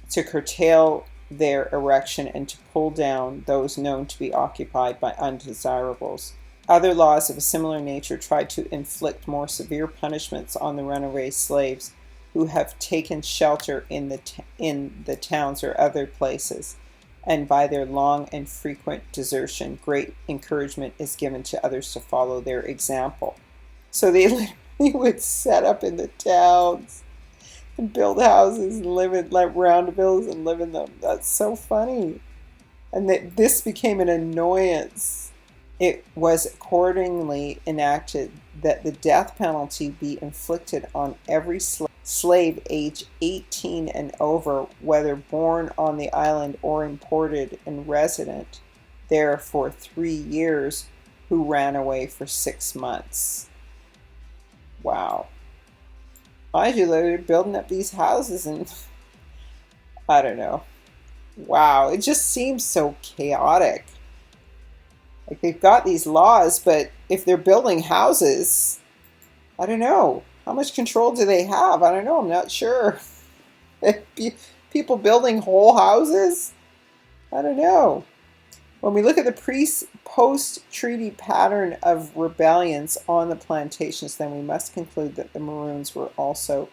to curtail their erection, and to pull down those known to be occupied by undesirables. Other laws of a similar nature tried to inflict more severe punishments on the runaway slaves who have taken shelter in the towns or other places, and by their long and frequent desertion, great encouragement is given to others to follow their example. So they literally would set up in the towns and build houses and live in like roundabouts and live in them. That's so funny. And this became an annoyance. It was accordingly enacted that the death penalty be inflicted on every slave age 18 and over, whether born on the island or imported and resident there for 3 years, who ran away for 6 months. Wow. Mind you, they're building up these houses and I don't know. Wow, it just seems so chaotic. Like, they've got these laws, but if they're building houses, I don't know. How much control do they have? I don't know. I'm not sure. People building whole houses? I don't know. When we look at the post-treaty pattern of rebellions on the plantations, then we must conclude that the Maroons were also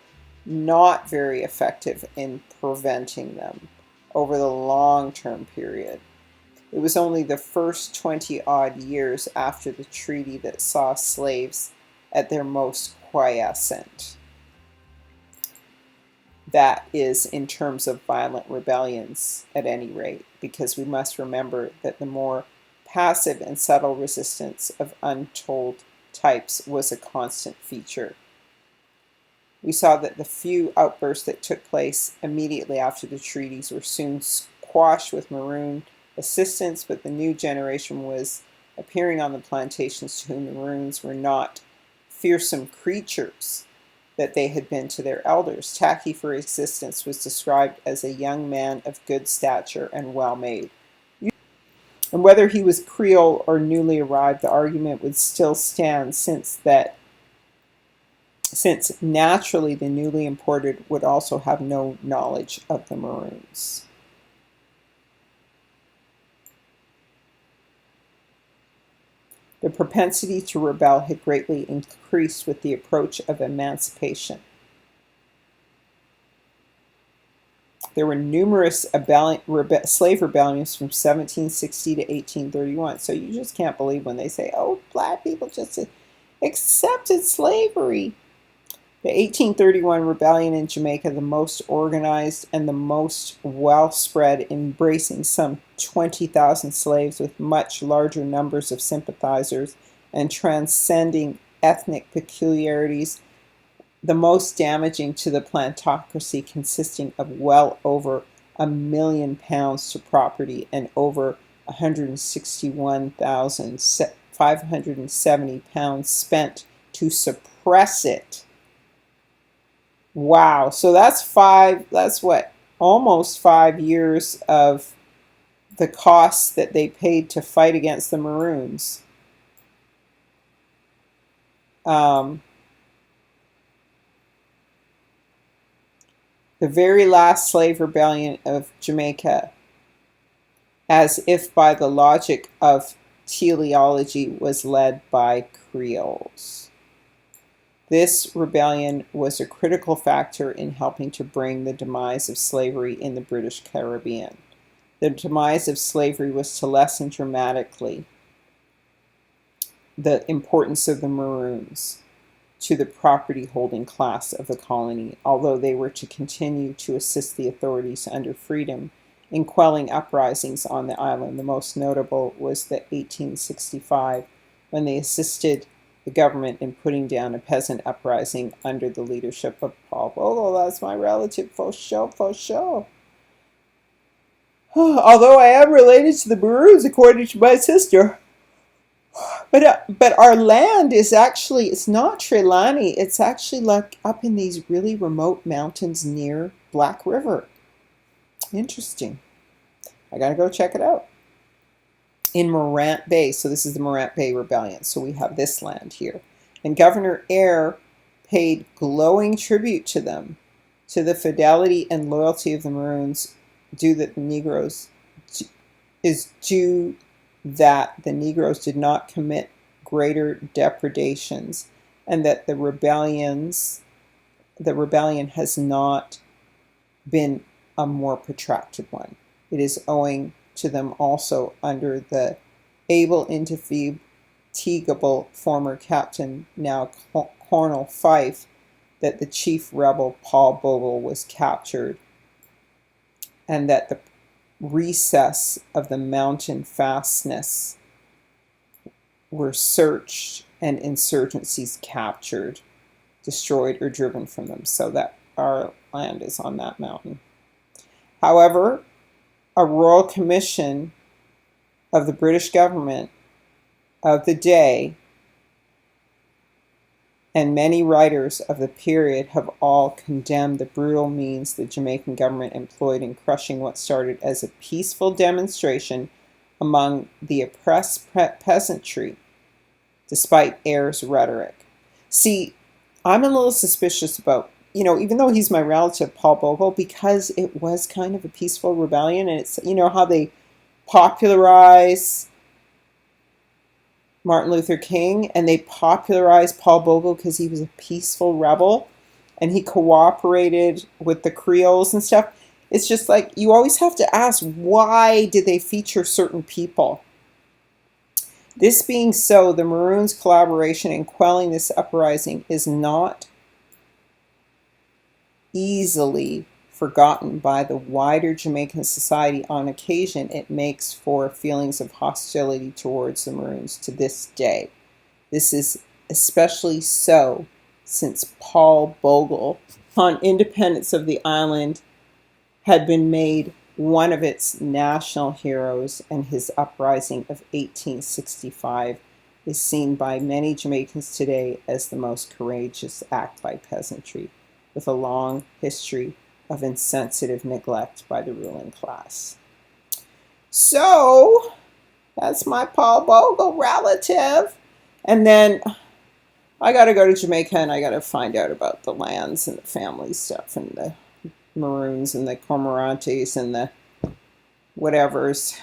not very effective in preventing them over the long-term period. It was only the first 20-odd years after the treaty that saw slaves at their most quiescent. That is, in terms of violent rebellions, at any rate, because we must remember that the more passive and subtle resistance of untold types was a constant feature. We saw that the few outbursts that took place immediately after the treaties were soon squashed with Maroon assistance, but the new generation was appearing on the plantations to whom the Maroons were not fearsome creatures that they had been to their elders. Taki, for existence, was described as a young man of good stature and well-made. And whether he was Creole or newly arrived, the argument would still stand, since naturally the newly imported would also have no knowledge of the Maroons. The propensity to rebel had greatly increased with the approach of emancipation. There were numerous slave rebellions from 1760 to 1831. So you just can't believe when they say, oh, black people just accepted slavery. The 1831 rebellion in Jamaica, the most organized and the most well-spread, embracing some 20,000 slaves with much larger numbers of sympathizers and transcending ethnic peculiarities, the most damaging to the plantocracy, consisting of well over £1 million to property and over £161,570 spent to suppress it. Wow. So that's almost 5 years of the costs that they paid to fight against the Maroons. The very last slave rebellion of Jamaica, as if by the logic of teleology, was led by Creoles. This rebellion was a critical factor in helping to bring the demise of slavery in the British Caribbean. The demise of slavery was to lessen dramatically the importance of the Maroons to the property-holding class of the colony, although they were to continue to assist the authorities under freedom in quelling uprisings on the island. The most notable was the 1865, when they assisted the government in putting down a peasant uprising under the leadership of Paul Bogle. That's my relative, for sure. Although I am related to the Maroons, according to my sister. But our land is actually, it's not Trelawney. It's actually like up in these really remote mountains near Black River. Interesting. I gotta go check it out. In Morant Bay. So this is the Morant Bay Rebellion. So we have this land here. And Governor Eyre paid glowing tribute to them, to the fidelity and loyalty of the Maroons, due that the Negroes did not commit greater depredations, and that the rebellion has not been a more protracted one. It is owing to them also under the able, indefatigable former captain, now Colonel Fife, that the chief rebel Paul Bogle was captured, and that the recess of the mountain fastness were searched and insurgencies captured, destroyed, or driven from them, so that our land is on that mountain. However, a royal commission of the British government of the day and many writers of the period have all condemned the brutal means the Jamaican government employed in crushing what started as a peaceful demonstration among the oppressed peasantry, despite Eyre's rhetoric. See, I'm a little suspicious about, even though he's my relative, Paul Bogle, because it was kind of a peaceful rebellion, and it's, how they popularize Martin Luther King, and they popularized Paul Bogle because he was a peaceful rebel, and he cooperated with the Creoles and stuff. It's just like, you always have to ask, why did they feature certain people? This being so, the Maroons' collaboration in quelling this uprising is not easily forgotten by the wider Jamaican society. On occasion, it makes for feelings of hostility towards the Maroons to this day. This is especially so since Paul Bogle, upon independence of the island, had been made one of its national heroes, and his uprising of 1865 is seen by many Jamaicans today as the most courageous act by peasantry, with a long history of insensitive neglect by the ruling class. So, that's my Paul Bogle relative. And then I got to go to Jamaica and I got to find out about the lands and the family stuff and the Maroons and the Cormorantes and the whatevers.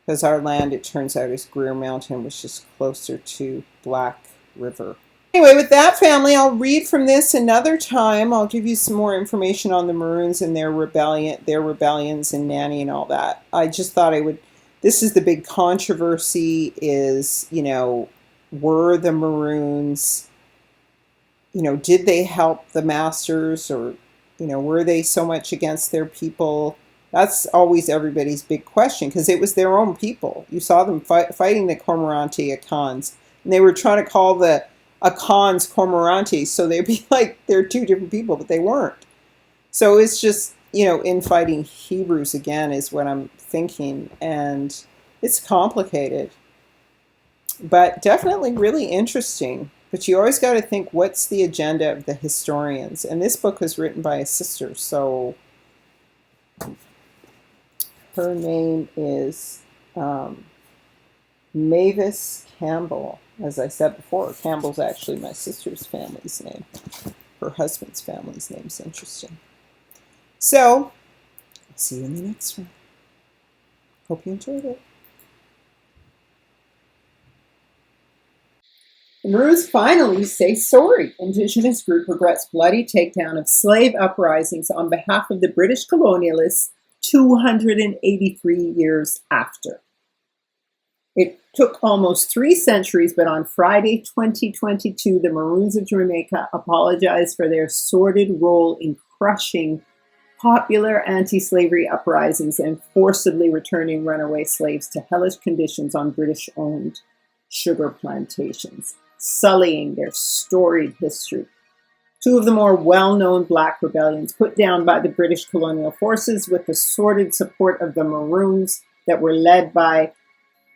Because our land, it turns out, is Greer Mountain, which is closer to Black River. Anyway, with that, family, I'll read from this another time. I'll give you some more information on the Maroons and their rebellions and Nanny and all that. I just thought I would. This is the big controversy: is, were the Maroons, did they help the masters, or were they so much against their people? That's always everybody's big question, because it was their own people. You saw them fighting the Cormorante Akans, and they were trying to call the Akans Cormorantes, so they'd be like they're two different people, but they weren't. So it's just, infighting Hebrews again is what I'm thinking, and it's complicated, but definitely really interesting. But you always got to think, what's the agenda of the historians? And this book was written by a sister, so her name is Mavis Campbell. As I said before, Campbell's actually my sister's family's name. Her husband's family's name is interesting. So, I'll see you in the next one. Hope you enjoyed it. The Maroons finally say sorry. Indigenous group regrets bloody takedown of slave uprisings on behalf of the British colonialists 283 years after. It took almost 3 centuries, but on Friday, 2022, the Maroons of Jamaica apologized for their sordid role in crushing popular anti-slavery uprisings and forcibly returning runaway slaves to hellish conditions on British-owned sugar plantations, sullying their storied history. 2 of the more well-known black rebellions put down by the British colonial forces with the sordid support of the Maroons that were led by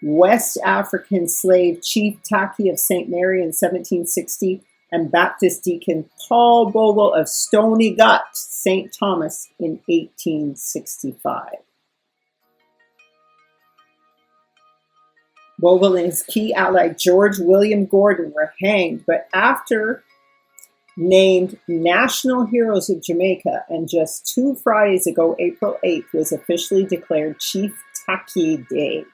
West African slave Chief Taki of St. Mary in 1760 and Baptist deacon Paul Bogle of Stony Gut, St. Thomas in 1865. Bogle and his key ally George William Gordon were hanged, but after named National Heroes of Jamaica, and just 2 Fridays ago, April 8th, was officially declared Chief Taki Day,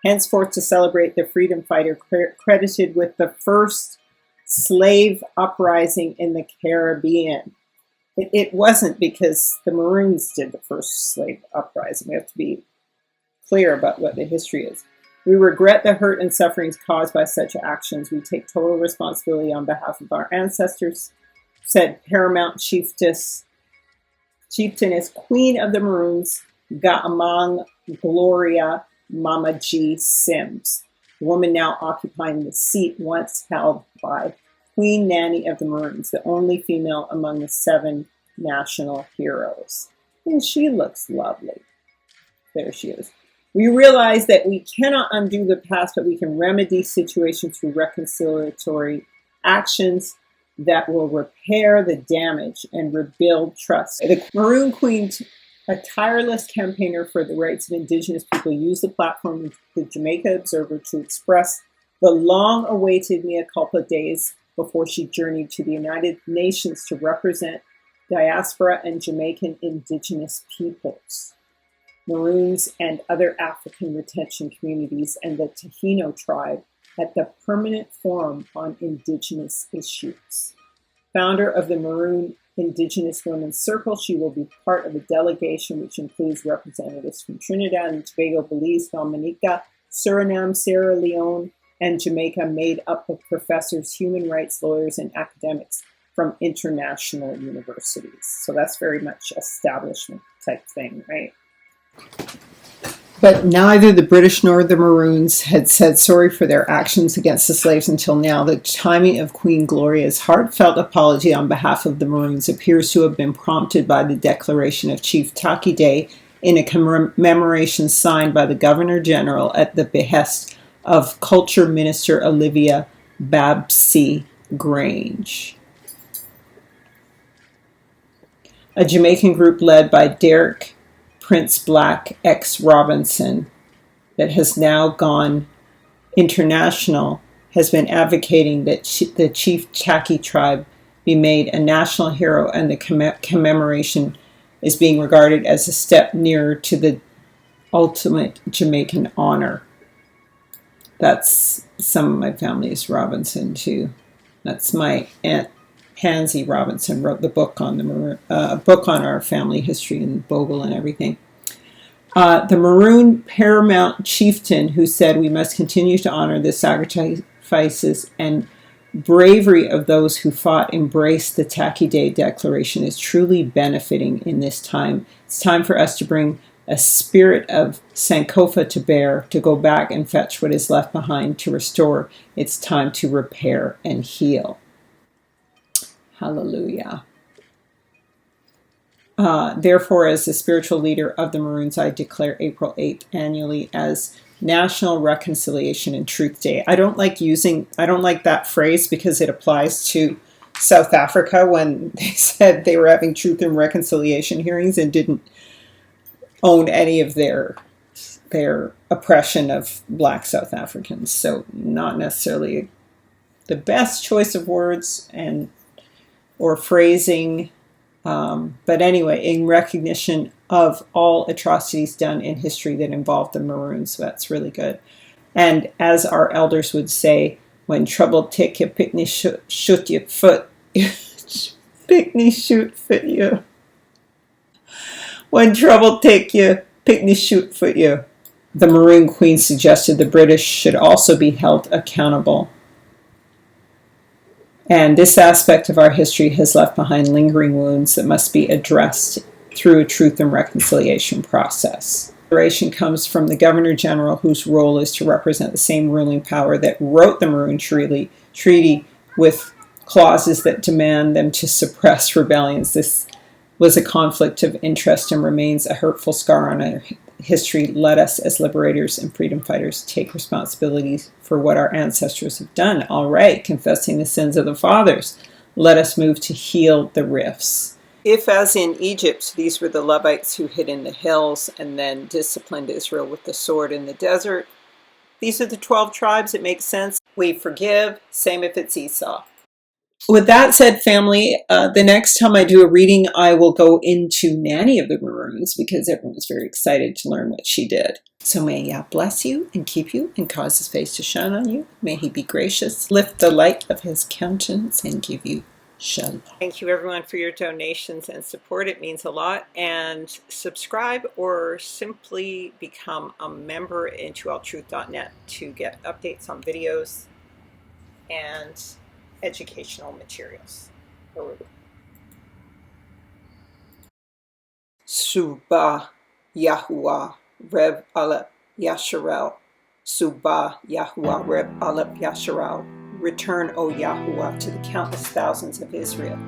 henceforth to celebrate the freedom fighter credited with the first slave uprising in the Caribbean. It wasn't because the Maroons did the first slave uprising. We have to be clear about what the history is. We regret the hurt and sufferings caused by such actions. We take total responsibility on behalf of our ancestors, said Paramount Chieftainess Queen of the Maroons, Ga'amang Gloria Mama G. Sims, the woman now occupying the seat once held by Queen Nanny of the Maroons, the only female among the 7 national heroes. And she looks lovely. There she is. We realize that we cannot undo the past, but we can remedy situations through reconciliatory actions that will repair the damage and rebuild trust. The Maroon Queen, a tireless campaigner for the rights of Indigenous people, used the platform of the Jamaica Observer to express the long-awaited mea culpa days before she journeyed to the United Nations to represent diaspora and Jamaican Indigenous peoples, Maroons, and other African retention communities, and the Taino tribe at the Permanent Forum on Indigenous Issues. Founder of the Maroon Indigenous Women's Circle, she will be part of a delegation which includes representatives from Trinidad and Tobago, Belize, Dominica, Suriname, Sierra Leone, and Jamaica, made up of professors, human rights lawyers, and academics from international universities. So that's very much establishment type thing, right? But neither the British nor the Maroons had said sorry for their actions against the slaves until now. The timing of Queen Gloria's heartfelt apology on behalf of the Maroons appears to have been prompted by the declaration of Chief Taki Day in a commemoration signed by the Governor-General at the behest of Culture Minister Olivia Babsy Grange. A Jamaican group led by Derek Prince Black X Robinson that has now gone international has been advocating that the Chief Taki tribe be made a national hero, and the commemoration is being regarded as a step nearer to the ultimate Jamaican honor. That's some of my family's Robinson too. That's my Aunt Pansy Robinson wrote the book on book on our family history and Bogle and everything. The Maroon paramount chieftain who said we must continue to honor the sacrifices and bravery of those who fought embraced the Taki Day Declaration is truly benefiting in this time. It's time for us to bring a spirit of Sankofa to bear, to go back and fetch what is left behind, to restore. It's time to repair and heal. Hallelujah. Therefore, as the spiritual leader of the Maroons, I declare April 8th annually as National Reconciliation and Truth Day. I don't like that phrase because it applies to South Africa when they said they were having truth and reconciliation hearings and didn't own any of their oppression of Black South Africans. So not necessarily the best choice of words or phrasing, but anyway, in recognition of all atrocities done in history that involved the Maroons. So that's really good. And as our elders would say, when trouble take you, picnic shoot your foot. Picnic shoot foot you. When trouble take you, picnic shoot foot you. The Maroon Queen suggested the British should also be held accountable. And this aspect of our history has left behind lingering wounds that must be addressed through a truth and reconciliation process. The declaration comes from the Governor-General, whose role is to represent the same ruling power that wrote the Maroon Treaty with clauses that demand them to suppress rebellions. This was a conflict of interest and remains a hurtful scar on our history. Let us, as liberators and freedom fighters, take responsibility for what our ancestors have done. All right, confessing the sins of the fathers. Let us move to heal the rifts. If, as in Egypt, these were the Levites who hid in the hills and then disciplined Israel with the sword in the desert, these are the 12 tribes. It makes sense. We forgive. Same if it's Esau. With that said, family, the next time I do a reading, I will go into Nanny of the Maroons because everyone's very excited to learn what she did. So may Yah bless you and keep you and cause his face to shine on you. May he be gracious, lift the light of his countenance, and give you shalom. Thank you, everyone, for your donations and support. It means a lot. And subscribe or simply become a member into alltruth.net to get updates on videos and educational materials. Subah Yahuwah Reb Alep Yasharel. Subah Yahuwah Reb Alep Yasharel. Return, O Yahuwah, to the countless thousands of Israel.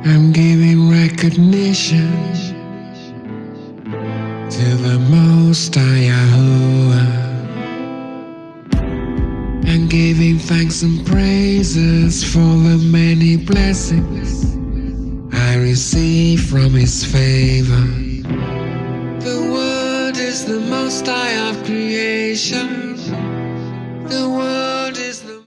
I'm giving recognition to the Most High Yahuwah. I'm giving thanks and praises for the many blessings I receive from His favor. The Word is the Most High of creation. The Word